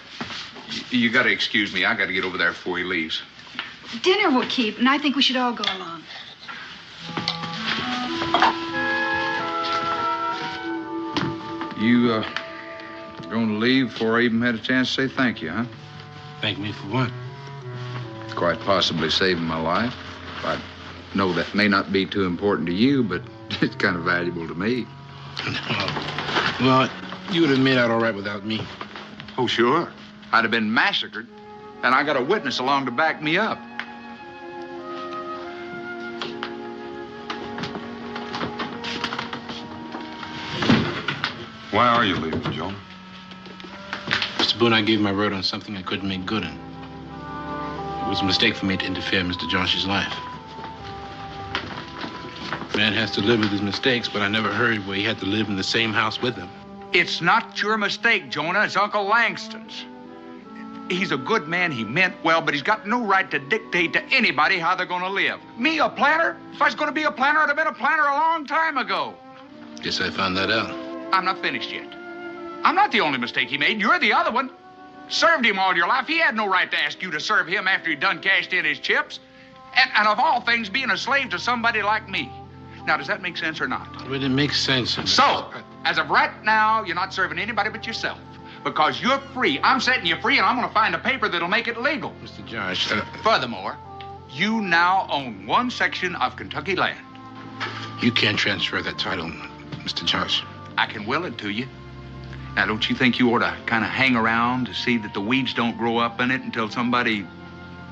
you got to excuse me. I got to get over there before he leaves. Dinner will keep, and I think we should all go along. You, going to leave before I even had a chance to say thank you, huh? Thank me for what? Quite possibly saving my life. I know that may not be too important to you, but it's kind of valuable to me. Well, you would have made out all right without me. Oh, sure. I'd have been massacred, and I got a witness along to back me up. Why are you leaving, Jonah? Mr. Boone, I gave my word on something I couldn't make good in. It was a mistake for me to interfere in Mr. Josh's life. Man has to live with his mistakes, but I never heard where he had to live in the same house with them. It's not your mistake, Jonah. It's Uncle Langston's. He's a good man. He meant well, but he's got no right to dictate to anybody how they're going to live. Me, a planter? If I was going to be a planter, I'd have been a planter a long time ago. Guess I found that out. I'm not finished yet. I'm not the only mistake he made. You're the other one. Served him all your life. He had no right to ask you to serve him after he'd done cashed in his chips. And of all things, being a slave to somebody like me. Now, does that make sense or not? Well, it makes sense. So, as of right now, you're not serving anybody but yourself. Because you're free. I'm setting you free, and I'm going to find a paper that'll make it legal. Mr. Josh, Furthermore, you now own one section of Kentucky land. You can't transfer that title, Mr. Josh. I can will it to you. Now, don't you think you ought to kind of hang around to see that the weeds don't grow up in it until somebody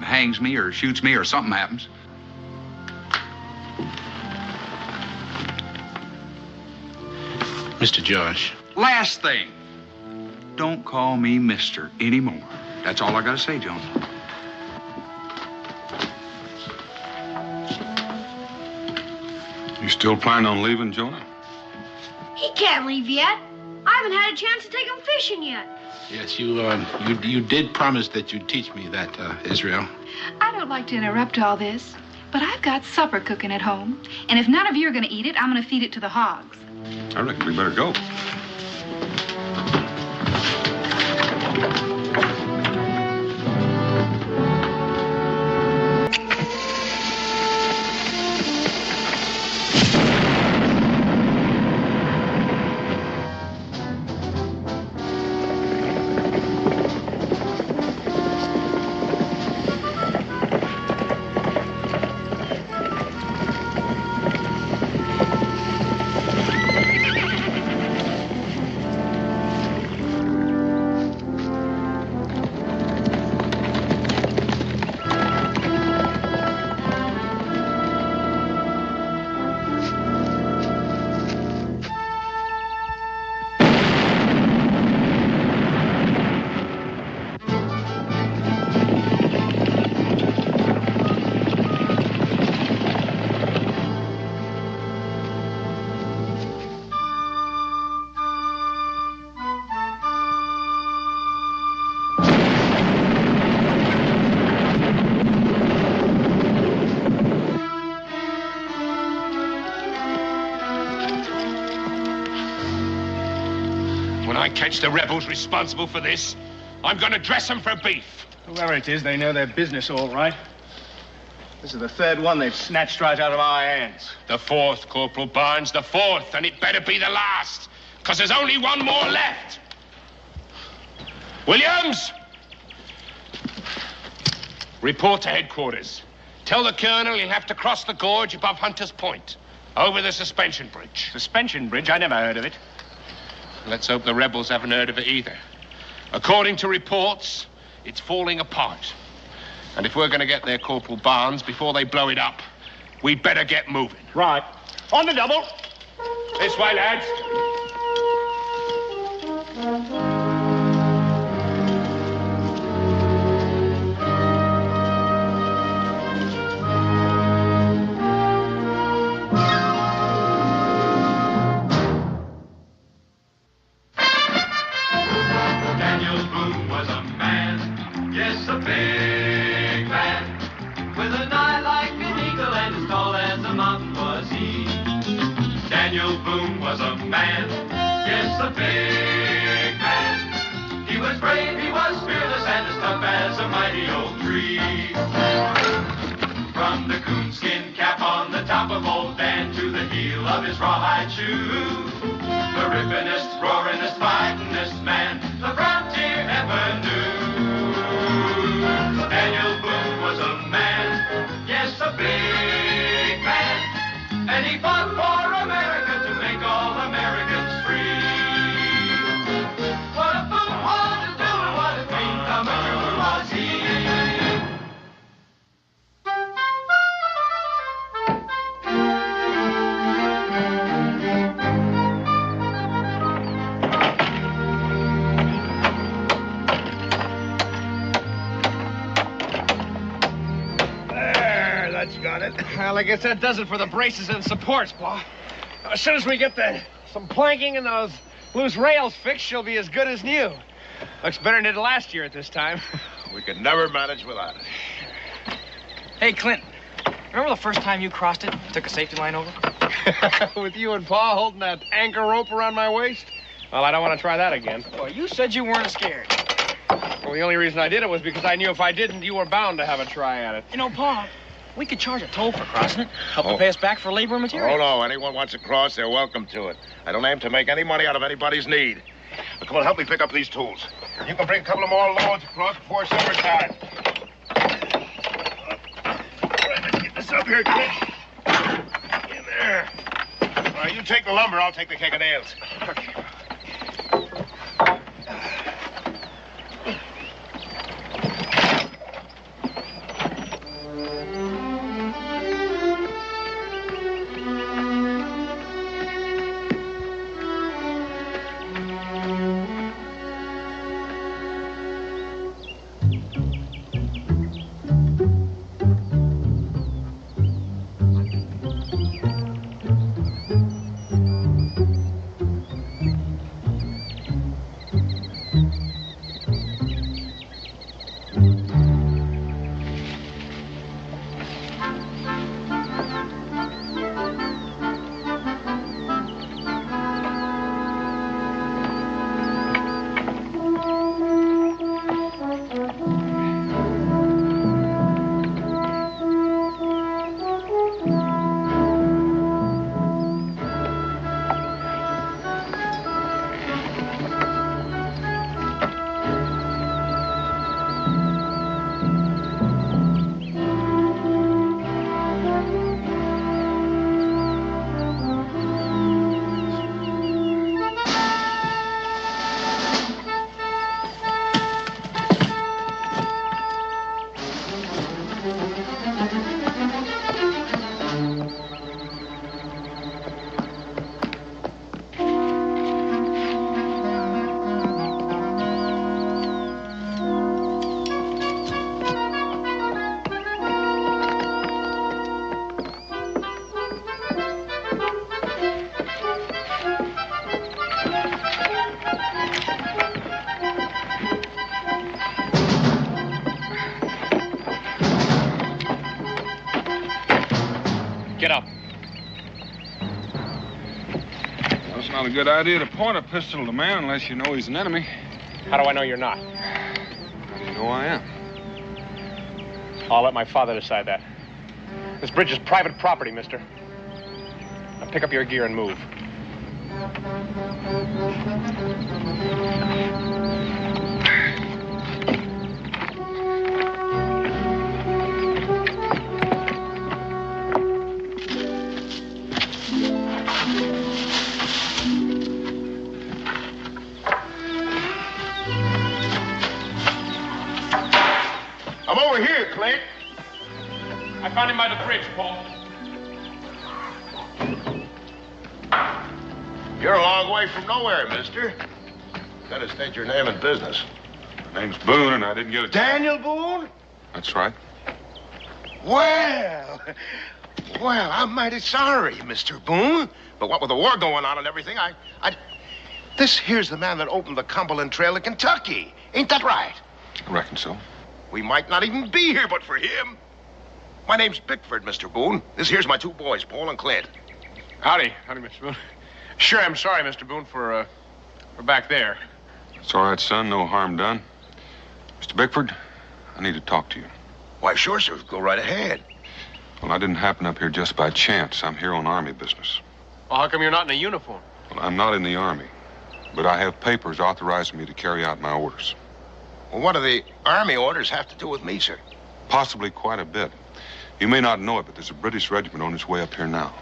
hangs me or shoots me or something happens? Mr. Josh. Last thing. Don't call me Mister anymore. That's all I got to say, Jones. You still planning on leaving, Jonah? He can't leave yet. I haven't had a chance to take him fishing yet. Yes, you did promise that you'd teach me that, Israel. I don't like to interrupt all this, but I've got supper cooking at home. And if none of you are going to eat it, I'm going to feed it to the hogs. I reckon we better go. When I catch the rebels responsible for this, I'm going to dress them for beef. Whoever it is, they know their business all right. This is the third one they've snatched right out of our hands. The fourth, Corporal Barnes, the fourth, and it better be the last, because there's only one more left. Williams! Report to headquarters. Tell the colonel he'll have to cross the gorge above Hunter's Point, over the suspension bridge. Suspension bridge? I never heard of it. Let's hope the rebels haven't heard of it either. According to reports, it's falling apart. And if we're going to get there, Corporal Barnes, before they blow it up, we'd better get moving. Right. On the double. This way, lads. Daniel Boone was a man, yes, a big man, with an eye like an eagle and as tall as a mountain was he. Daniel Boone was a man, yes, a big man. He was brave, he was fearless, and as tough as a mighty oak tree. From the coonskin cap on the top of old Dan to the heel of his rawhide shoe, the rippinest, roaringest, fightingest man the frontier ever knew. Daniel Boone was a man, yes, a big man, and he fought for America to make all Americans free. What a Boone wanted to do and what a dream come true was he. Got it. Well, I guess that does it for the braces and supports, Pa. As soon as we get some planking and those loose rails fixed, she'll be as good as new. Looks better than it did last year at this time. We could never manage without it. Hey, Clint, remember the first time you crossed it and took a safety line over? With you and Pa holding that anchor rope around my waist? Well, I don't want to try that again. Well, you said you weren't scared. Well, the only reason I did it was because I knew if I didn't, you were bound to have a try at it. You know, Pa, we could charge a toll for crossing it. Help to pay us back for labor and material. Oh, no. Anyone wants to cross, they're welcome to it. I don't aim to make any money out of anybody's need. Now, come on, help me pick up these tools. You can bring a couple of more loads across before summertime. All right, let's get this up here, kid. In there. All right, you take the lumber, I'll take the keg of nails. Okay. Well, it's not a good idea to point a pistol at a man unless you know he's an enemy. How do I know you're not? How do you know I am? I'll let my father decide that. This bridge is private property, mister. Now pick up your gear and move. I'm over here, Clint. I found him by the bridge, Paul. You're a long way from nowhere, mister. Gotta state your name and business. My name's Boone, and I didn't get a... Daniel Boone? That's right. Well, I'm mighty sorry, Mr. Boone. But what with the war going on and everything, This here's the man that opened the Cumberland Trail in Kentucky. Ain't that right? I reckon so. We might not even be here but for him. My name's Bickford, Mr. Boone. This here's my two boys, Paul and Clint. Howdy, Mr. Boone. Sure, I'm sorry, Mr. Boone, for back there. It's all right, son. No harm done. Mr. Bickford, I need to talk to you. Why, sure, sir. Go right ahead. Well, I didn't happen up here just by chance. I'm here on Army business. Well, how come you're not in a uniform? Well, I'm not in the Army, but I have papers authorizing me to carry out my orders. Well, what do the Army orders have to do with me, sir? Possibly quite a bit. You may not know it, but there's a British regiment on its way up here now.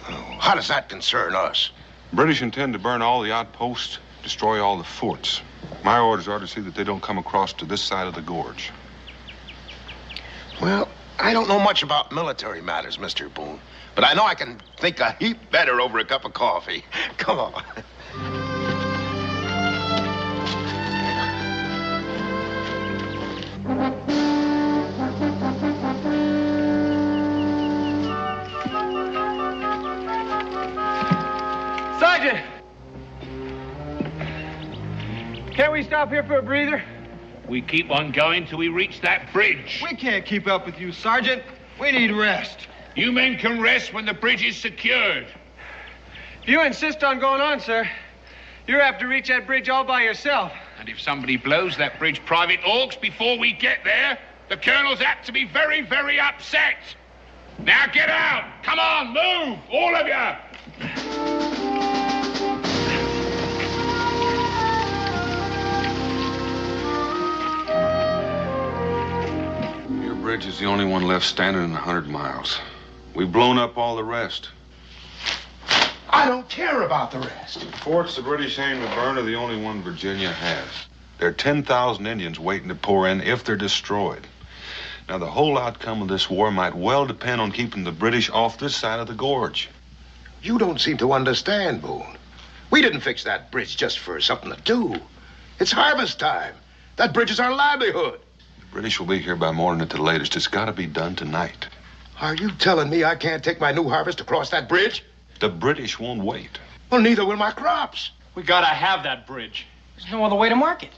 Oh, how does that concern us? British intend to burn all the outposts, destroy all the forts. My orders are to see that they don't come across to this side of the gorge. Well, I don't know much about military matters, Mr. Boone, but I know I can think a heap better over a cup of coffee. Come on. Sergeant! Can't we stop here for a breather? We keep on going till we reach that bridge. We can't keep up with you, Sergeant. We need rest. You men can rest when the bridge is secured. If you insist on going on, sir, you'll have to reach that bridge all by yourself. And if somebody blows that bridge Private Orks before we get there, the colonel's apt to be very, very upset. Now get out! Come on, move! All of you! Your bridge is the only one left standing in 100 miles. We've blown up all the rest. I don't care about the rest. The forts the British aim to burn are the only one Virginia has. There are 10,000 Indians waiting to pour in if they're destroyed. Now, the whole outcome of this war might well depend on keeping the British off this side of the gorge. You don't seem to understand, Boone. We didn't fix that bridge just for something to do. It's harvest time. That bridge is our livelihood. The British will be here by morning at the latest. It's got to be done tonight. Are you telling me I can't take my new harvest across that bridge? The British won't wait. Well, neither will my crops. We gotta have that bridge. There's no other way to market.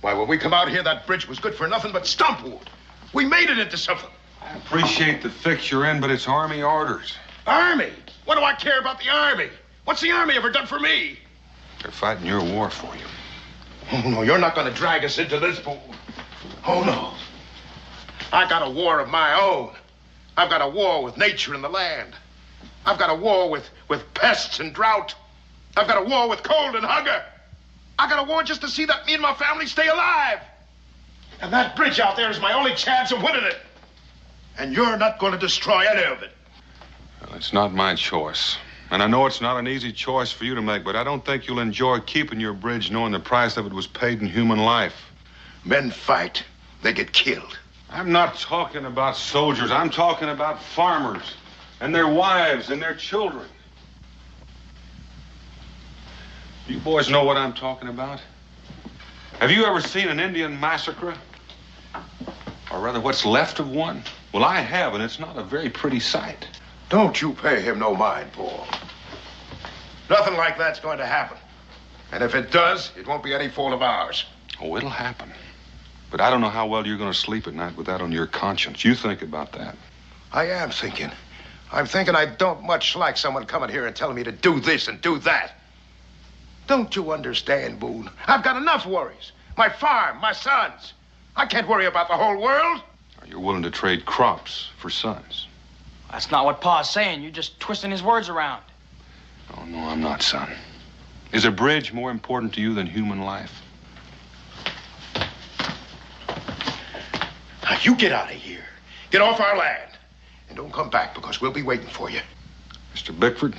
Why, when we come out here, that bridge was good for nothing but stump wood. We made it into something. I appreciate the fix you're in, but it's Army orders. Army? What do I care about the Army? What's the Army ever done for me? They're fighting your war for you. Oh, no, you're not going to drag us into this, Boone. Oh, no. I got a war of my own. I've got a war with nature and the land. I've got a war with pests and drought. I've got a war with cold and hunger. I got a war just to see that me and my family stay alive. And that bridge out there is my only chance of winning it. And you're not going to destroy any of it. Well, it's not my choice. And I know it's not an easy choice for you to make, but I don't think you'll enjoy keeping your bridge knowing the price of it was paid in human life. Men fight. They get killed. I'm not talking about soldiers. I'm talking about farmers and their wives and their children. You boys know what I'm talking about? Have you ever seen an Indian massacre? Or rather, what's left of one? Well, I have, and it's not a very pretty sight. Don't you pay him no mind, Paul. Nothing like that's going to happen. And if it does, it won't be any fault of ours. Oh, it'll happen. But I don't know how well you're going to sleep at night with that on your conscience. You think about that. I am thinking. I'm thinking I don't much like someone coming here and telling me to do this and do that. Don't you understand, Boone? I've got enough worries. My farm, my sons. I can't worry about the whole world. You're willing to trade crops for sons. That's not what Pa's saying. You're just twisting his words around. Oh, no, I'm not, son. Is a bridge more important to you than human life? Now, you get out of here. Get off our land. And don't come back, because we'll be waiting for you. Mr. Bickford,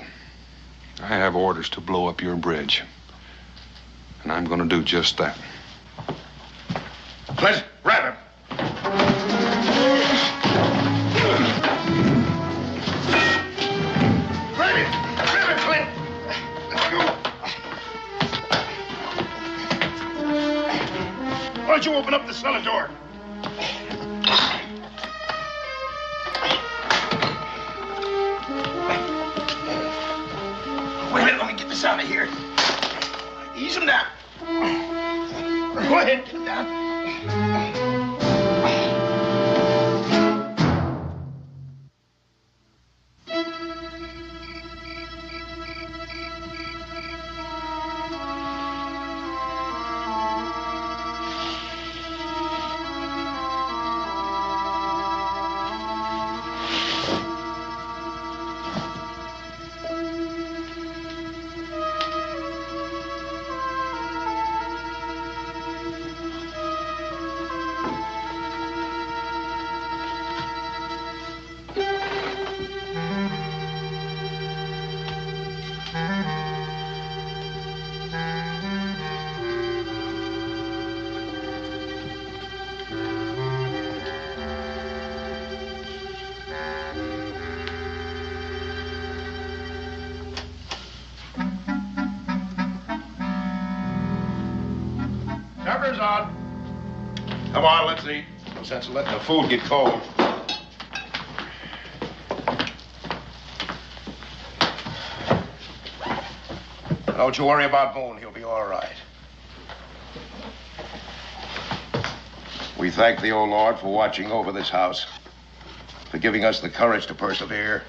I have orders to blow up your bridge. And I'm going to do just that. Let's grab him. Grab him! Grab him, Clint! Let's go. Why don't you open up the cellar door? Wait a minute, let me get this out of here. Ease him down. Go ahead, get him down. Supper's on. Come on, let's eat. No sense of letting the food get cold. Don't you worry about Boone. He'll be all right. We thank the old Lord for watching over this house, for giving us the courage to persevere,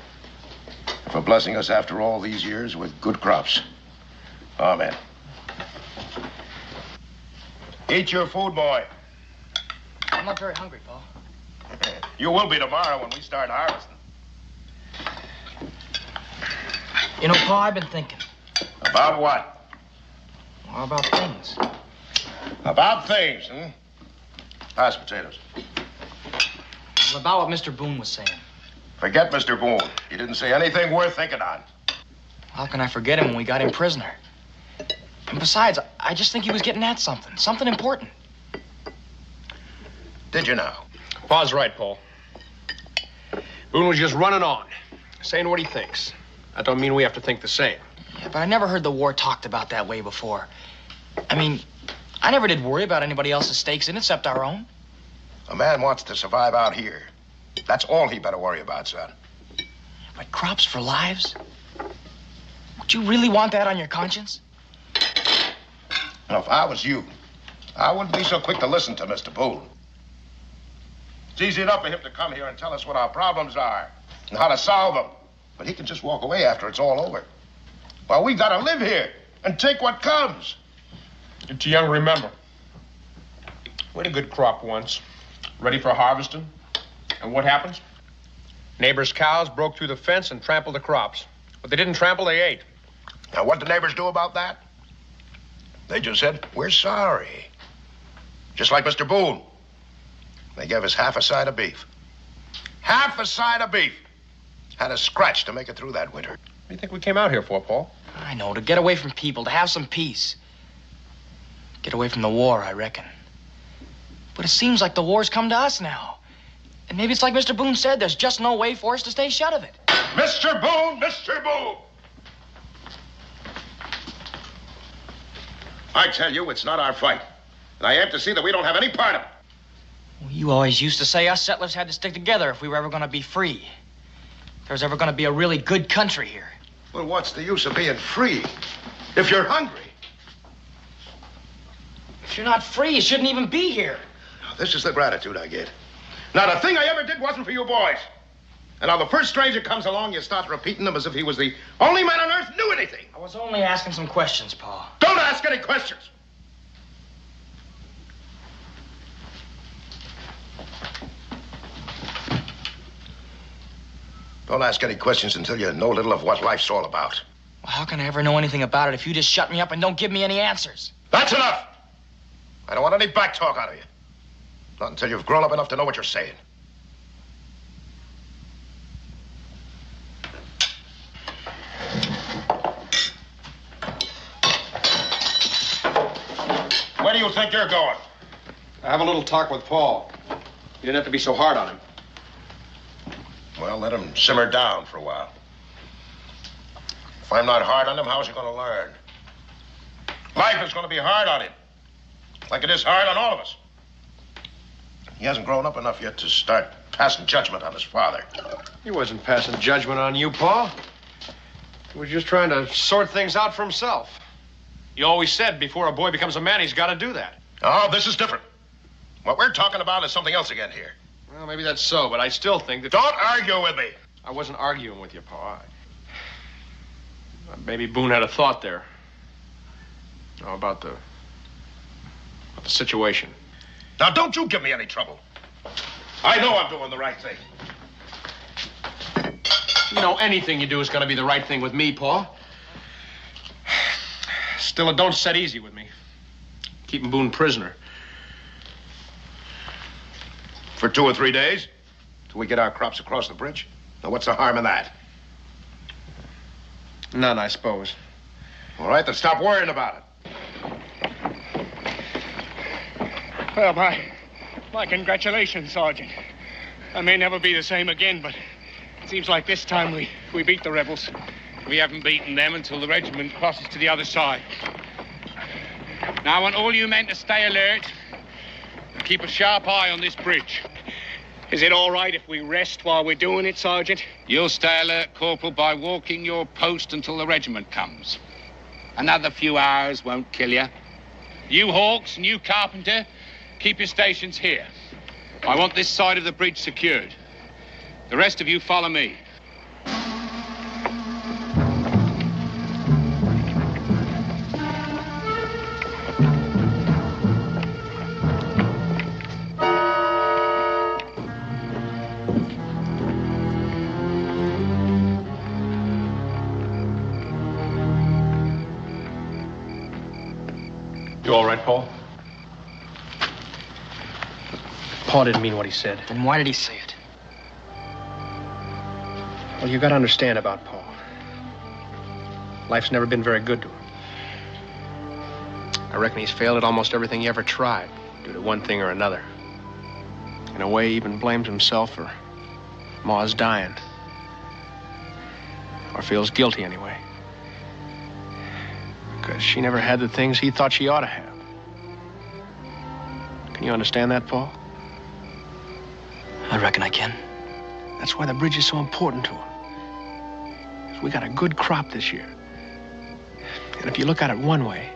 for blessing us after all these years with good crops. Amen. Eat your food, boy. I'm not very hungry, Pa. You will be tomorrow when we start harvesting. You know, Pa, I've been thinking. About what? Well, about things. About things, hmm? Pass potatoes. Well, about what Mr. Boone was saying. Forget Mr. Boone. He didn't say anything worth thinking on. How can I forget him when we got him prisoner? And besides, I just think he was getting at something. Something important. Did you now? Pa's right, Paul. Boone was just running on, saying what he thinks. That don't mean we have to think the same. Yeah, but I never heard the war talked about that way before. I mean, I never did worry about anybody else's stakes in it except our own. A man wants to survive out here. That's all he better worry about, son. But crops for lives? Would you really want that on your conscience? Now, if I was you, I wouldn't be so quick to listen to Mr. Boone. It's easy enough for him to come here and tell us what our problems are and how to solve them. But he can just walk away after it's all over. Well, we gotta live here and take what comes. You're too young to remember. We had a good crop once, ready for harvesting. And what happens? Neighbors' cows broke through the fence and trampled the crops. What they didn't trample, they ate. Now, what the neighbors do about that? They just said, we're sorry. Just like Mr. Boone. They gave us half a side of beef. Half a side of beef. Had a scratch to make it through that winter. What do you think we came out here for, Paul? I know, to get away from people, to have some peace. Get away from the war, I reckon. But it seems like the war's come to us now. And maybe it's like Mr. Boone said, there's just no way for us to stay shut of it. Mr. Boone! Mr. Boone! I tell you, it's not our fight. And I have to see that we don't have any part of it. Well, you always used to say us settlers had to stick together if we were ever going to be free. If there was ever going to be a really good country here. Well, what's the use of being free if you're hungry? If you're not free, you shouldn't even be here. Now, this is the gratitude I get. Not a thing I ever did wasn't for you boys. And now the first stranger comes along, you start repeating them as if he was the only man on earth who knew anything. I was only asking some questions, Pa. Don't ask any questions. Don't ask any questions until you know a little of what life's all about. Well, how can I ever know anything about it if you just shut me up and don't give me any answers? That's enough. I don't want any back talk out of you. Not until you've grown up enough to know what you're saying. Where do you think you're going? I have a little talk with Paul. You didn't have to be so hard on him. Well, let him simmer down for a while. If I'm not hard on him, how's he going to learn? Life is going to be hard on him. Like it is hard on all of us. He hasn't grown up enough yet to start passing judgment on his father. He wasn't passing judgment on you, Paul. He was just trying to sort things out for himself. You always said before a boy becomes a man, he's got to do that. Oh, this is different. What we're talking about is something else again here. Well, maybe that's so, but I still think that... Don't argue with me. I wasn't arguing with you, Pa. Maybe Boone had a thought there. Oh, about the situation. Now, don't you give me any trouble. I know I'm doing the right thing. You know, anything you do is going to be the right thing with me, Pa. Still, it don't set easy with me. Keeping Boone prisoner. For 2 or 3 days? Till we get our crops across the bridge? Now, what's the harm in that? None, I suppose. All right, then stop worrying about it. Well, my congratulations, Sergeant. I may never be the same again, but it seems like this time we beat the rebels. We haven't beaten them until the regiment crosses to the other side. Now, I want all you men to stay alert and keep a sharp eye on this bridge. Is it all right if we rest while we're doing it, Sergeant? You'll stay alert, Corporal, by walking your post until the regiment comes. Another few hours won't kill you. You Hawks and you Carpenter, keep your stations here. I want this side of the bridge secured. The rest of you follow me. You all right, Paul? Paul didn't mean what he said. Then why did he say it? Well, you got to understand about Paul. Life's never been very good to him. I reckon he's failed at almost everything he ever tried, due to one thing or another. In a way, he even blames himself for Ma's dying. Or feels guilty, anyway. Because she never had the things he thought she ought to have. Can you understand that, Paul? I reckon I can. That's why the bridge is so important to him. 'Cause we got a good crop this year. And if you look at it one way,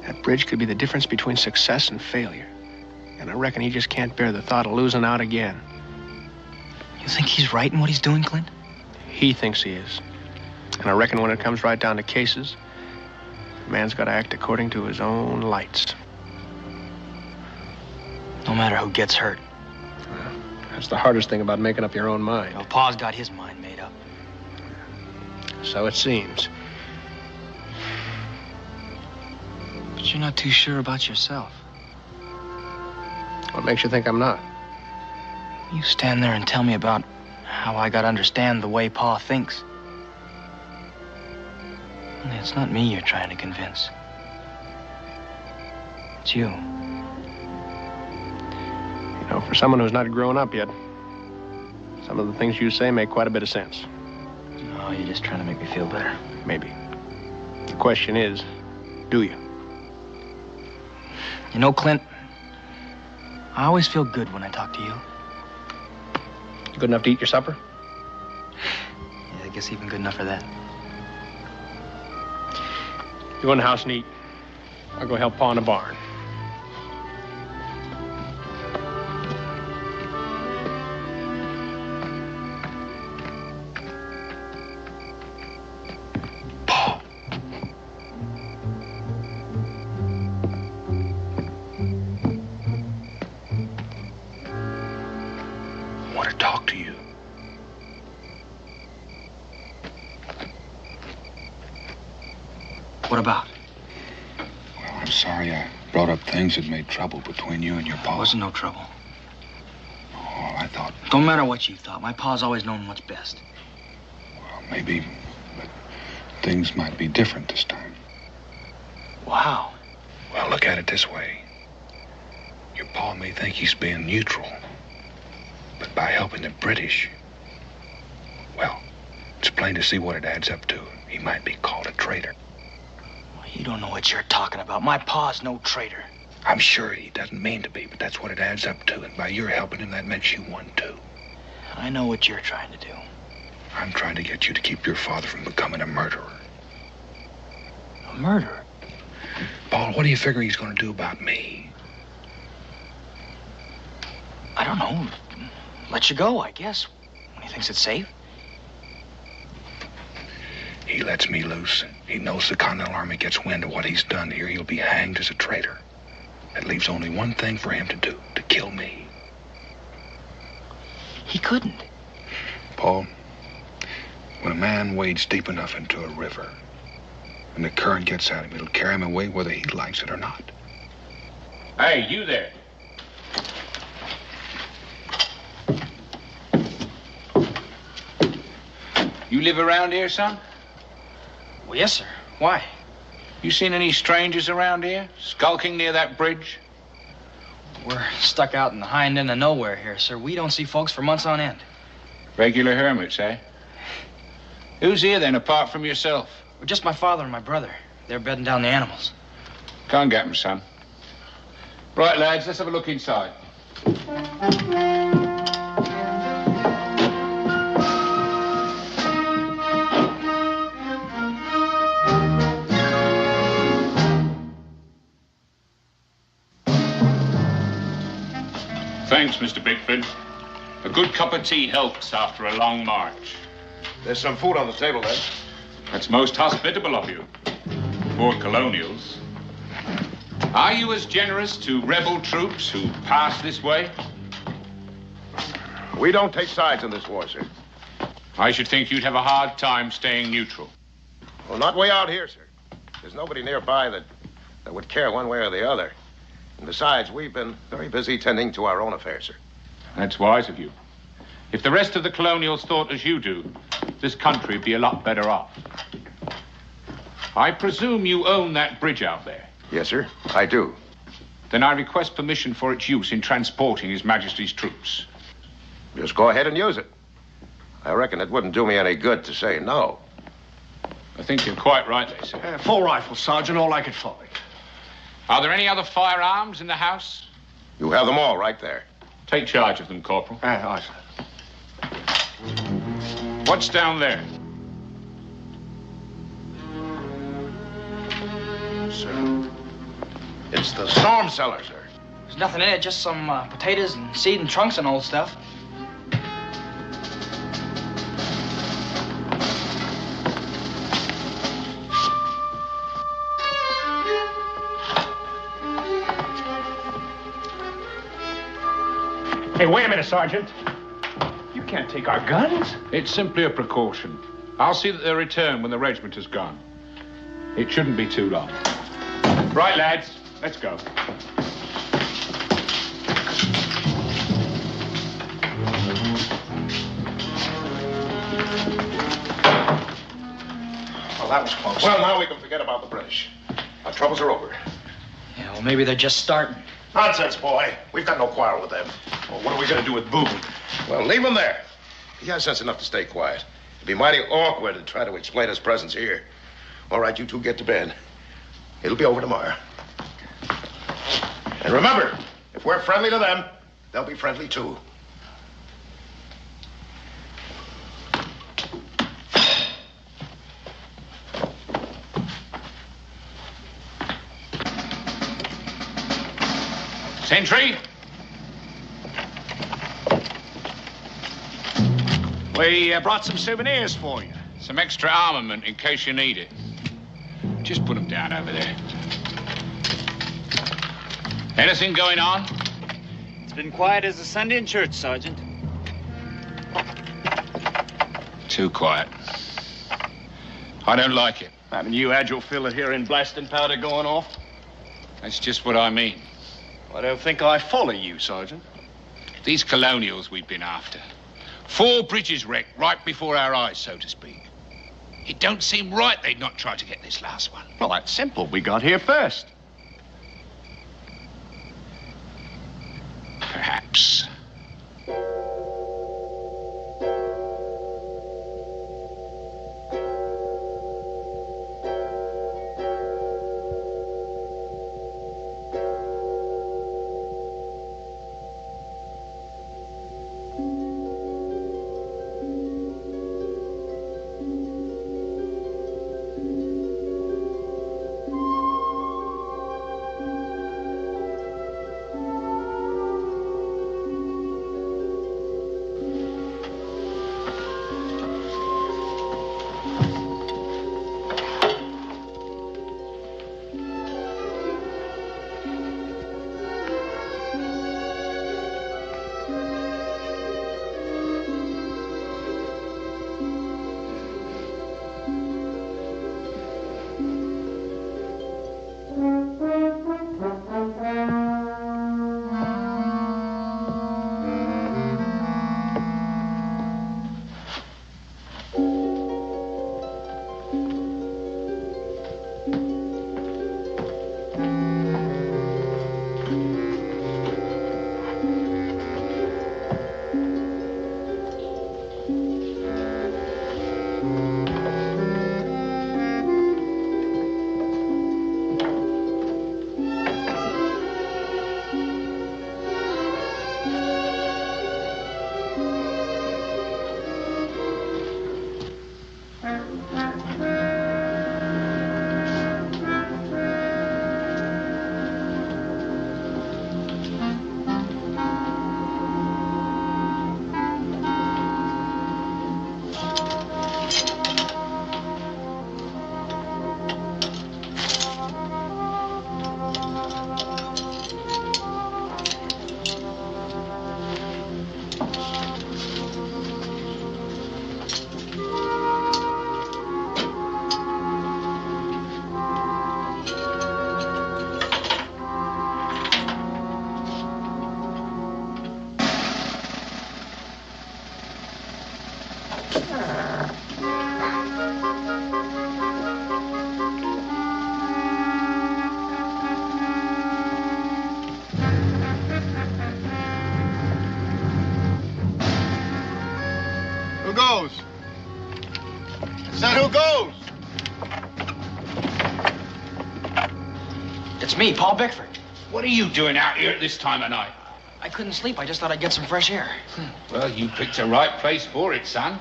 that bridge could be the difference between success and failure. And I reckon he just can't bear the thought of losing out again. You think he's right in what he's doing, Clint? He thinks he is. And I reckon when it comes right down to cases, a man's got to act according to his own lights. No matter who gets hurt. That's the hardest thing about making up your own mind. Well, Pa's got his mind made up. So it seems. But you're not too sure about yourself. What makes you think I'm not? You stand there and tell me about how I got to understand the way Pa thinks. Only it's not me you're trying to convince. It's you. You know, for someone who's not grown up yet, some of the things you say make quite a bit of sense. Oh, you're just trying to make me feel better. Maybe. The question is, do you? You know, Clint, I always feel good when I talk to you. Good enough to eat your supper? Yeah, I guess even good enough for that. You go in the house and eat. I'll go help Pa in the barn. What about? Well, I'm sorry I brought up things that made trouble between you and your pa. Wasn't no trouble. Oh, I thought... Don't matter what you thought. My pa's always known what's best. Well, maybe... but things might be different this time. Wow. Well, look at it this way. Your pa may think he's being neutral. But by helping the British... well, it's plain to see what it adds up to. He might be called a traitor. You don't know what you're talking about. My pa's no traitor. I'm sure he doesn't mean to be, but that's what it adds up to. And by your helping him, that makes you one, too. I know what you're trying to do. I'm trying to get you to keep your father from becoming a murderer. A murderer? Paul, what do you figure he's going to do about me? I don't know. Let you go, I guess, when he thinks it's safe. He lets me loose. He knows the Continental Army gets wind of what he's done here. He'll be hanged as a traitor. That leaves only one thing for him to do, to kill me. He couldn't. Paul, when a man wades deep enough into a river and the current gets at him, it'll carry him away whether he likes it or not. Hey, you there. You live around here, son? Well, yes, sir. Why? You seen any strangers around here, skulking near that bridge? We're stuck out in the hind end of nowhere here, sir. We don't see folks for months on end. Regular hermits, eh? Who's here, then, apart from yourself? Well, just my father and my brother. They're bedding down the animals. Go and get them, son. Right, lads, let's have a look inside. Thanks, Mr. Bickford. A good cup of tea helps after a long march. There's some food on the table, then. That's most hospitable of you. Poor colonials. Are you as generous to rebel troops who pass this way? We don't take sides in this war, sir. I should think you'd have a hard time staying neutral. Well, not way out here, sir. There's nobody nearby that would care one way or the other. And besides, we've been very busy tending to our own affairs, sir. That's wise of you. If the rest of the colonials thought as you do, this country would be a lot better off. I presume you own that bridge out there? Yes, sir, I do. Then I request permission for its use in transporting His Majesty's troops. Just go ahead and use it. I reckon it wouldn't do me any good to say no. I think you're quite right, they say. Full rifle, Sergeant, all I could find. Are there any other firearms in the house? You have them all right there. Take charge of them, Corporal. Aye, What's down there? Sir, it's the storm cellar, sir. There's nothing in it, just some potatoes and seed and trunks and old stuff. Hey, wait a minute, Sergeant. You can't take our guns. It's simply a precaution. I'll see that they're returned when the regiment is gone. It shouldn't be too long. Right, lads, let's go. Well, that was close. Well, now we can forget about the British. Our troubles are over. Yeah, well, maybe they're just starting. Nonsense, boy. We've got no quarrel with them. Well, what are we going to do with Boone? Well, leave him there. He has sense enough to stay quiet. It'd be mighty awkward to try to explain his presence here. All right, you two get to bed. It'll be over tomorrow. And remember, if we're friendly to them, they'll be friendly too. Sentry! We brought some souvenirs for you. Some extra armament in case you need it. Just put them down over there. Anything going on? It's been quiet as a Sunday in church, Sergeant. Too quiet. I don't like it. Haven't you had your fill of hearing blasting powder going off? That's just what I mean. I don't think I follow you, Sergeant. These colonials we've been after. 4 bridges wrecked right before our eyes, so to speak. It don't seem right they'd not try to get this last one. Well, that's simple. We got here first. Perhaps. Who goes? I said, who goes? It's me, Paul Bickford. What are you doing out here at this time of night? I couldn't sleep. I just thought I'd get some fresh air. Well, you picked the right place for it, son.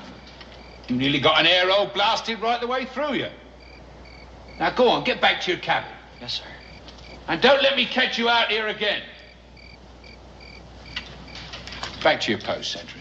You nearly got an air hole blasted right the way through you. Now go on, get back to your cabin. Yes, sir. And don't let me catch you out here again. Back to your post, Cedric.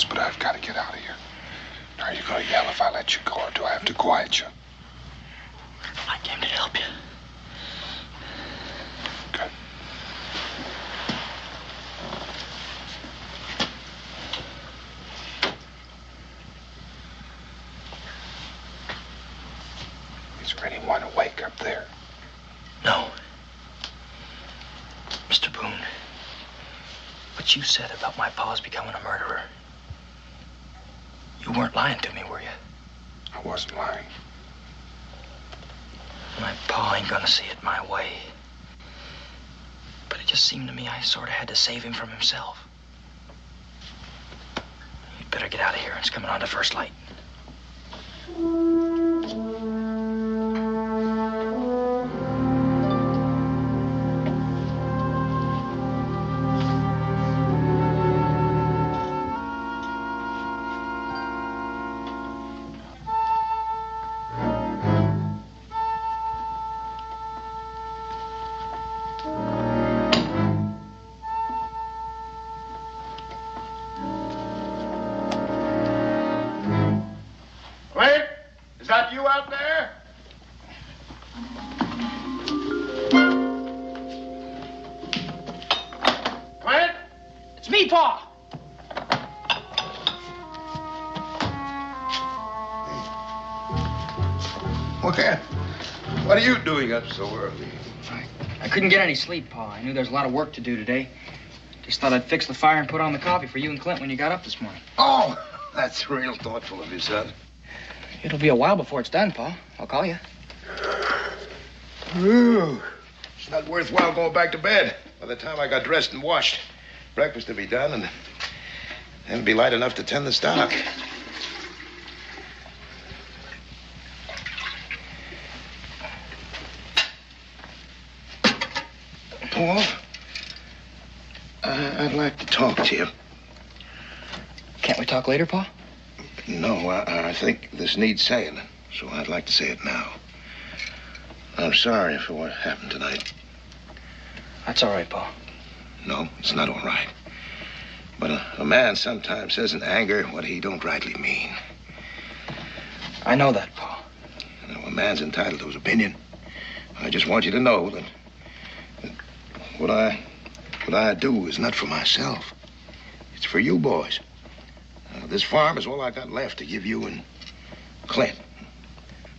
But I've got to get out of here. Are you going to yell if I let you go, or do I have to quiet you? I came to help you. Good. Is there anyone awake up there? No. Mr. Boone, what you said about my pa's becoming a murderer, you weren't lying to me, were you? I wasn't lying. My pa ain't gonna see it my way. But it just seemed to me I sort of had to save him from himself. You'd better get out of here. It's coming on to first light. What are you doing up so early? I couldn't get any sleep, Pa. I knew there was a lot of work to do today. Just thought I'd fix the fire and put on the coffee for you and Clint when you got up this morning. Oh, that's real thoughtful of you, son. It'll be a while before it's done, Pa. I'll call you. Ooh, it's not worthwhile going back to bed. By the time I got dressed and washed, breakfast will be done, and then it'll be light enough to tend the stock. Paul, I'd like to talk to you. Can't we talk later, Pa? No, I think this needs saying, so I'd like to say it now. I'm sorry for what happened tonight. That's all right, Pa. No, it's not all right. But a man sometimes says in anger what he don't rightly mean. I know that, Pa. You know, a man's entitled to his opinion. I just want you to know that what I do is not for myself. It's for you boys. This farm is all I got left to give you and Clint.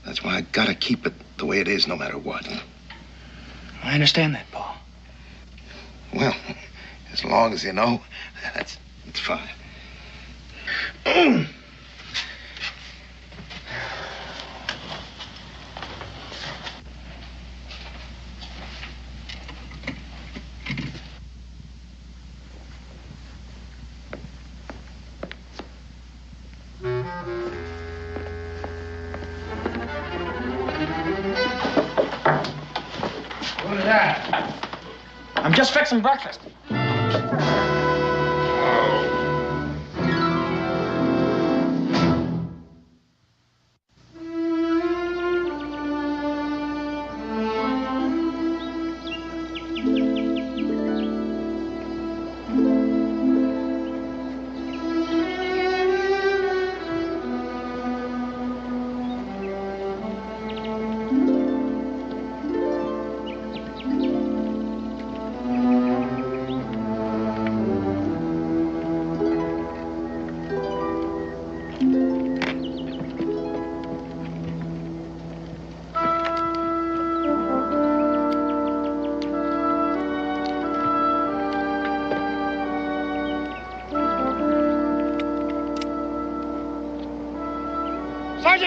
That's why I gotta keep it the way it is no matter what. I understand that, Pa. Well, as long as you know, that's fine. What is that? I'm just fixing breakfast.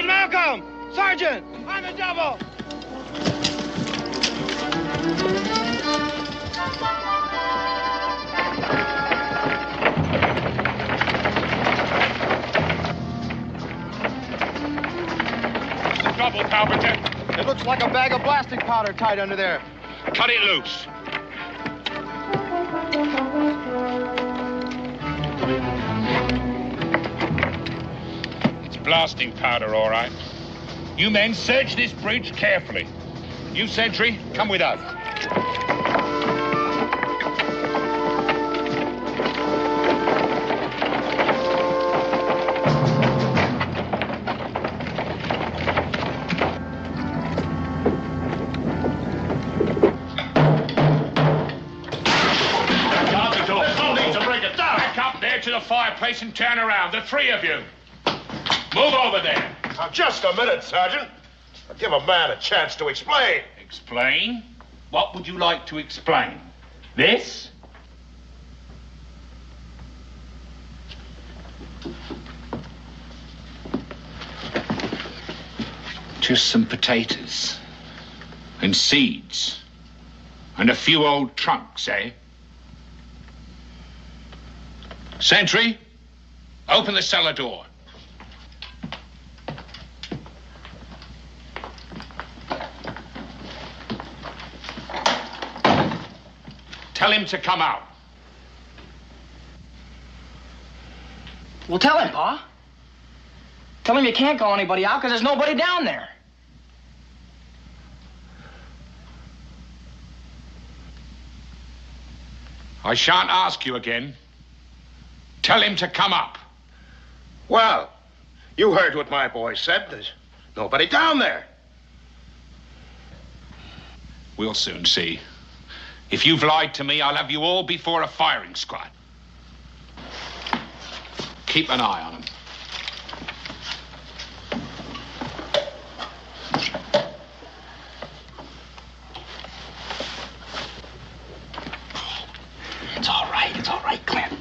Sergeant Malcolm! Sergeant! On the double! What's the trouble, Carpenter? It looks like a bag of blasting powder tied under there. Cut it loose. It's blasting powder, all right. You men search this bridge carefully. You, sentry, come with us. To the fireplace and turn around, the three of you. Move over there. Now, just a minute, Sergeant. I'll give a man a chance to explain. Explain? What would you like to explain? This? Just some potatoes and seeds and a few old trunks, eh? Sentry, open the cellar door. Tell him to come out. Well, tell him, Pa. Tell him you can't call anybody out because there's nobody down there. I shan't ask you again. Tell him to come up. Well, you heard what my boy said. There's nobody down there. We'll soon see. If you've lied to me, I'll have you all before a firing squad. Keep an eye on him. It's all right, Clint.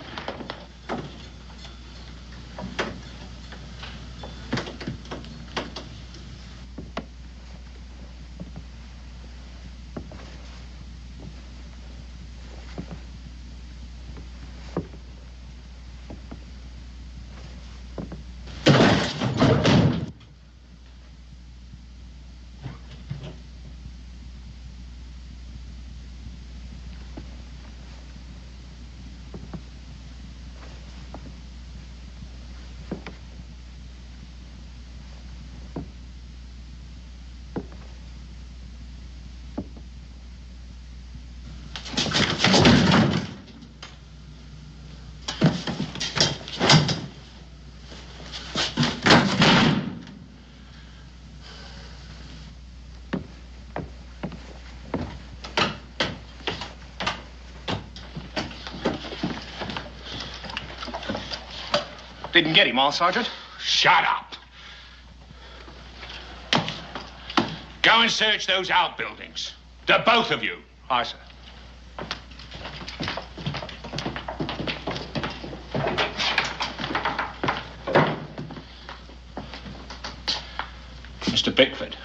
Didn't get him all, Sergeant? Shut up. Go and search those outbuildings. The both of you. Aye, sir. Mr. Bickford,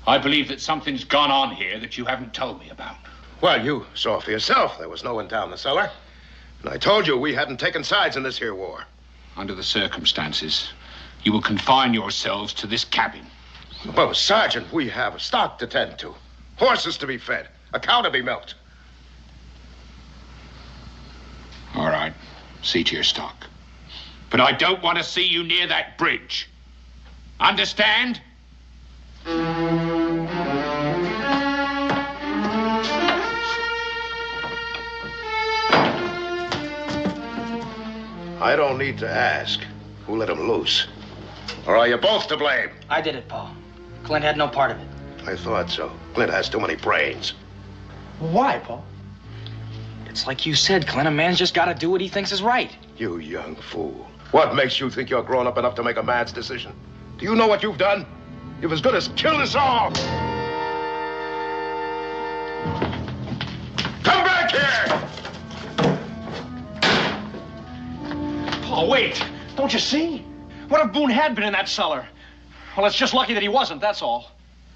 I believe that something's gone on here that you haven't told me about. Well, you saw for yourself. There was no one down the cellar. And I told you we hadn't taken sides in this here war. Under the circumstances, you will confine yourselves to this cabin. Well, Sergeant, we have stock to tend to. Horses to be fed. A cow to be milked. All right. See to your stock. But I don't want to see you near that bridge. Understand? I don't need to ask. Who let him loose? Or are you both to blame? I did it, Pa. Clint had no part of it. I thought so. Clint has too many brains. Why, Pa? It's like you said, Clint. A man's just got to do what he thinks is right. You young fool. What makes you think you're grown up enough to make a man's decision? Do you know what you've done? You've as good as killed us all. Come back here! Oh, wait. Don't you see? What if Boone had been in that cellar? Well, it's just lucky that he wasn't, that's all.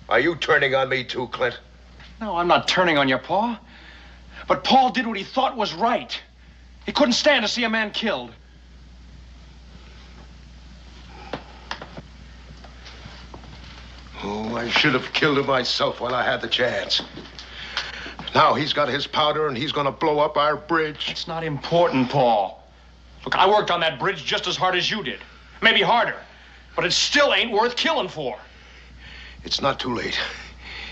Are you turning on me too, Clint? No, I'm not turning on you, Pa. But Paul did what he thought was right. He couldn't stand to see a man killed. Oh, I should have killed him myself while I had the chance. Now he's got his powder and he's gonna blow up our bridge. It's not important, Paul. Look, I worked on that bridge just as hard as you did. Maybe harder. But it still ain't worth killing for. It's not too late.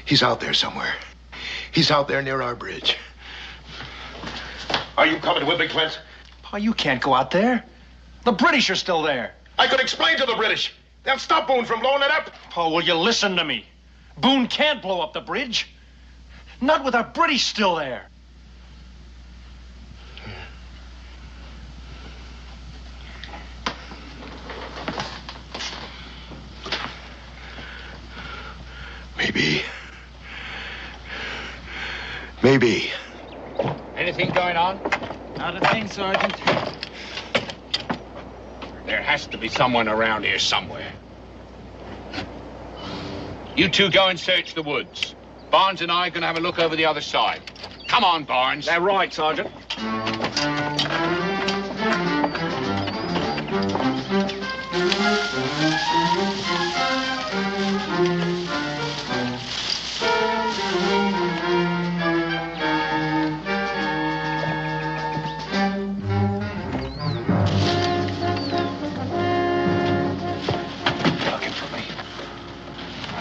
He's out there somewhere. He's out there near our bridge. Are you coming with me, Clint? Pa, you can't go out there. The British are still there. I could explain to the British. They'll stop Boone from blowing it up. Pa, will you listen to me? Boone can't blow up the bridge. Not with our British still there. Maybe. Anything going on? Not a thing, Sergeant. There has to be someone around here somewhere. You two go and search the woods. Barnes and I are going to have a look over the other side. Come on, Barnes. They're right, Sergeant.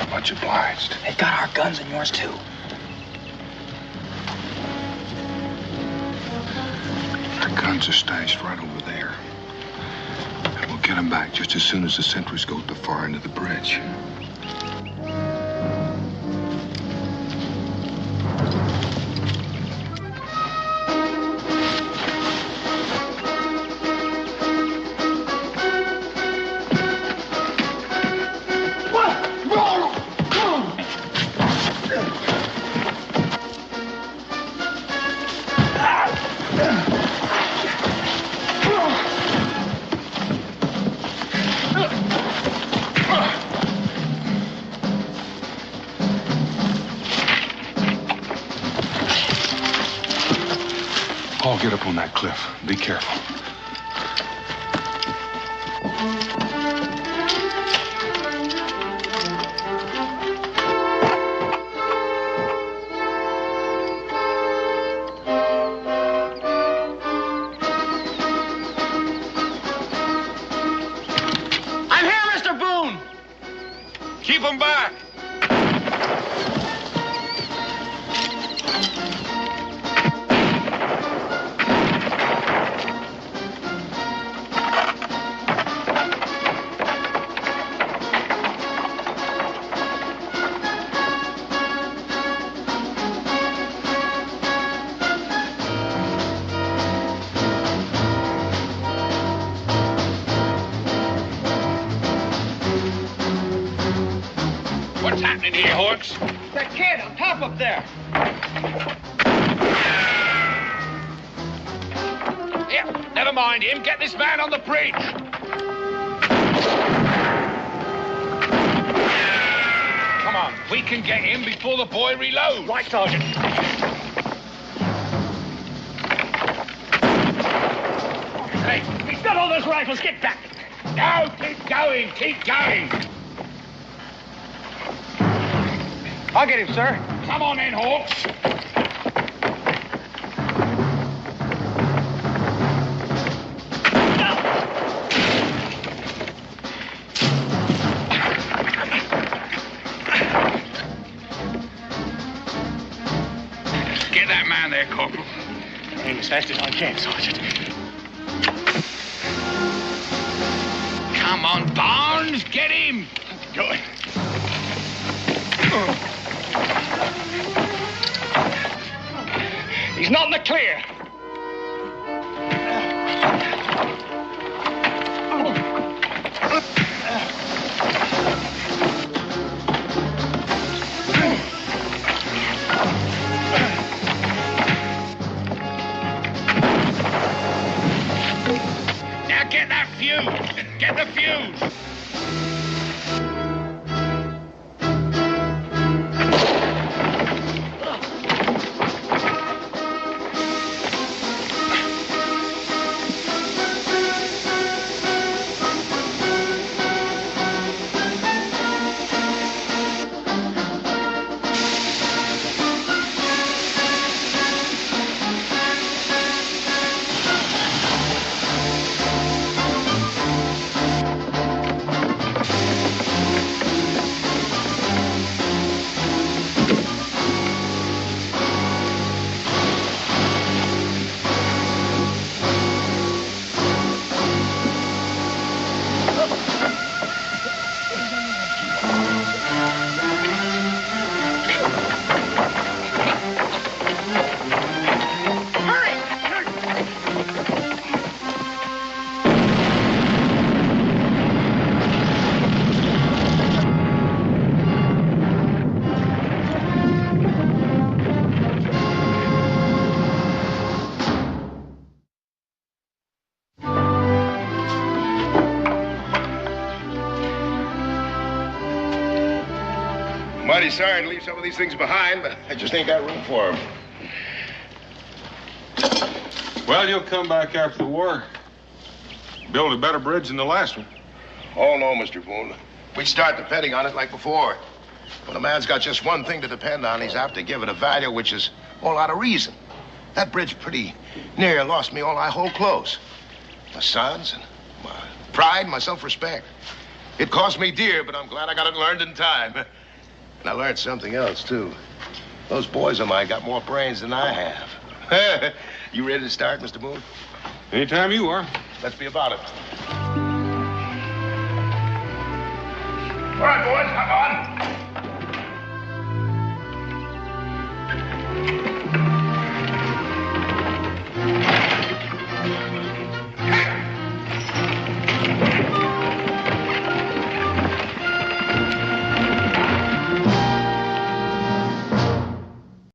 Much obliged. They got our guns and yours, too. Our guns are stashed right over there. And we'll get them back just as soon as the sentries go to the far end of the bridge. Paul, get up on that cliff. Be careful. I'm here, Mr. Boone! Keep them back! What's happening here, Hawks? That kid on top up there. Yeah, never mind him. Get this man on the bridge. Come on, we can get him before the boy reloads. Right, Sergeant. Hey, he's got all those rifles. Get back. No, keep going, keep going. I'll get him, sir. Come on in, Hawks. Get that man there, Corporal. Aim as fast as I can, Sergeant. Come on, Barnes, get him. Good. He's not in the clear. Now get that fuse. Get the fuse. Mighty sorry to leave some of these things behind, but I just ain't got room for them. Well, you'll come back after the war. Build a better bridge than the last one. Oh, no, Mr. Boone. We start depending on it like before. When a man's got just one thing to depend on, he's apt to give it a value which is all out of reason. That bridge pretty near lost me all I hold close. My sons and my pride, my self-respect. It cost me dear, but I'm glad I got it learned in time. And I learned something else, too. Those boys of mine got more brains than I have. You ready to start, Mr. Boone? Anytime you are. Let's be about it. All right, boys, come on.